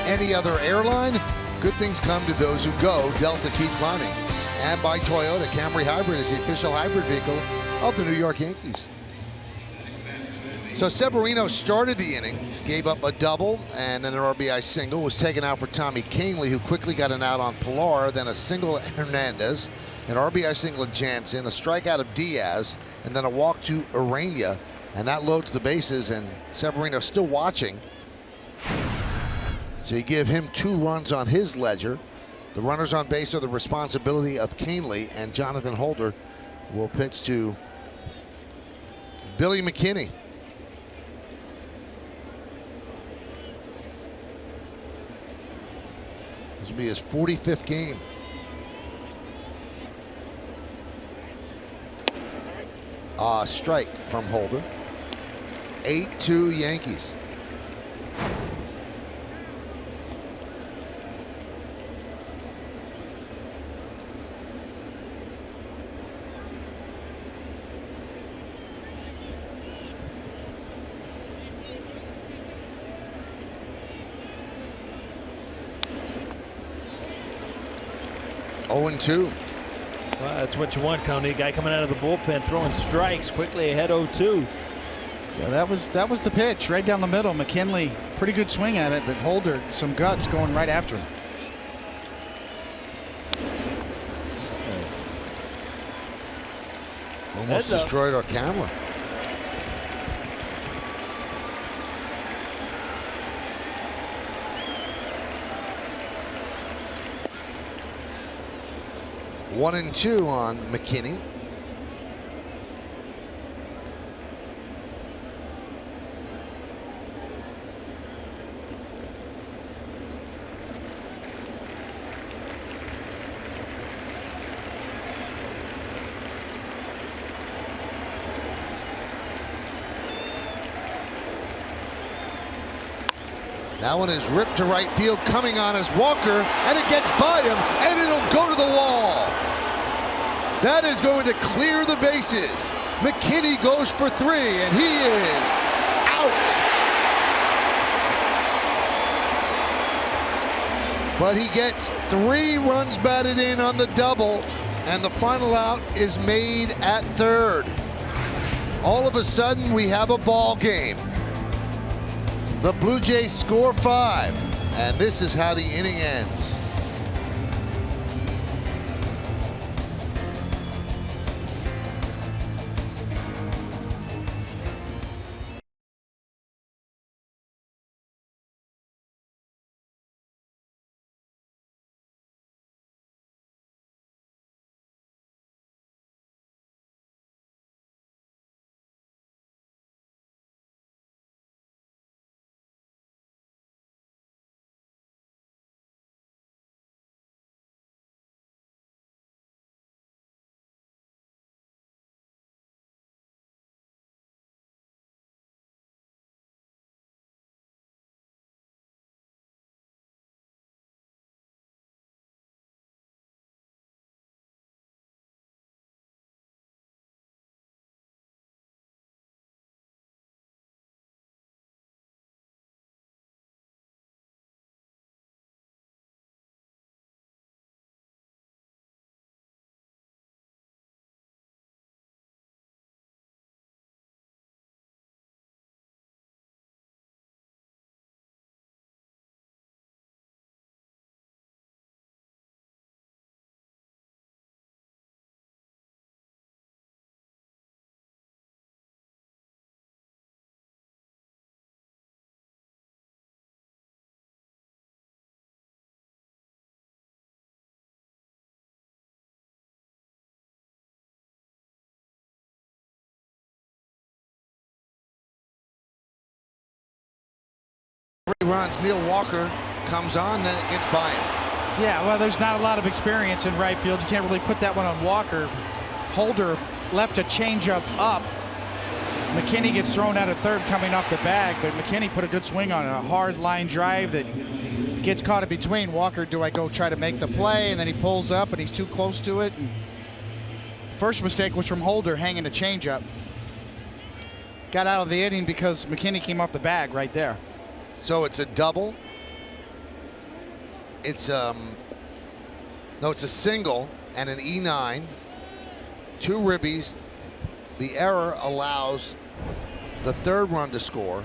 Any other airline, good things come to those who go. Delta, keep climbing. And by Toyota, Camry Hybrid is the official hybrid vehicle of the New York Yankees. So Severino started the inning, gave up a double and then an RBI single, was taken out for Tommy Canely, who quickly got an out on Pilar, then a single at Hernandez, an RBI single at Jansen, a strikeout of Diaz, and then a walk to Urania, and that loads the bases, and Severino still watching. So you give him 2 runs on his ledger. The runners on base are the responsibility of Canely, and Jonathan Holder will pitch to Billy McKinney. This will be his 45th game. Strike from Holder. 8-2 Yankees. Oh, 2. Well, that's what you want, Coney. Guy coming out of the bullpen throwing strikes quickly ahead 0-2. Yeah, that was the pitch right down the middle. McKinley, pretty good swing at it, but Holder, some guts going right after him. Almost destroyed our camera. One and 2 on McKinney. That one is ripped to right field, coming on as Walker, and it gets by him, and it'll go to the wall. That is going to clear the bases. McKinney goes for 3, and he is out. But he gets 3 runs batted in on the double, and the final out is made at third. All of a sudden, we have a ball game. The Blue Jays score 5, and this is how the inning ends. runs. Neil Walker comes on, then it gets by him. Yeah, well, there's not a lot of experience in right field. You can't really put that one on Walker. Holder left a changeup up. McKinney gets thrown out of third coming off the bag, but McKinney put a good swing on it. A hard line drive that gets caught in between. Walker, do I go try to make the play? And then he pulls up and he's too close to it. And first mistake was from Holder hanging a changeup. Got out of the inning because McKinney came off the bag right there. So it's a double. It's no, it's a single and an E9. 2 ribbies. The error allows the third run to score,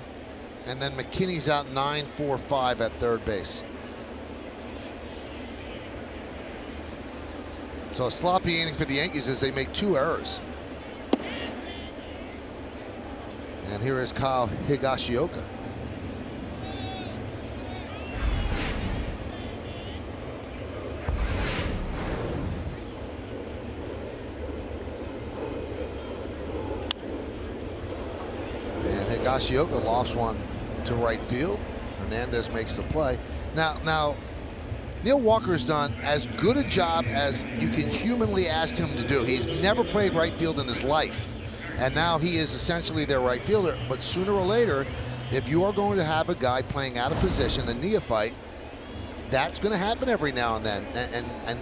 and then McKinney's out 9-4-5 at third base. So a sloppy inning for the Yankees as they make 2 errors. And here is Kyle Higashioka. Higashioka lofts one to right field. Hernandez makes the play. Now, Neil Walker's done as good a job as you can humanly ask him to do. He's never played right field in his life, and now he is essentially their right fielder. But sooner or later, if you are going to have a guy playing out of position, a neophyte, that's going to happen every now and then. And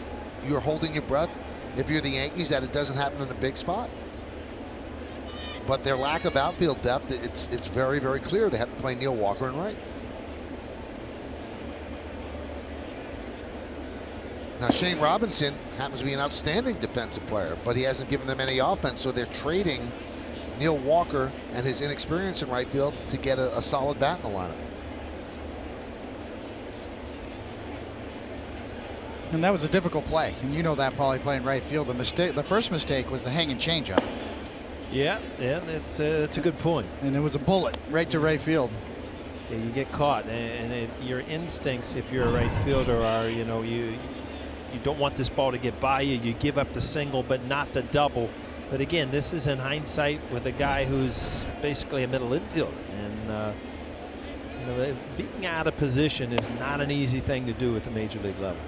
you're holding your breath if you're the Yankees that it doesn't happen in a big spot. But their lack of outfield depth, it's very, very clear. They have to play Neil Walker in right. Now, Shane Robinson happens to be an outstanding defensive player, but he hasn't given them any offense, so they're trading Neil Walker and his inexperience in right field to get a solid bat in the lineup. And that was a difficult play, and you know that, Paulie, playing right field. The first mistake was the hanging changeup. Yeah, that's a good point. And it was a bullet right to right field. Yeah, you get caught, and your instincts, if you're a right fielder, are you don't want this ball to get by you. You give up the single, but not the double. But again, this is in hindsight with a guy who's basically a middle infielder, and being out of position is not an easy thing to do at the major league level.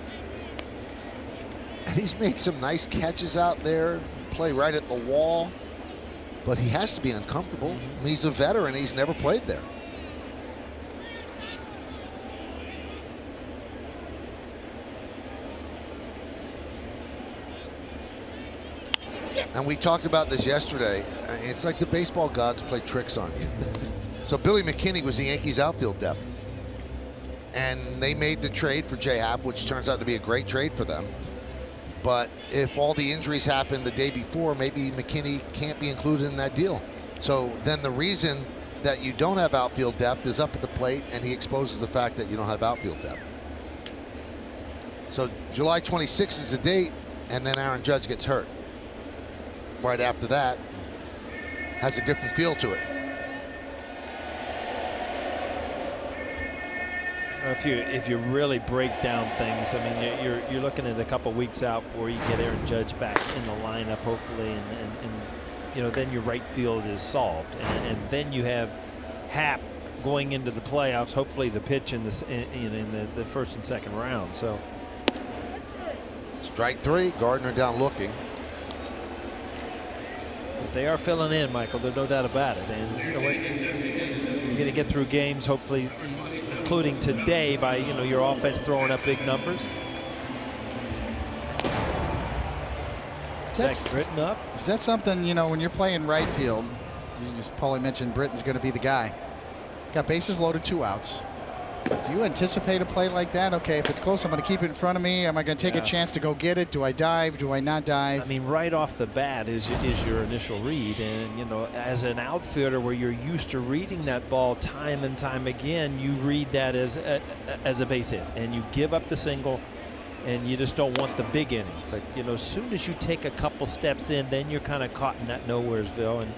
And he's made some nice catches out there, play right at the wall. But he has to be uncomfortable. I mean, he's a veteran. He's never played there. And we talked about this yesterday. It's like the baseball gods play tricks on you. So Billy McKinney was the Yankees outfield depth. And they made the trade for J-Hap, which turns out to be a great trade for them. But if all the injuries happened the day before, maybe McKinney can't be included in that deal. So then the reason that you don't have outfield depth is up at the plate, and he exposes the fact that you don't have outfield depth. So July 26th is the date, and then Aaron Judge gets hurt. Right after that, has a different feel to it. If you really break down things, I mean, you're looking at a couple weeks out before you get Aaron Judge back in the lineup, hopefully, and then your right field is solved, and then you have Hap going into the playoffs, hopefully to pitch in the first and second round. So strike 3, Gardner down looking. But they are filling in, Michael. There's no doubt about it, and you know what? You're going to get through games, hopefully, including today, by your offense throwing up big numbers. Zach Britton up. Is that something, when you're playing right field, you just Paulie mentioned Britton's going to be the guy. Got bases loaded, 2 outs. Do you anticipate a play like that? Okay, if it's close, I'm going to keep it in front of me. Am I going to take a chance to go get it? Do I dive? Do I not dive? I mean, right off the bat is your initial read. And, as an outfielder where you're used to reading that ball time and time again, you read that as a base hit. And you give up the single, and you just don't want the big inning. But, as soon as you take a couple steps in, then you're kind of caught in that nowheresville. And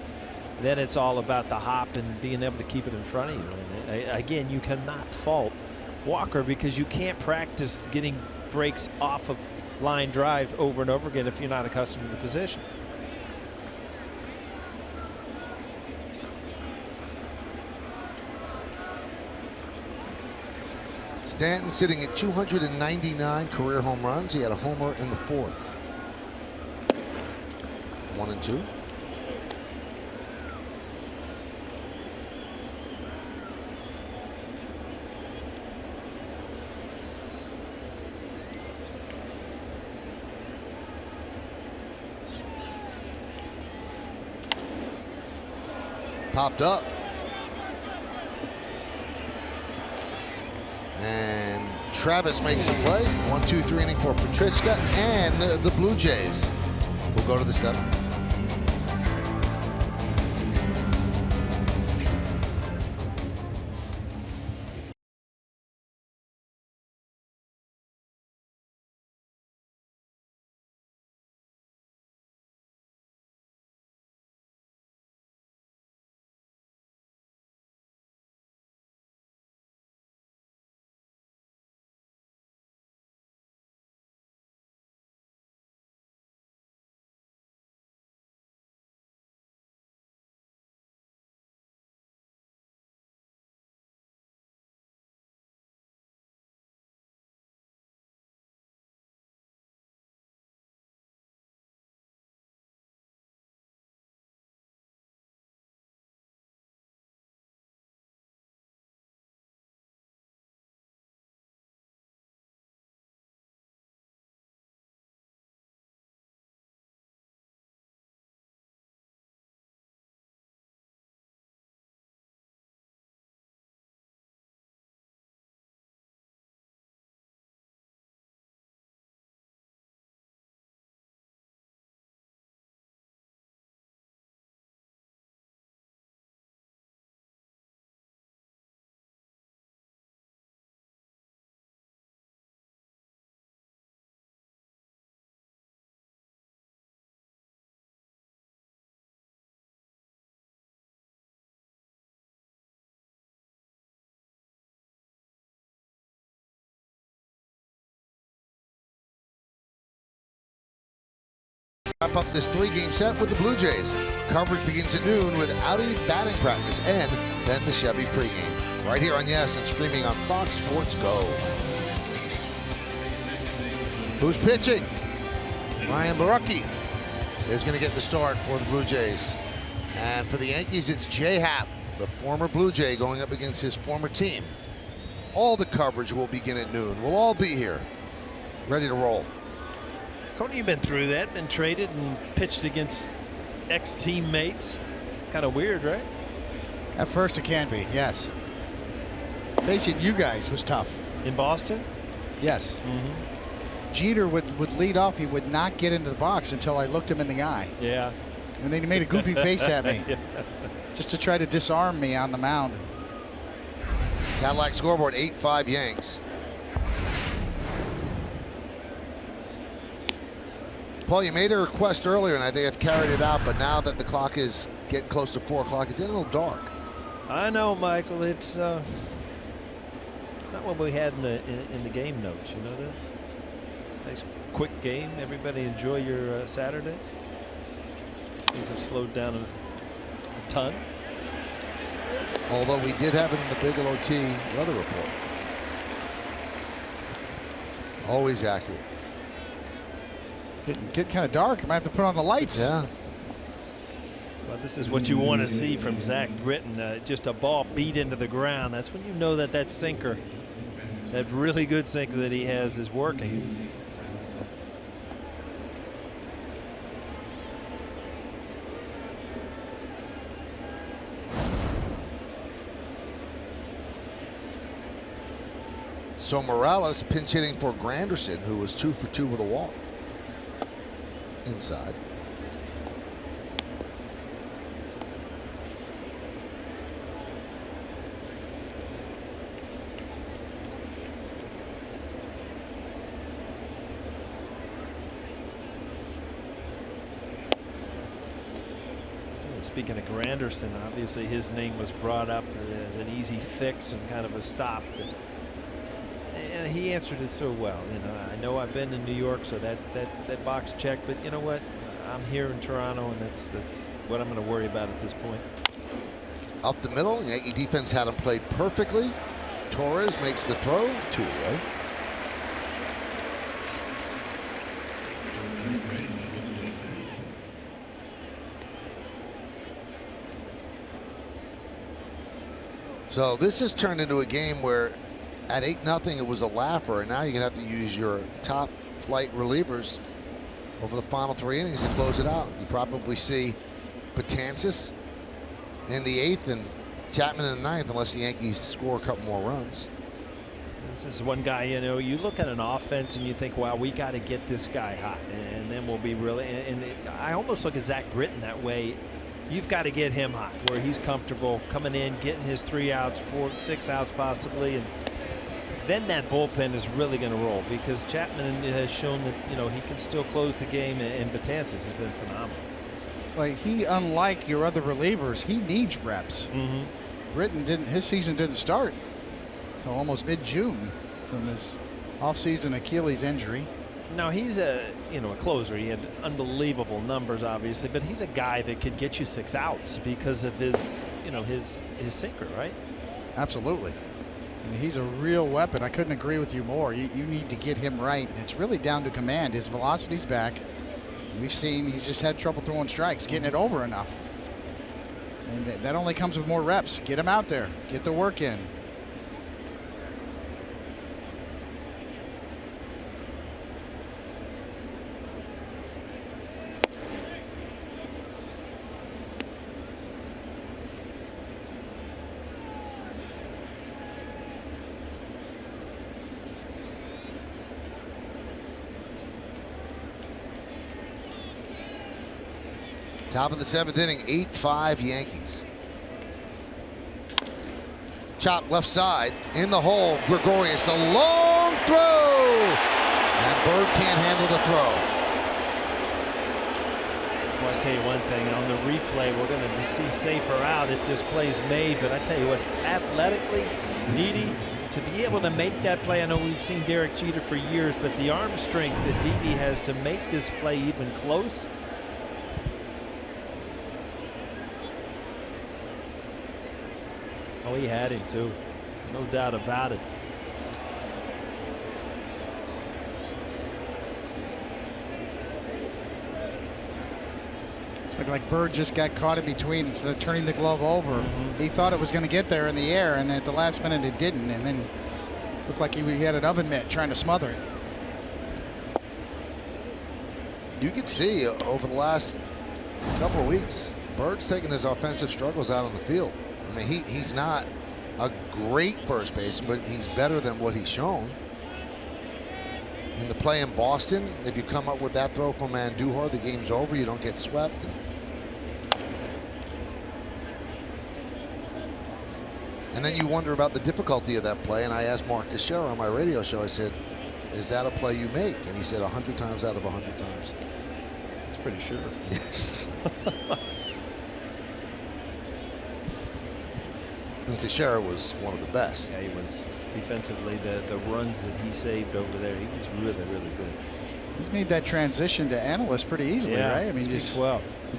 then it's all about the hop and being able to keep it in front of you. And again, you cannot fault Walker because you can't practice getting breaks off of line drives over and over again if you're not accustomed to the position. Stanton sitting at 299 career home runs. He had a homer in the 4th. 1-2. Popped up. And Travis makes a play. 1-2-3 inning for Patricia and the Blue Jays. We'll go to the 7th. Wrap up this 3-game set with the Blue Jays. Coverage begins at noon with Audi batting practice and then the Chevy pregame. Right here on Yes and streaming on Fox Sports Go. Who's pitching? Ryan Barucki is going to get the start for the Blue Jays. And for the Yankees, it's Jay Happ, the former Blue Jay, going up against his former team. All the coverage will begin at noon. We'll all be here, ready to roll. Coney, you've been through that, been traded and pitched against ex-teammates. Kind of weird, right? At first it can be, yes. Facing you guys was tough. In Boston? Yes. Jeter would lead off. He would not get into the box until I looked him in the eye. Yeah. And then he made a goofy face at me. Yeah. Just to try to disarm me on the mound. Cadillac scoreboard, 8-5 Yanks. Paul, you made a request earlier, and I think I've carried it out, but now that the clock is getting close to 4 o'clock, it's getting a little dark. I know, Michael. It's not what we had in the game notes. You know that? Nice quick game. Everybody enjoy your Saturday. Things have slowed down a ton. Although we did have it in the Bigelow T weather report. Always accurate. Getting kind of dark. I might have to put on the lights. Yeah. Well, this is what you want to see from Zach Britton. Just a ball beat into the ground. That's when you know that that sinker, that really good sinker that he has, is working. So Morales pinch hitting for Granderson, who was 2 for 2 with a walk. Inside. Speaking of Granderson, obviously his name was brought up as an easy fix and kind of a stop. And he answered it so well. You know, I know I've been in New York, so that box checked. But you know what? I'm here in Toronto, and that's what I'm going to worry about at this point. Up the middle, Yankee defense had him played perfectly. Torres makes the throw. 2 away. So this has turned into a game where at 8-0 it was a laugher, and now you're going to have to use your top flight relievers over the final 3 innings to close it out. You probably see Betances in the 8th and Chapman in the 9th unless the Yankees score a couple more runs. This is one guy, you know, you look at an offense and you think, wow, we got to get this guy hot, and then we'll be really, I almost look at Zach Britton that way. You've got to get him hot where he's comfortable coming in, getting his 3 outs, 4, 6 outs possibly, and then that bullpen is really going to roll because Chapman has shown that, you know, he can still close the game, and Betances has been phenomenal. Like he, unlike your other relievers, he needs reps. Britton didn't. His season didn't start until almost mid-June from his off-season Achilles injury. Now he's a closer. He had unbelievable numbers, obviously, but he's a guy that could get you 6 outs because of his, his sinker, right? Absolutely. I mean, he's a real weapon. I couldn't agree with you more. You need to get him right. It's really down to command. His velocity's back. We've seen he's just had trouble throwing strikes, getting it over enough. And that only comes with more reps. Get him out there. Get the work in. Top of the 7th inning, 8-5 Yankees. Chop left side, in the hole, Gregorius, the long throw! And Bird can't handle the throw. Well, I'll tell you one thing, on the replay, we're going to see safer out if this play's made, but I tell you what, athletically, Didi, to be able to make that play, I know we've seen Derek Jeter for years, but the arm strength that Didi has to make this play even close. Oh, he had him too. No doubt about it. It's like Bird just got caught in between instead of turning the glove over. He thought it was going to get there in the air, and at the last minute it didn't, and then looked like he had an oven mitt trying to smother it. You can see over the last couple of weeks, Bird's taking his offensive struggles out on the field. I mean, he's not a great first baseman, but he's better than what he's shown. In the play in Boston, if you come up with that throw from Andujar, the game's over. You don't get swept. And then you wonder about the difficulty of that play. And I asked Mark Teixeira on my radio show, I said, is that a play you make? And he said 100 times out of 100 times. That's pretty sure. Yes. And Teixeira was one of the best. Yeah, he was defensively, the runs that he saved over there, he was really, really good. He's made that transition to analyst pretty easily, right? I mean, you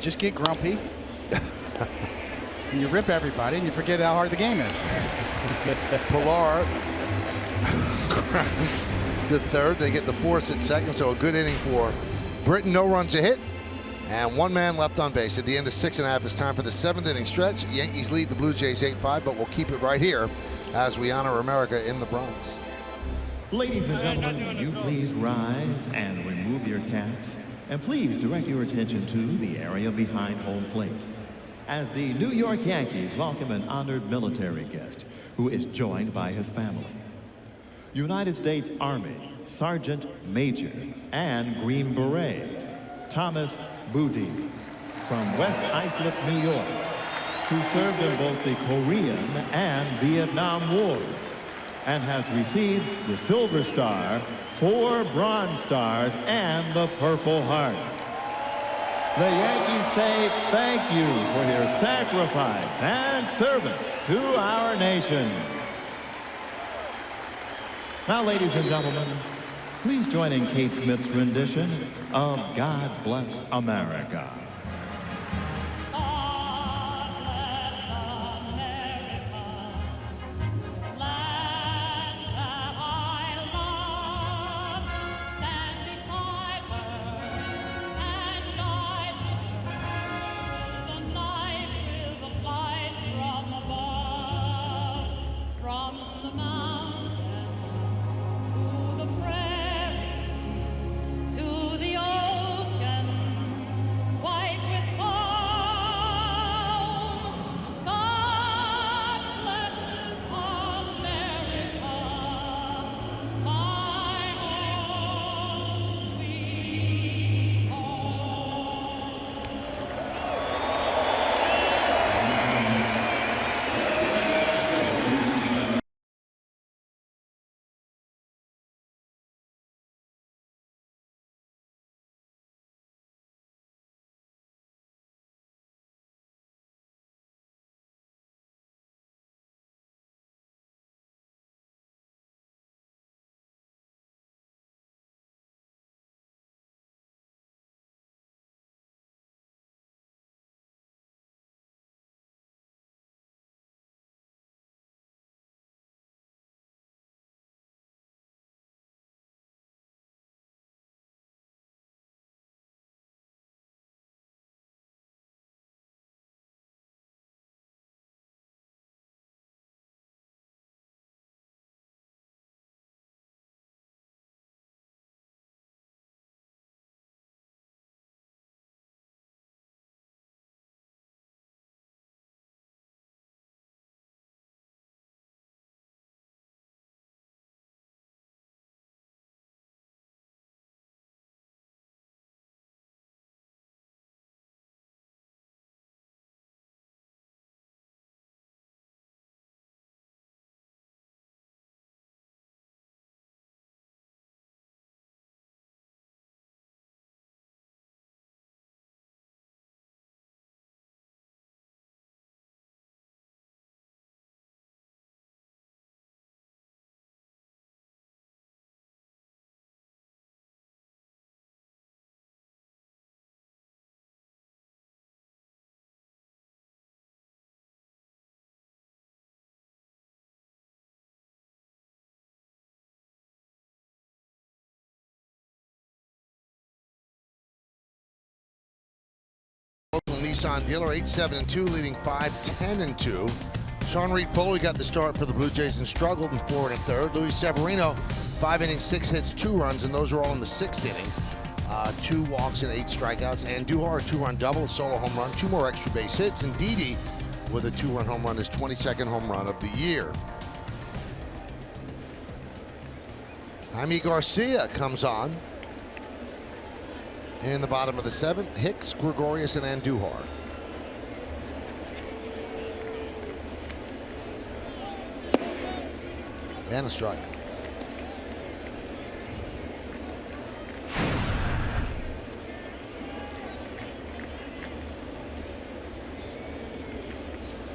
just get grumpy. And you rip everybody and you forget how hard the game is. Pilar grounds to third. They get the force at second, so a good inning for Britton. No runs a hit. And 1 man left on base. At the end of 6.5, it's time for the 7th inning stretch. Yankees lead the Blue Jays 8-5, but we'll keep it right here as we honor America in the Bronx. Ladies and gentlemen, you please rise and remove your caps. And please direct your attention to the area behind home plate, as the New York Yankees welcome an honored military guest who is joined by his family. United States Army Sergeant Major and Green Beret Thomas Boudin from West Islip, New York, who served in both the Korean and Vietnam Wars and has received the Silver Star, 4 Bronze Stars, and the Purple Heart. The Yankees say thank you for your sacrifice and service to our nation. Now, ladies and gentlemen, please join in Kate Smith's rendition of God Bless America. God bless America, land Nissan dealer, 8-7-2, leading 5-10-2. Sean Reed Foley got the start for the Blue Jays and struggled in 4 1/3. Luis Severino, 5 innings, 6 hits, 2 runs, and those are all in the 6th inning. 2 walks and 8 strikeouts. And Duhar, a 2-run double, a solo home run, 2 more extra base hits. And Didi with a 2-run home run, his 22nd home run of the year. Jaime Garcia comes on in the bottom of the 7th. Hicks, Gregorius, and Andujar. And a strike.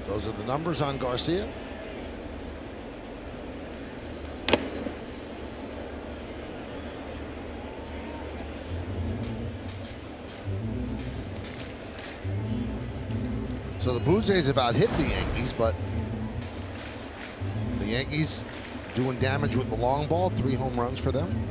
Those are the numbers on Garcia. So the Blue Jays have out hit the Yankees, but the Yankees doing damage with the long ball. 3 home runs for them.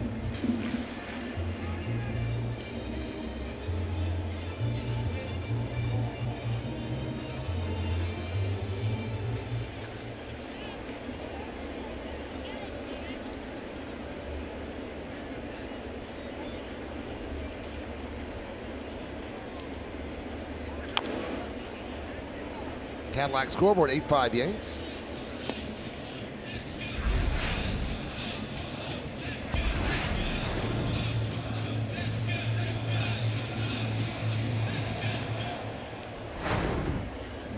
Cadillac scoreboard, 8-5 Yanks.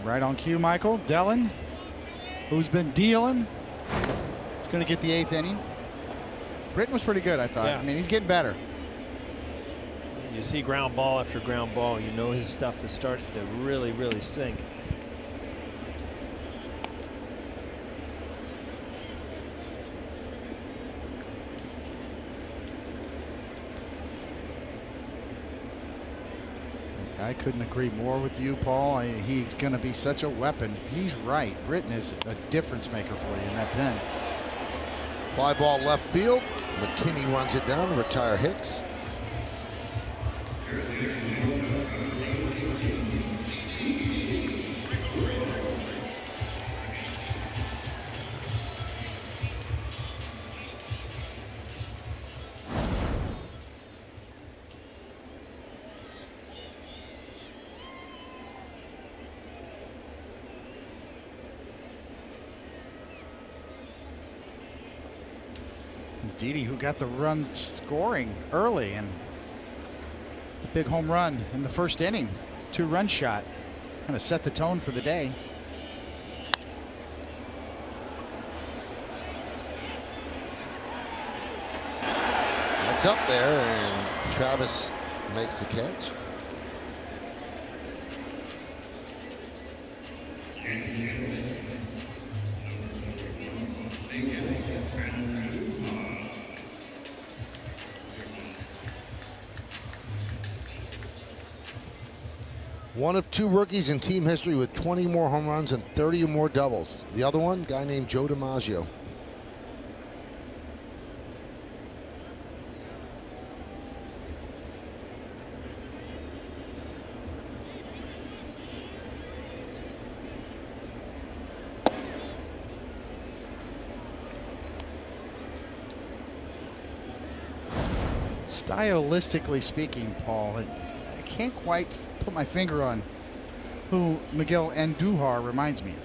Right on cue, Michael. Dellin, who's been dealing, is going to get the 8th inning. Britton was pretty good, I thought. Yeah. I mean, he's getting better. You see ground ball after ground ball, you know his stuff is starting to really, really sink. I couldn't agree more with you, Paul. He's going to be such a weapon. If he's right, Britton is a difference maker for you in that pen. Fly ball left field. McKinney runs it down to retire Hicks. Didi, who got the run scoring early, and the big home run in the 1st inning, 2-run shot, kind of set the tone for the day. That's up there, and Travis makes the catch. One of 2 rookies in team history with 20 more home runs and 30 or more doubles. The other one, a guy named Joe DiMaggio. Stylistically speaking, Paul, I can't quite put my finger on who Miguel Andujar reminds me of.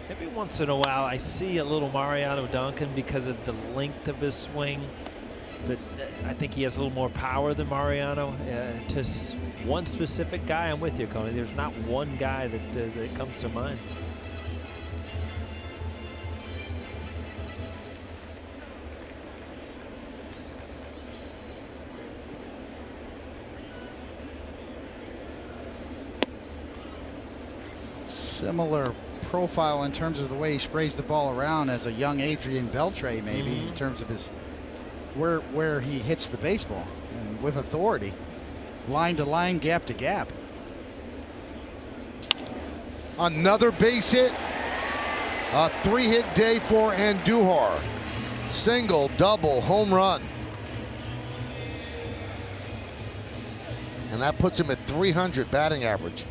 Every once in a while, I see a little Mariano Duncan because of the length of his swing, but I think he has a little more power than Mariano. To one specific guy, I'm with you, Coney. There's not one guy that comes to mind. Similar profile in terms of the way he sprays the ball around as a young Adrian Beltre, maybe, in terms of his where he hits the baseball, and with authority, line to line, gap to gap. Another base hit. A 3-hit day for Andujar. Single, double, home run. and that puts him at 300 batting average.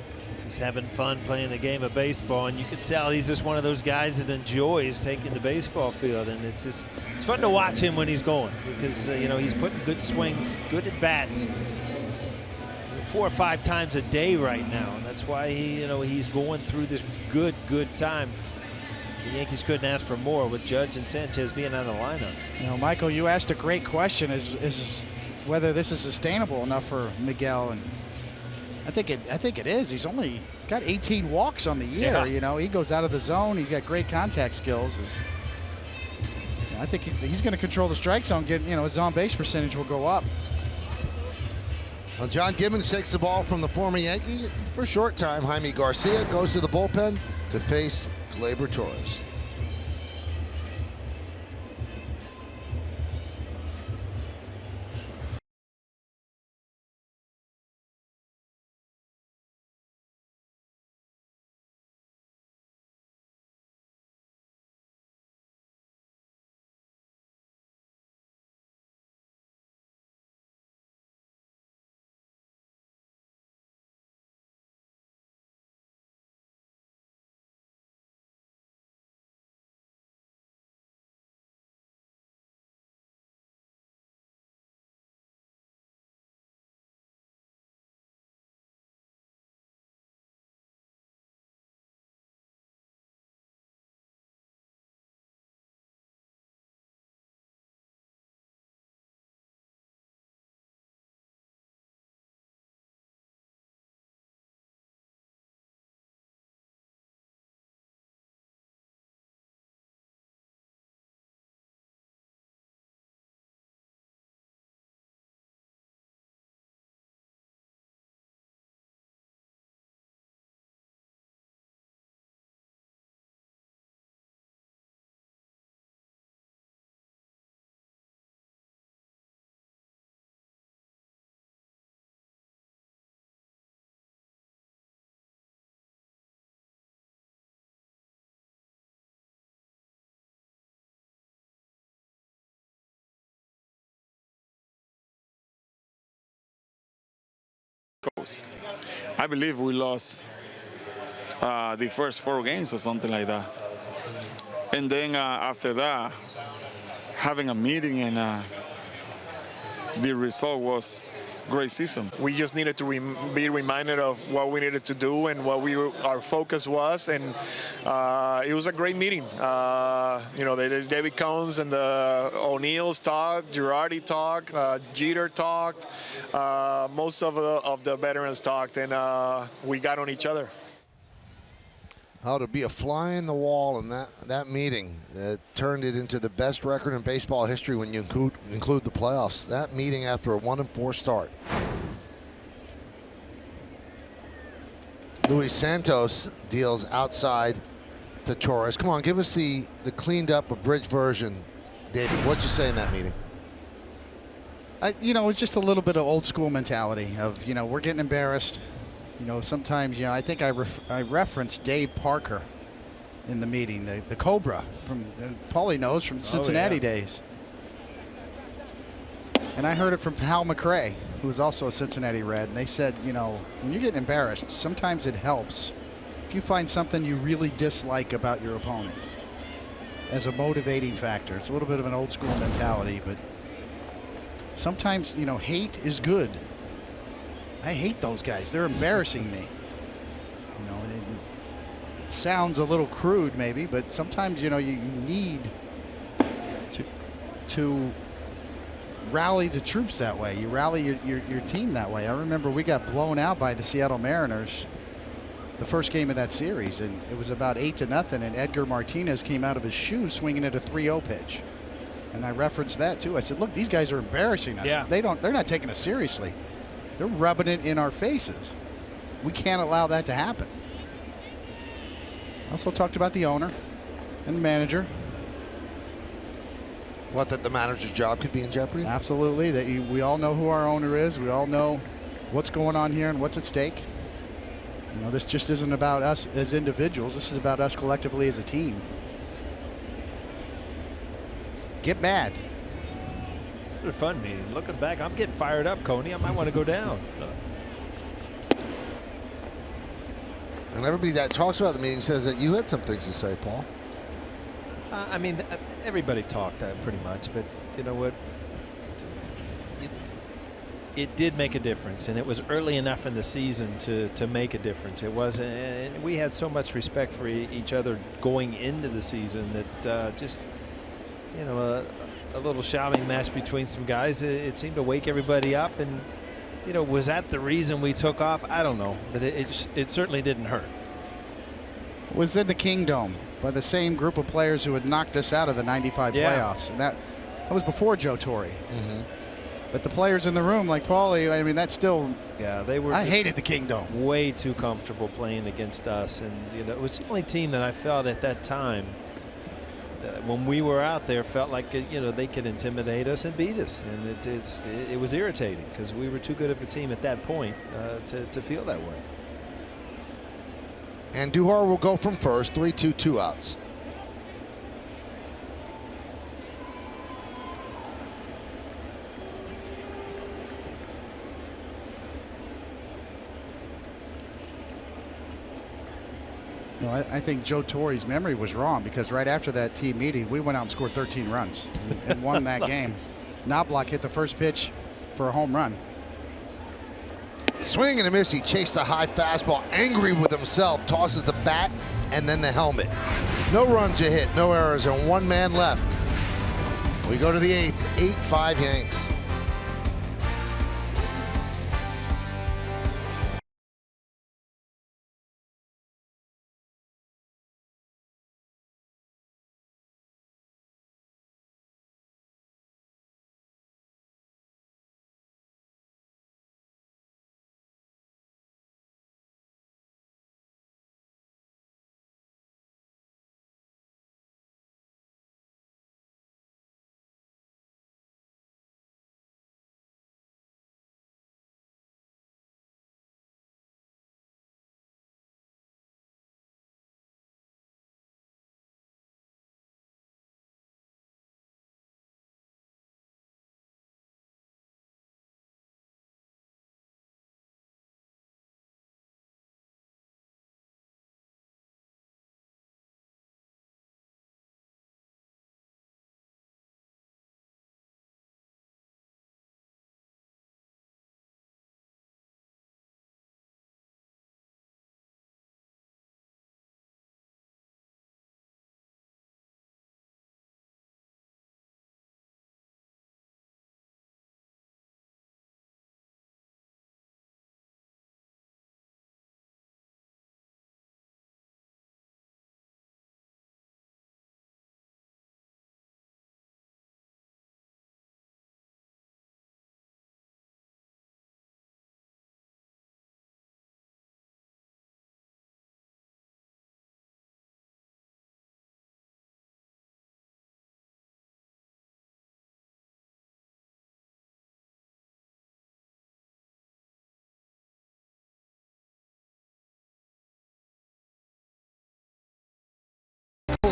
He's having fun playing the game of baseball, and you can tell he's just one of those guys that enjoys taking the baseball field, and it's fun to watch him when he's going, because you know, he's putting good swings, good at bats 4 or 5 times a day right now, and that's why he's going through this good time. The Yankees couldn't ask for more with Judge and Sanchez being out of the lineup. You know, Michael, you asked a great question: is whether this is sustainable enough for Miguel, and I think it is. He's only got 18 walks on the year. Yeah. You know, he goes out of the zone. He's got great contact skills. I think he's going to control the strike zone. His on base percentage will go up. Well, John Gibbons takes the ball from the former Yankee for a short time. Jaime Garcia goes to the bullpen to face Gleyber Torres. I believe we lost the first 4 games or something like that. And then after that, having a meeting, and the result was great season. We just needed to be reminded of what we needed to do and what our focus was, and it was a great meeting. The David Cones and the O'Neills talked, Girardi talked, Jeter talked, most of the veterans talked, and we got on each other. Oh, to be a fly in the wall in that meeting that turned it into the best record in baseball history when you include the playoffs. That meeting after a 1-4 start. Luis Santos deals outside to Torres. Come on, give us the cleaned up, abridged version, David. What'd you say in that meeting? It's just a little bit of old school mentality of, we're getting embarrassed. Sometimes, I think I referenced Dave Parker in the meeting, the Cobra from Paulie knows from Cincinnati days. And I heard it from Hal McRae, who was also a Cincinnati Red. And they said, when you're getting embarrassed, sometimes it helps if you find something you really dislike about your opponent as a motivating factor. It's a little bit of an old school mentality, but sometimes, hate is good. I hate those guys. They're embarrassing me. It sounds a little crude maybe, but sometimes, you need to rally the troops that way. You rally your team that way. I remember we got blown out by the Seattle Mariners the first game of that series, and it was about 8-0, and Edgar Martinez came out of his shoes swinging at a 3-0 pitch. And I referenced that too. I said, look, these guys are embarrassing us. Yeah. They're not taking us seriously. They're rubbing it in our faces. We can't allow that to happen. Also talked about the owner and the manager. What, that the manager's job could be in jeopardy? Absolutely. We all know who our owner is. We all know what's going on here and what's at stake. This just isn't about us as individuals. This is about us collectively as a team. Get mad. It was a fun meeting. Looking back, I'm getting fired up, Coney. I might want to go down. And everybody that talks about the meeting says that you had some things to say, Paul. I mean, everybody talked pretty much, but you know what? It did make a difference, and it was early enough in the season to make a difference. It was, and we had so much respect for each other going into the season that just, you know, a little shouting match between some guys, it seemed to wake everybody up. And you know, was that the reason we took off? I don't know, but it certainly didn't hurt. It was in the Kingdom by the same group of players who had knocked us out of the '95 playoffs, and that was before Joe Torre. But the players in the room, like Paulie, I mean, that's still. Yeah, they were. I hated the Kingdom. Way too comfortable playing against us, and you know, it was the only team that I felt at that time, when we were out there, felt like you know, they could intimidate us and beat us, and it was irritating because we were too good of a team at that point to feel that way. And Duhar will go from first, 3-2, 2 outs. No, I think Joe Torre's memory was wrong, because right after that team meeting, we went out and scored 13 runs and won that game. Knobloch hit the first pitch for a home run. Swing and a miss. He chased a high fastball, angry with himself, tosses the bat and then the helmet. No runs a hit, no errors, and one man left. We go to the 8th, 8-5 Yanks.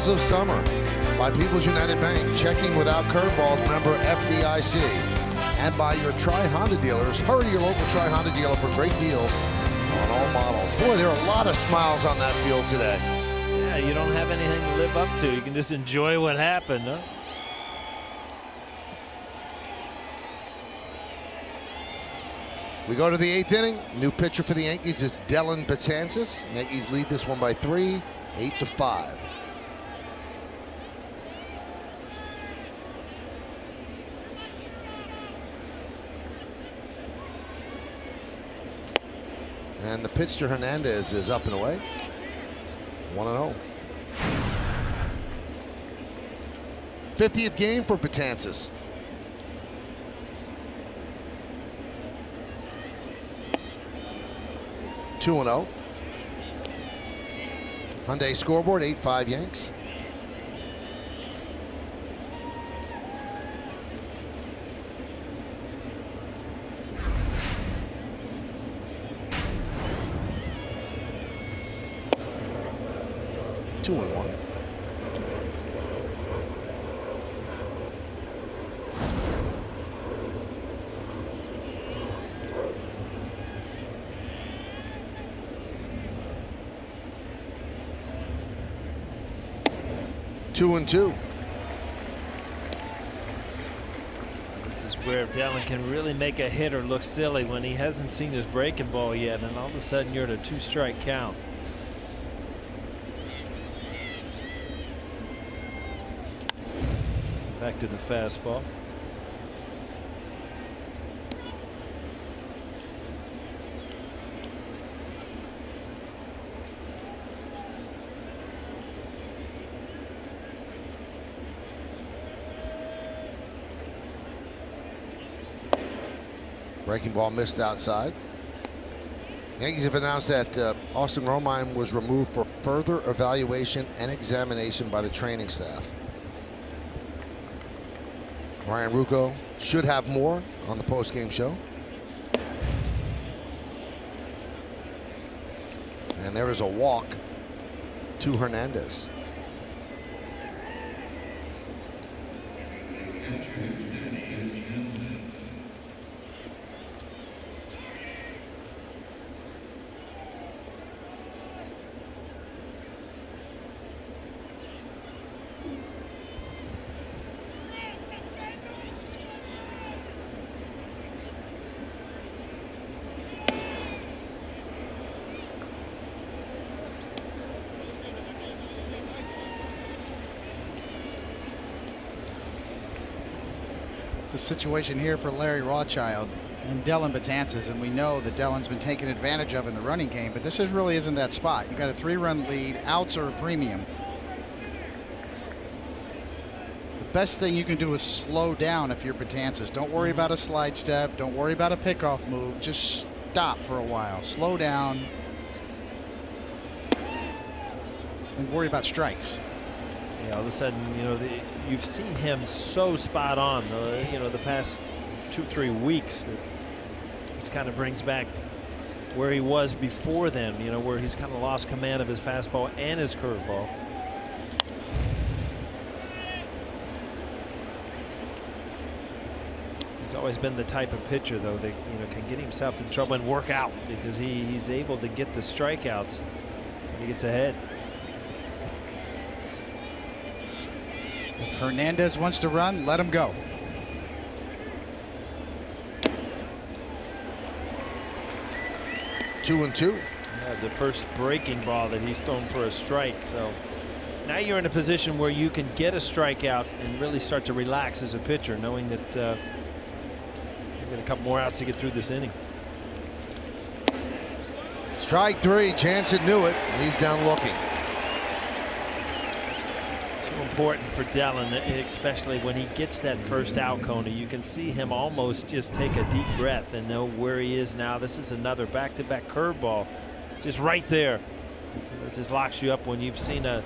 Of Summer by People's United Bank. Checking without curveballs, member FDIC. And by your Tri-Honda dealers. Hurry to your local Tri-Honda dealer for great deals on all models. Boy, there are a lot of smiles on that field today. Yeah, you don't have anything to live up to. You can just enjoy what happened, huh? We go to the 8th inning. New pitcher for the Yankees is Dellin Betances. Yankees lead this one by 3, 8-5. And the pitch to Hernandez is up and away. 1-0. 50th game for Betances. Two 2-0. Hyundai scoreboard, 8-5 Yanks. Two and one. 2-2. This is where Dellin can really make a hitter look silly when he hasn't seen his breaking ball yet, and all of a sudden you're at a 2-strike count. Back to the fastball. Breaking ball missed outside. Yankees have announced that Austin Romine was removed for further evaluation and examination by the training staff. Ryan Ruocco should have more on the post-game show. And there is a walk to Hernandez. The situation here for Larry Rothschild and Dellin Betances, and we know that Dellin's been taken advantage of in the running game, but this really isn't that spot. You got a 3-run lead, outs are a premium. The best thing you can do is slow down if you're Betances. Don't worry about a slide step, don't worry about a pickoff move, just stop for a while, slow down, and worry about strikes. Yeah, all of a sudden, you know, you've seen him so spot on, you know, the past 2-3 weeks. That this kind of brings back where he was before then, you know, where he's kind of lost command of his fastball and his curveball. He's always been the type of pitcher, though, that, you know, can get himself in trouble and work out because he's able to get the strikeouts when he gets ahead. If Hernandez wants to run, let him go. Two and two. The first breaking ball that he's thrown for a strike. So now you're in a position where you can get a strikeout and really start to relax as a pitcher, knowing that you've got a couple more outs to get through this inning. Strike three. Jansen knew it. He's down looking. Important for Dellin, especially when he gets that first out, Coney. You can see him almost just take a deep breath and know where he is now. This is another back-to-back curveball, just right there. It just locks you up when you've seen a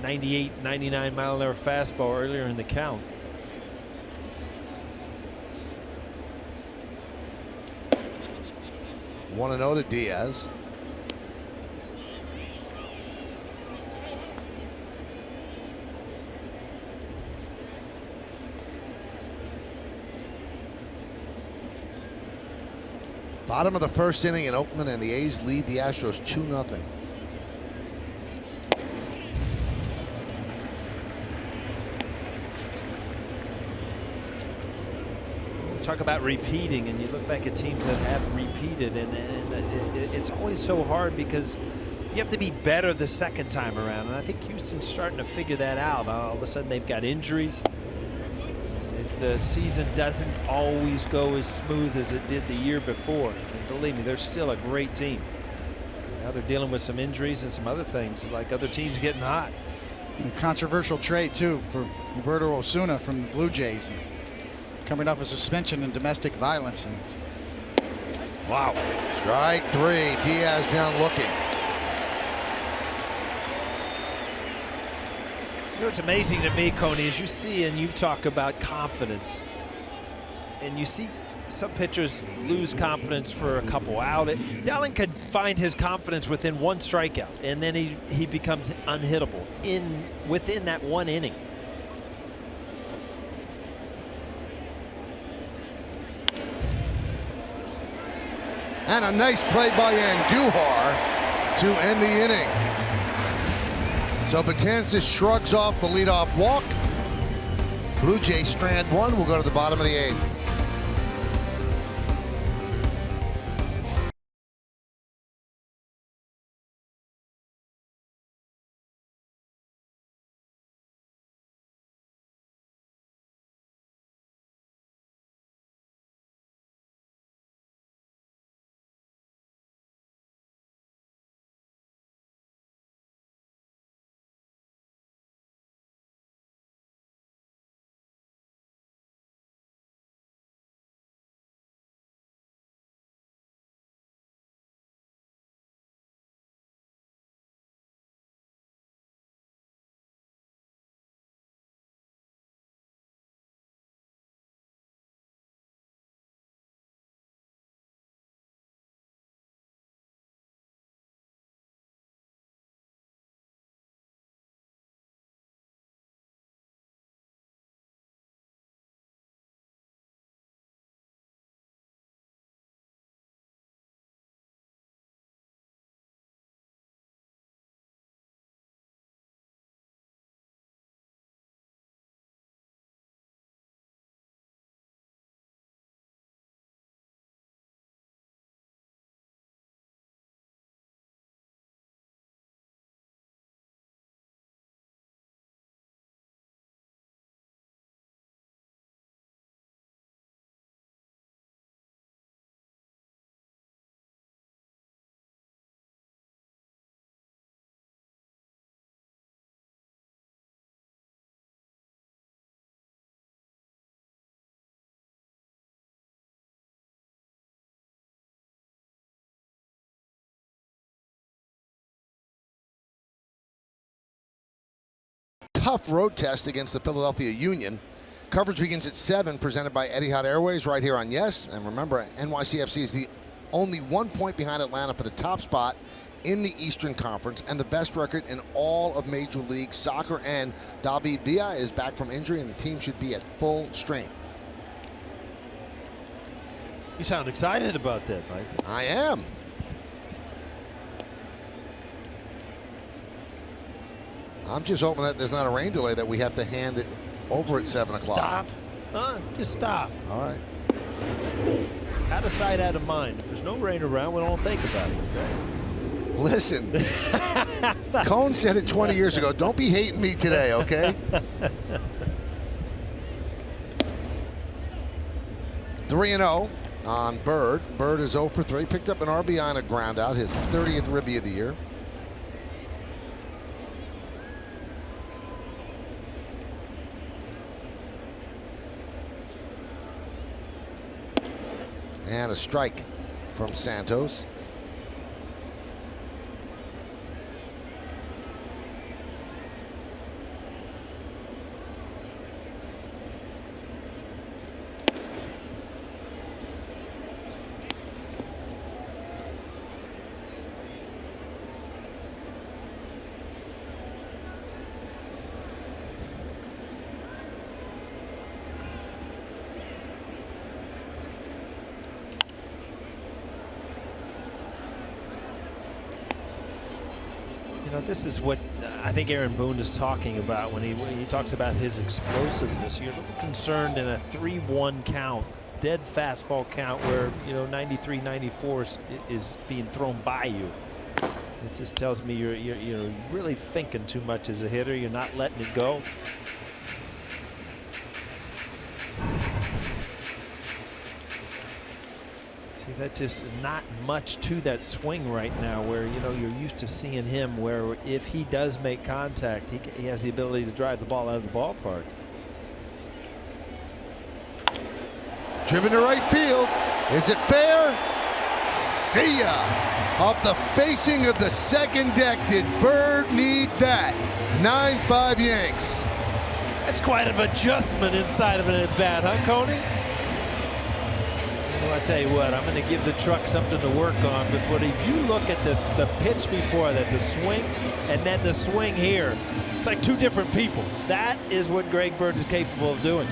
98, 99 mile-an-hour fastball earlier in the count. One and 0 to Diaz. Bottom of the first inning in Oakland, and the A's lead the Astros 2-0. Talk about repeating, and you look back at teams that have repeated, and it's always so hard because you have to be better the second time around, and I think Houston's starting to figure that out. All of a sudden they've got injuries. The season doesn't always go as smooth as it did the year before. And believe me, they're still a great team. Now they're dealing with some injuries and some other things, like other teams getting hot. And controversial trade, too, for Roberto Osuna from the Blue Jays. And coming off a suspension and domestic violence. And wow. Strike three. Diaz down looking. You know what's amazing to me, Coney, is you see and you talk about confidence, and you see some pitchers lose confidence for a couple out. Dellin could find his confidence within one strikeout, and then he becomes unhittable within that one inning. And a nice play by Andujar to end the inning. So Betances shrugs off the leadoff walk. Blue Jays strand one. We'll go to the bottom of the 8th. Tough road test against the Philadelphia Union. Coverage begins at 7, presented by Etihad Airways right here on Yes. And remember, NYCFC is the only 1 point behind Atlanta for the top spot in the Eastern Conference and the best record in all of Major League Soccer. And David Villa is back from injury, and the team should be at full strength. You sound excited about that, Mike. I am. I'm just hoping that there's not a rain delay that we have to hand it over at 7 o'clock. Stop. Just stop. All right. Out of sight, out of mind. If there's no rain around, we don't think about it, okay? Listen, Cone said it 20 years ago. Don't be hating me today, okay? 3-0 on Bird. Bird is 0 for 3. Picked up an RBI on a ground out, his 30th ribby of the year. And a strike from Santos. You know, this is what I think Aaron Boone is talking about when he talks about his explosiveness. You're a little concerned in a 3-1 count, dead fastball count where, you know, 93, 94 is being thrown by you. It just tells me you're really thinking too much as a hitter. You're not letting it go. That's just not much to that swing right now, where, you know, you're used to seeing him where if he does make contact, he has the ability to drive the ball out of the ballpark. Driven to right field. Is it fair? See ya. Off the facing of the second deck. Did Bird need that? 9-5 Yanks. That's quite an adjustment inside of an at-bat, huh, Coney? Well, I tell you what, I'm going to give the truck something to work on. But if you look at the pitch before that, the swing, and then the swing here, it's like two different people. That is what Greg Bird is capable of doing.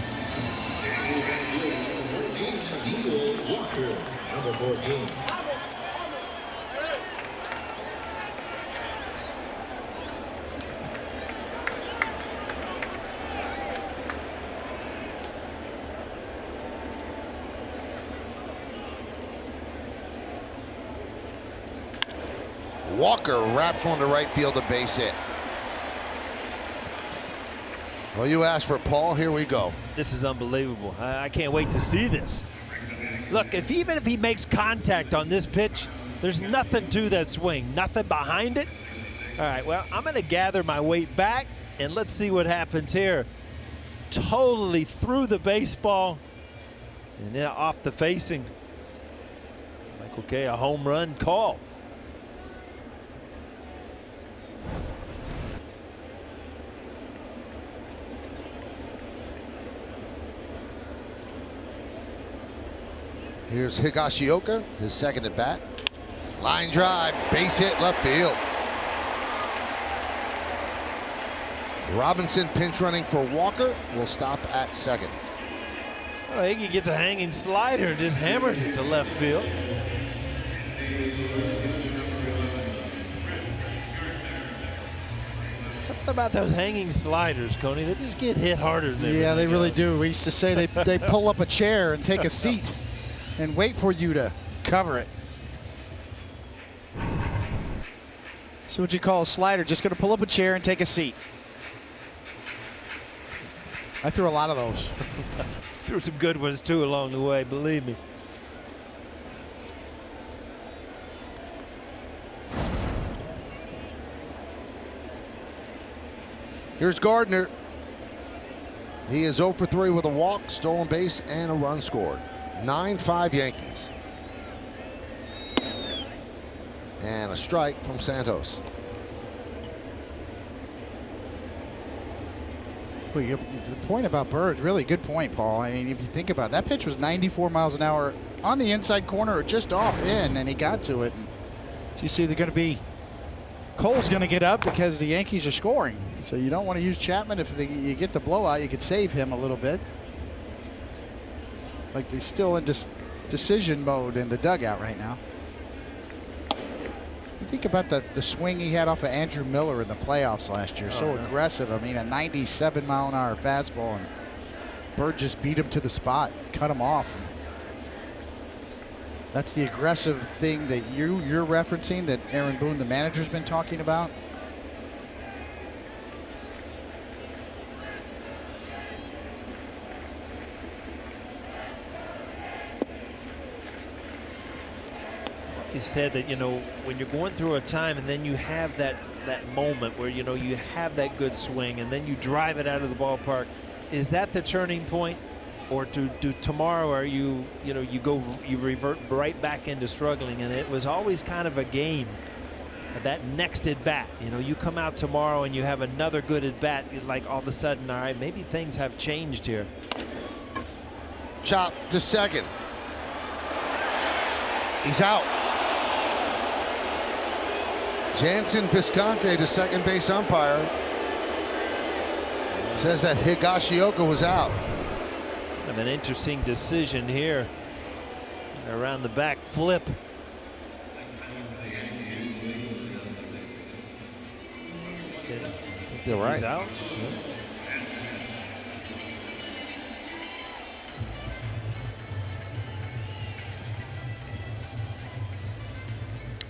Walker wraps one to right field, a base hit. Well, you asked for Paul. Here we go. This is unbelievable. I can't wait to see this. Look, even if he makes contact on this pitch, there's nothing to that swing, nothing behind it. All right, well, I'm going to gather my weight back, and let's see what happens here. Totally through the baseball, and then off the facing. Like, okay, a home run call. Here's Higashioka, his second at bat. Line drive, base hit left field. Robinson pinch running for Walker will stop at second. Well, Iggy gets a hanging slider and just hammers it to left field. Something about those hanging sliders, Coney, they just get hit harder than Yeah, they really do. We used to say they pull up a chair and take a seat and wait for you to cover it. So what you call a slider, just going to pull up a chair and take a seat. I threw a lot of those. Threw some good ones too along the way, believe me. Here's Gardner. He is 0 for 3 with a walk, stolen base, and a run scored. 9-5 Yankees. And a strike from Santos. The point about Bird, really good point, Paul. I mean, if you think about it, that pitch was 94 miles an hour on the inside corner or just off in, and he got to it. And you see they're going to be, Cole's going to get up because the Yankees are scoring. So you don't want to use Chapman. If you get the blowout, you could save him a little bit. Like they're still in decision mode in the dugout right now. You think about the swing he had off of Andrew Miller in the playoffs last year. So aggressive. I mean, a 97-mile-an-hour fastball, and Bird just beat him to the spot, cut him off. And that's the aggressive thing that you're referencing, that Aaron Boone, the manager's been talking about. He said that, you know, when you're going through a time and then you have that moment where, you know, you have that good swing and then you drive it out of the ballpark, is that the turning point? Or do tomorrow are you revert right back into struggling? And it was always kind of a game, that next at bat. You know, you come out tomorrow and you have another good at bat, like all of a sudden, all right, maybe things have changed here. Chop to second. He's out. Jansen Visconti, the second base umpire, says that Higashioka was out. An interesting decision here. Around the back flip. They're right. He's out.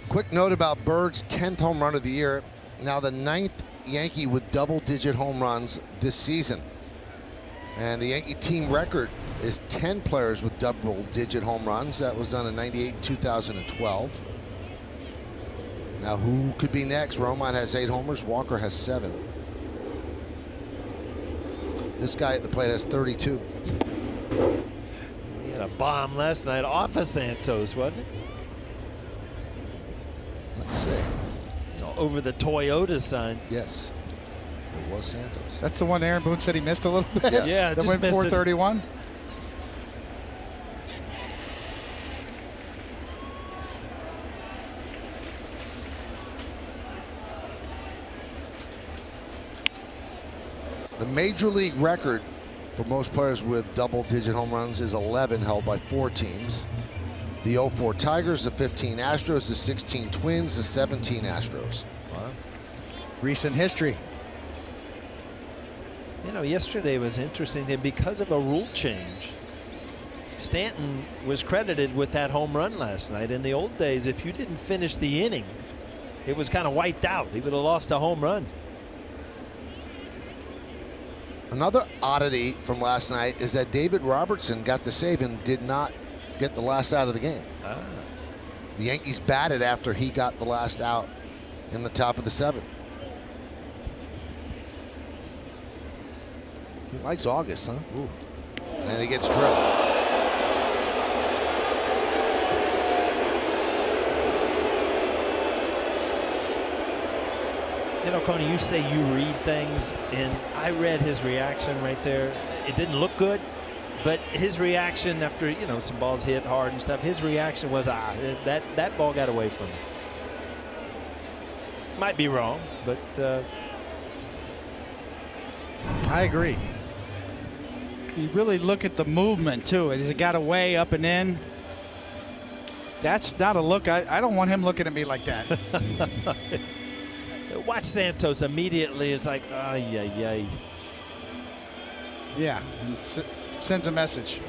Quick note about Bird's 10th home run of the year. Now the 9th Yankee with double-digit home runs this season. And the Yankee team record is 10 players with double-digit home runs. That was done in '98 and 2012. Now who could be next? Romine has 8 homers. Walker has 7. This guy at the plate has 32. He had a bomb last night off of Santos, wasn't it? Let's see. Over the Toyota sign. Yes. It was Santos. That's the one Aaron Boone said he missed a little bit. Yes. Yeah, that just went missed 431. The major league record for most players with double-digit home runs is 11, held by 4 teams. The 04 Tigers, the 15 Astros, the 16 Twins, the 17 Astros. Wow. Recent history. You know, yesterday was interesting that because of a rule change, Stanton was credited with that home run last night. In the old days, if you didn't finish the inning, it was kind of wiped out. He would have lost a home run. Another oddity from last night is that David Robertson got the save and did not get the last out of the game. The Yankees batted after he got the last out in the top of the 7th. He likes August, huh? Ooh. And he gets drilled. You know, Coney, you say you read things, and I read his reaction right there. It didn't look good, but his reaction after, you know, some balls hit hard and stuff, his reaction was, that ball got away from him. Might be wrong, but I agree. You really look at the movement too. It got away, up and in. That's not a look. I don't want him looking at me like that. Watch Santos immediately. It's like, ay, ay, ay. Yeah, and sends a message.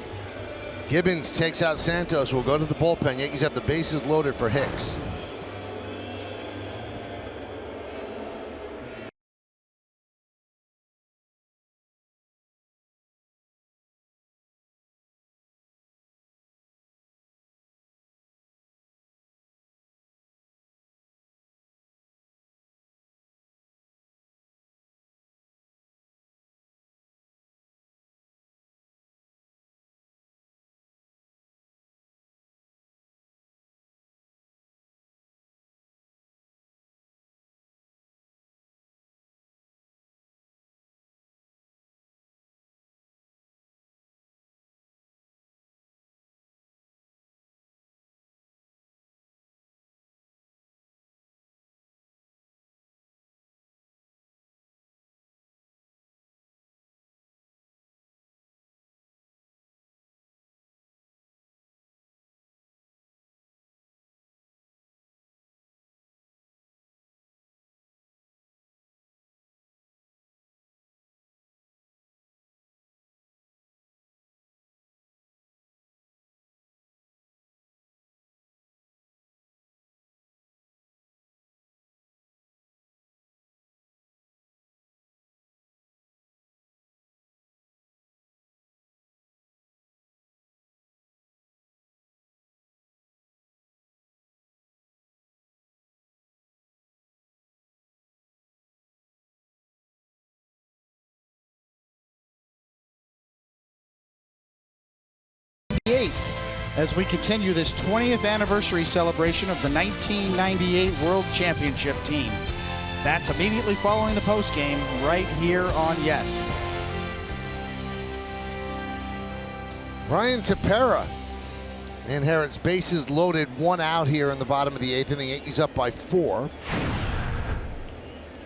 Gibbons takes out Santos. We'll go to the bullpen. Yankees have the bases loaded for Hicks. As we continue this 20th anniversary celebration of the 1998 World Championship team. That's immediately following the postgame right here on Yes. Ryan Tepera inherits bases loaded, 1 out here in the bottom of the 8th inning. Yankees up by 4.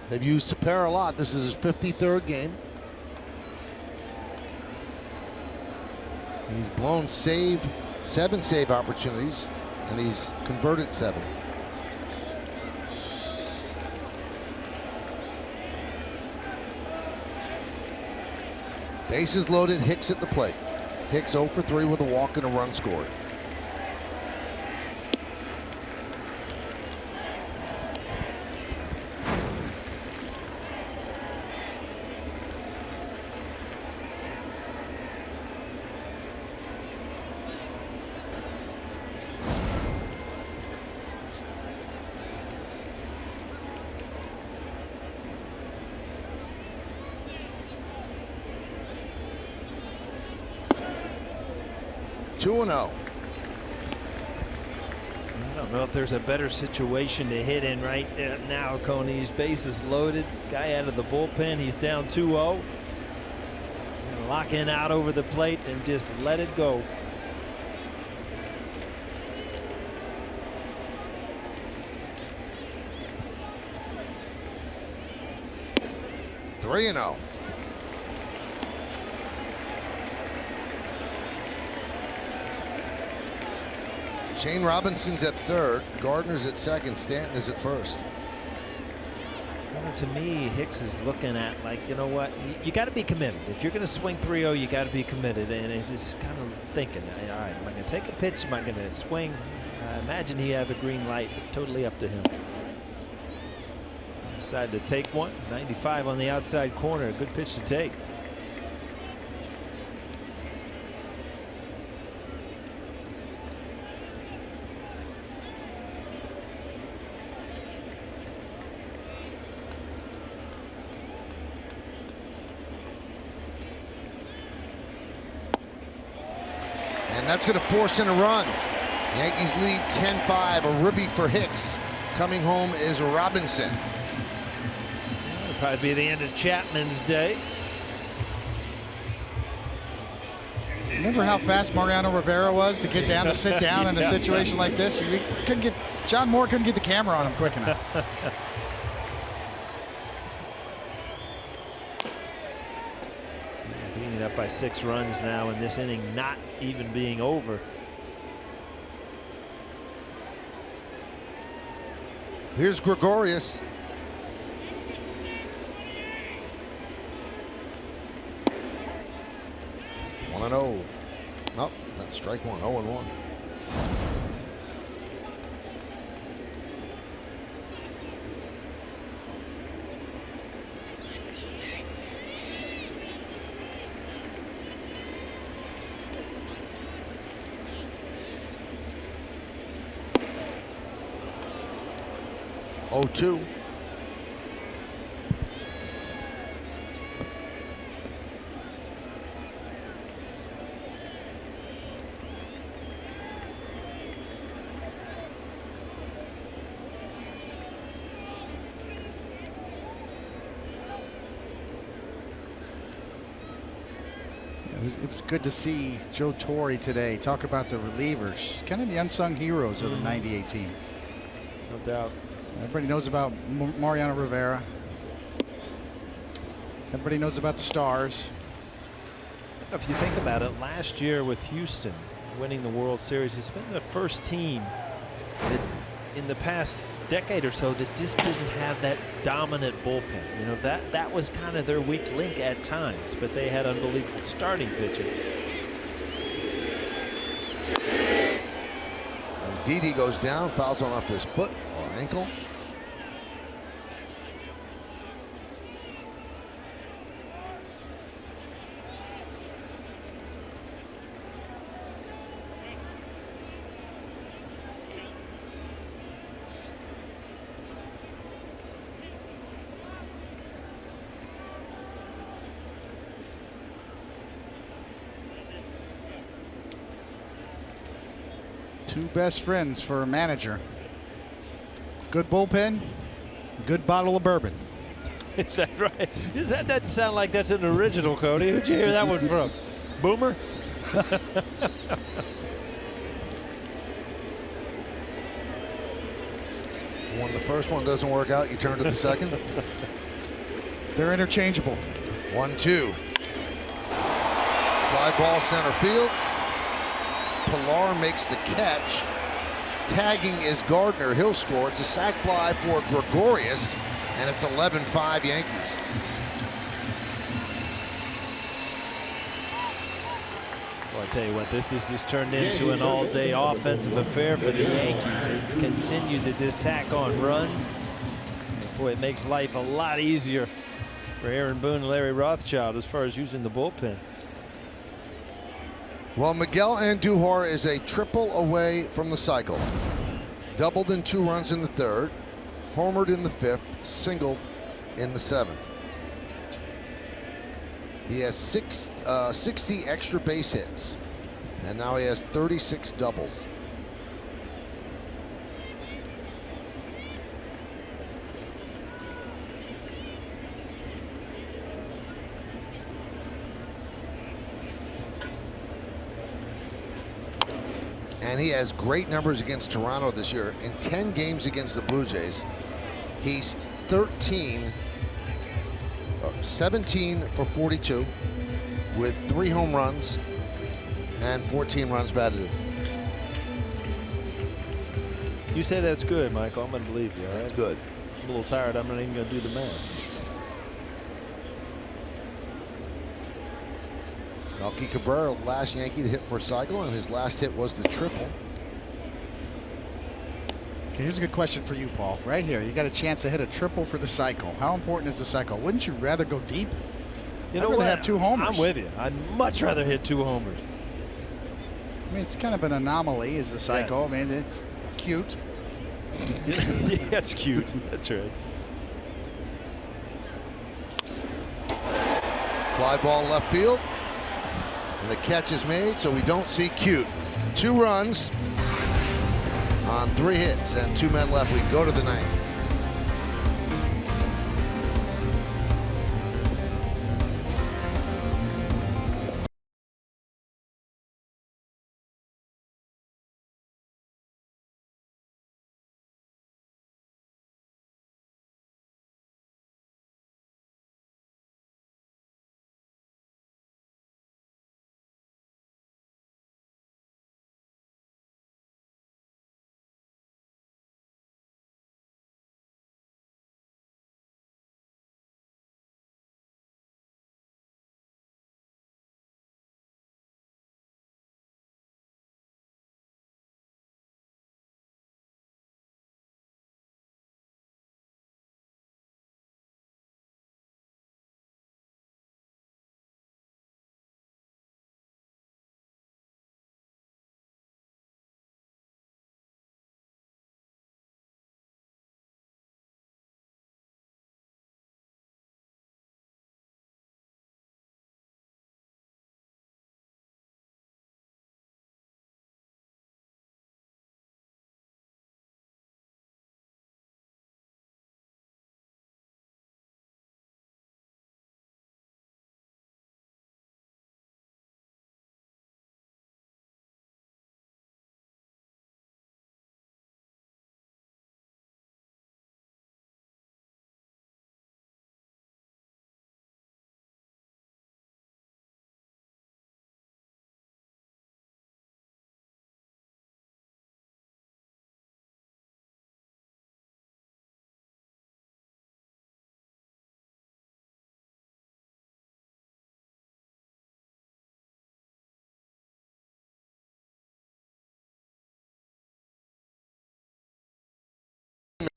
They've used Tepera a lot. This is his 53rd game. He's blown 7 save opportunities, and he's converted 7. Bases loaded, Hicks at the plate. Hicks 0 for 3 with a walk and a run scored. I don't know if there's a better situation to hit in right now, Coney's bases loaded. Guy out of the bullpen. He's down 2-0. Lock in out over the plate and just let it go. Three and 0. Shane Robinson's at third, Gardner's at second, Stanton is at first. Well, to me, Hicks is looking at, like, you know what, you got to be committed. If you're going to swing 3-0, you got to be committed. And it's just kind of thinking, all right, am I going to take a pitch? Am I going to swing? I imagine he had the green light, but totally up to him. Decided to take one. 95 on the outside corner. A good pitch to take. And that's going to force in a run. Yankees lead 10-5. A ribby for Hicks. Coming home is Robinson. It'll probably be the end of Chapman's day. Remember how fast Mariano Rivera was to get down to sit down in a situation like this? You couldn't get, John Moore couldn't get the camera on him quick enough. Being up by 6 runs now in this inning, not even being over. Here's Gregorius. One and 0. Nope, that's strike one. 0-1. Oh, 2. It was good to see Joe Torre today talk about the relievers, kind of the unsung heroes of the 98 team. No doubt. Everybody knows about Mariano Rivera. Everybody knows about the Stars. If you think about it, last year with Houston winning the World Series, it's been the first team that in the past decade or so that just didn't have that dominant bullpen. You know, that was kind of their weak link at times, but they had unbelievable starting pitching. And Didi goes down, fouls one off his foot or ankle. Two best friends for a manager. Good bullpen, good bottle of bourbon. Is that right? That doesn't sound like that's an original, Cody. Who'd you hear that one from? Boomer? When the first one doesn't work out, you turn to the second. They're interchangeable. 1-2. Fly ball center field. Pilar makes the catch. Tagging is Gardner. He'll score. It's a sac fly for Gregorius, and it's 11-5 Yankees. Well, I tell you what, this has just turned into an all-day offensive affair for the Yankees. It's continued to just tack on runs. Boy, it makes life a lot easier for Aaron Boone and Larry Rothschild as far as using the bullpen. Well, Miguel Andujar is a triple away from the cycle. Doubled in 2 runs in the 3rd, homered in the 5th, singled in the 7th. He has 60 extra base hits, and now he has 36 doubles. And he has great numbers against Toronto this year. In 10 games against the Blue Jays, he's 17 for 42 with 3 home runs and 14 runs batted in. You say that's good, Michael. I'm going to believe you. All That's right? good. I'm a little tired. I'm not even going to do the math. Melky Cabrera, last Yankee to hit for a cycle, and his last hit was the triple. Okay, here's a good question for you, Paul. Right here, you got a chance to hit a triple for the cycle. How important is the cycle? Wouldn't you rather go deep? You know I'd rather what? have 2 homers. I'm with you. I'd much rather hit 2 homers. I mean, it's kind of an anomaly, is the cycle. Yeah. I mean, it's cute. Yeah, it's cute. That's right. Fly ball left field. And the catch is made, so we don't see cute. 2 runs on 3 hits and 2 men left. We go to the 9th.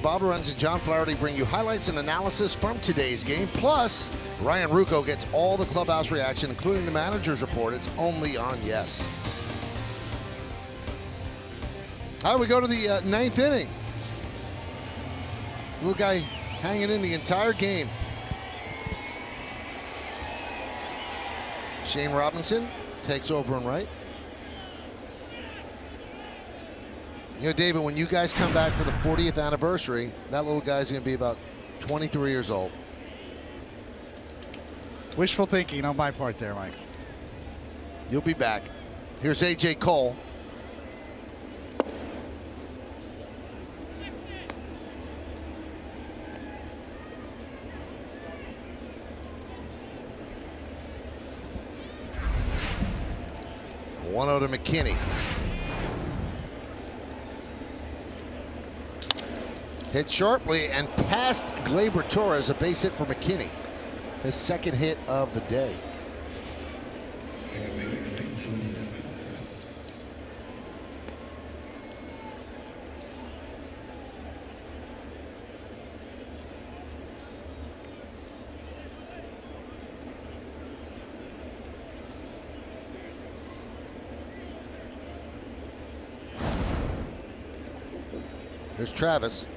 Bob Lorenz and John Flaherty bring you highlights and analysis from today's game. Plus, Ryan Ruocco gets all the clubhouse reaction, including the manager's report. It's only on Yes. All right, we go to the 9th inning. Little guy hanging in the entire game. Shane Robinson takes over in right. You know, David, when you guys come back for the 40th anniversary, that little guy's going to be about 23 years old. Wishful thinking on my part there, Mike. You'll be back. Here's A.J. Cole. One out to McKinney. Hit sharply and past Gleyber Torres, a base hit for McKinney. His 2nd hit of the day. There's Travis.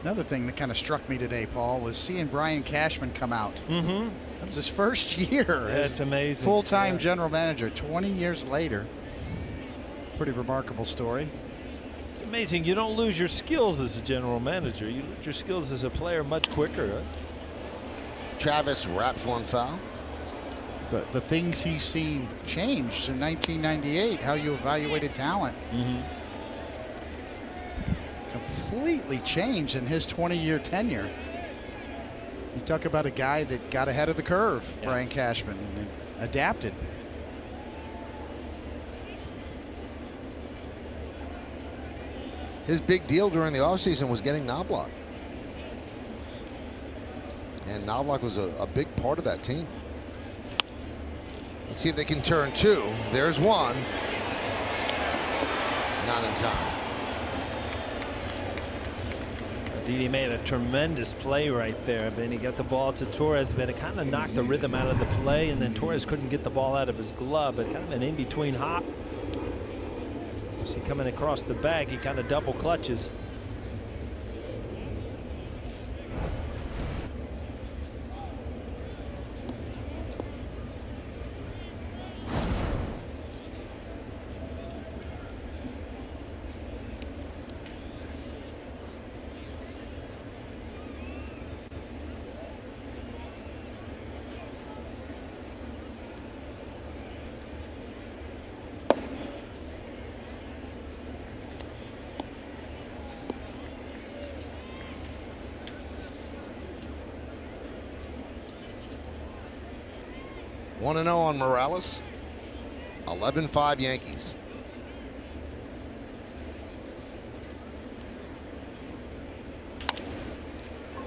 Another thing that kind of struck me today, Paul, was seeing Brian Cashman come out. Mm-hmm. That was his first year. That's amazing. Full-time general manager, 20 years later. Pretty remarkable story. It's amazing. You don't lose your skills as a general manager. You lose your skills as a player much quicker. Huh? Travis wraps one foul. The things he's seen changed in 1998, how you evaluated talent. Mm-hmm. Completely changed in his 20-year tenure. You talk about a guy that got ahead of the curve, yeah. Brian Cashman, and adapted. his big deal during the offseason was getting Knobloch. And Knobloch was a big part of that team. Let's see if they can turn two. There's one. Not in time. Didi made a tremendous play right there. Then he got the ball to Torres, but it kind of knocked the rhythm out of the play, and then Torres couldn't get the ball out of his glove, but kind of an in-between hop. See, coming across the bag, he kind of double clutches. One 1-0 on Morales. 11-5 Yankees.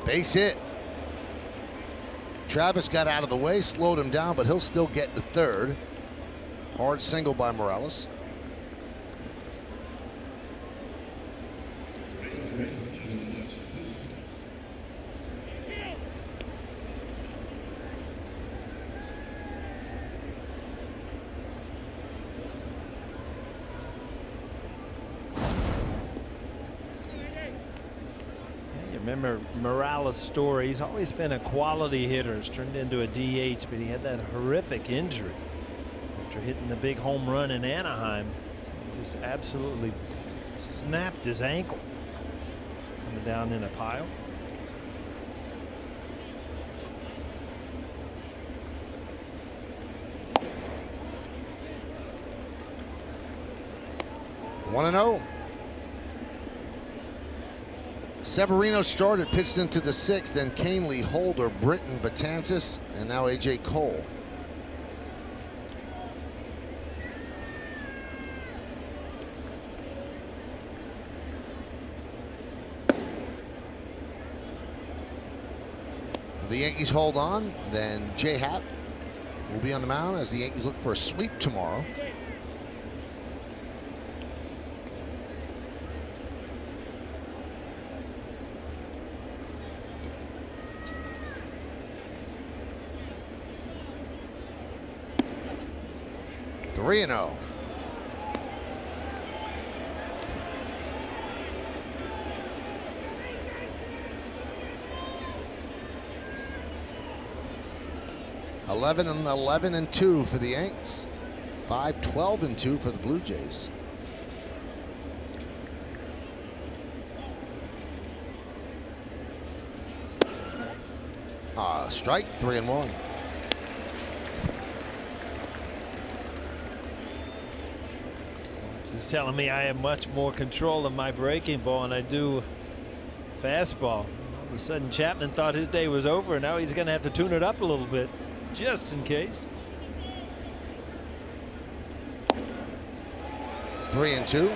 Base hit. Travis got out of the way, slowed him down, but he'll still get to third. Hard single by Morales. Remember Morales' story. He's always been a quality hitter. He's turned into a DH, but he had that horrific injury after hitting the big home run in Anaheim. He just absolutely snapped his ankle. Coming down in a pile. One 1-0. Severino started, pitched into the sixth, then Canely, Holder, Britton, Betances, and now A.J. Cole. The Yankees hold on, then J. Happ will be on the mound as the Yankees look for a sweep tomorrow. Three 3-0. (11-11-2) for the Yanks. 5-12-2 for the Blue Jays. Strike, 3-1. He's telling me I have much more control of my breaking ball than I do fastball. All of a sudden Chapman thought his day was over, and now he's going to have to tune it up a little bit just in case. 3-2.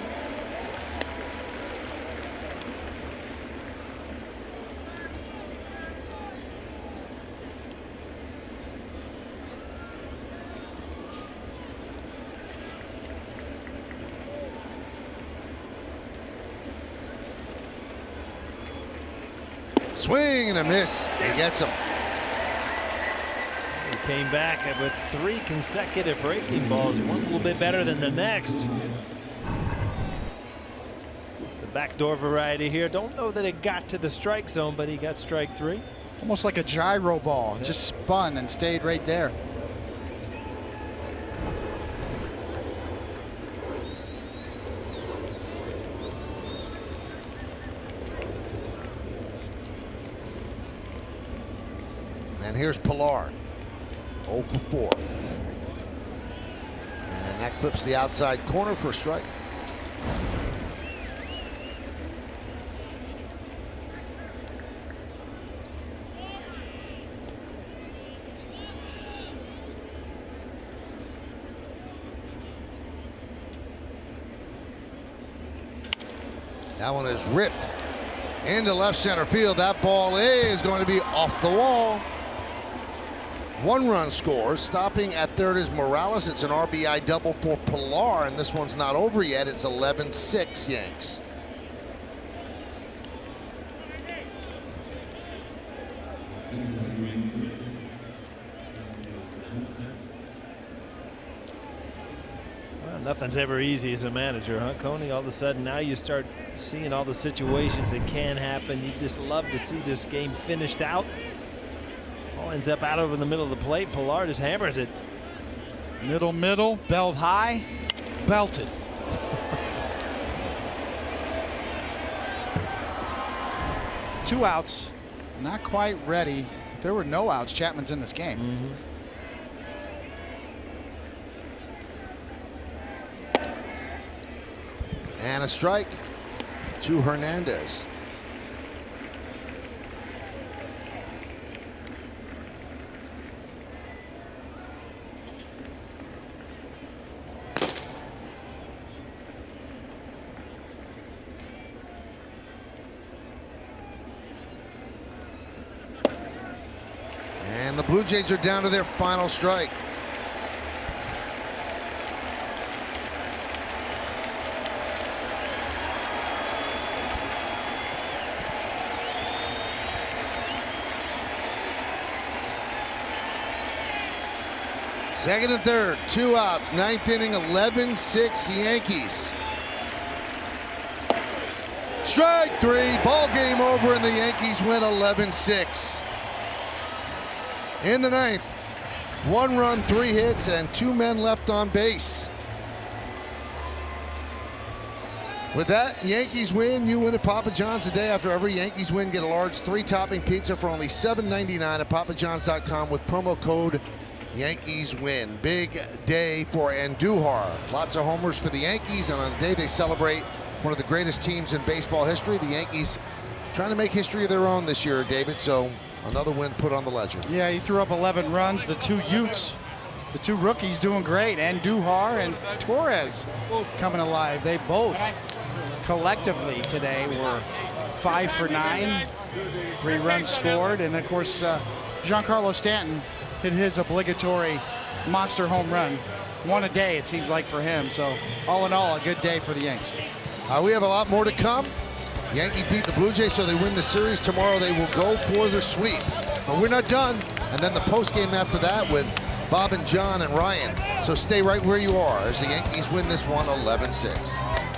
Swing and a miss. He gets him. He came back with 3 consecutive breaking balls, one a little bit better than the next. It's a backdoor variety here. Don't know that it got to the strike zone, but he got strike 3. Almost like a gyro ball. It just spun and stayed right there. And here's Pilar, 0 for 4. And that clips the outside corner for a strike. That one is ripped into left center field. That ball is going to be off the wall. 1 run scores. Stopping at third is Morales. It's an RBI double for Pilar, and this one's not over yet. It's 11-6 Yanks. Well, nothing's ever easy as a manager, huh, Coney? All of a sudden, now you start seeing all the situations that can happen. You just love to see this game finished out. Ball ends up out over the middle of the plate. Pilar just hammers it. Middle, belt high, belted. Two outs, not quite ready. If there were no outs, Chapman's in this game. And a strike to Hernandez. And the Blue Jays are down to their final strike. Second and third, 2 outs, 9th inning, 11-6 Yankees. Strike 3, ball game over, and the Yankees win 11-6. In the 9th, 1 run, 3 hits, and 2 men left on base. With that, Yankees win. You win at Papa John's. The day after every Yankees win, get a large 3-topping pizza for only $7.99 at papajohns.com with promo code Yankees win. Big day for Andujar. Lots of homers for the Yankees, and on a day they celebrate one of the greatest teams in baseball history. The Yankees trying to make history of their own this year, David, so another win put on the ledger. Yeah, he threw up 11 runs. The 2 Utes, the 2 rookies doing great. Andujar and Torres coming alive. They both collectively today were 5 for 9. 3 runs scored, and of course Giancarlo Stanton hit his obligatory monster home run. 1 a day, it seems like, for him. So all in all, a good day for the Yanks. We have a lot more to come. Yankees beat the Blue Jays, so they win the series. Tomorrow they will go for the sweep. But we're not done. And then the postgame after that with Bob and John and Ryan. So stay right where you are as the Yankees win this one 11-6.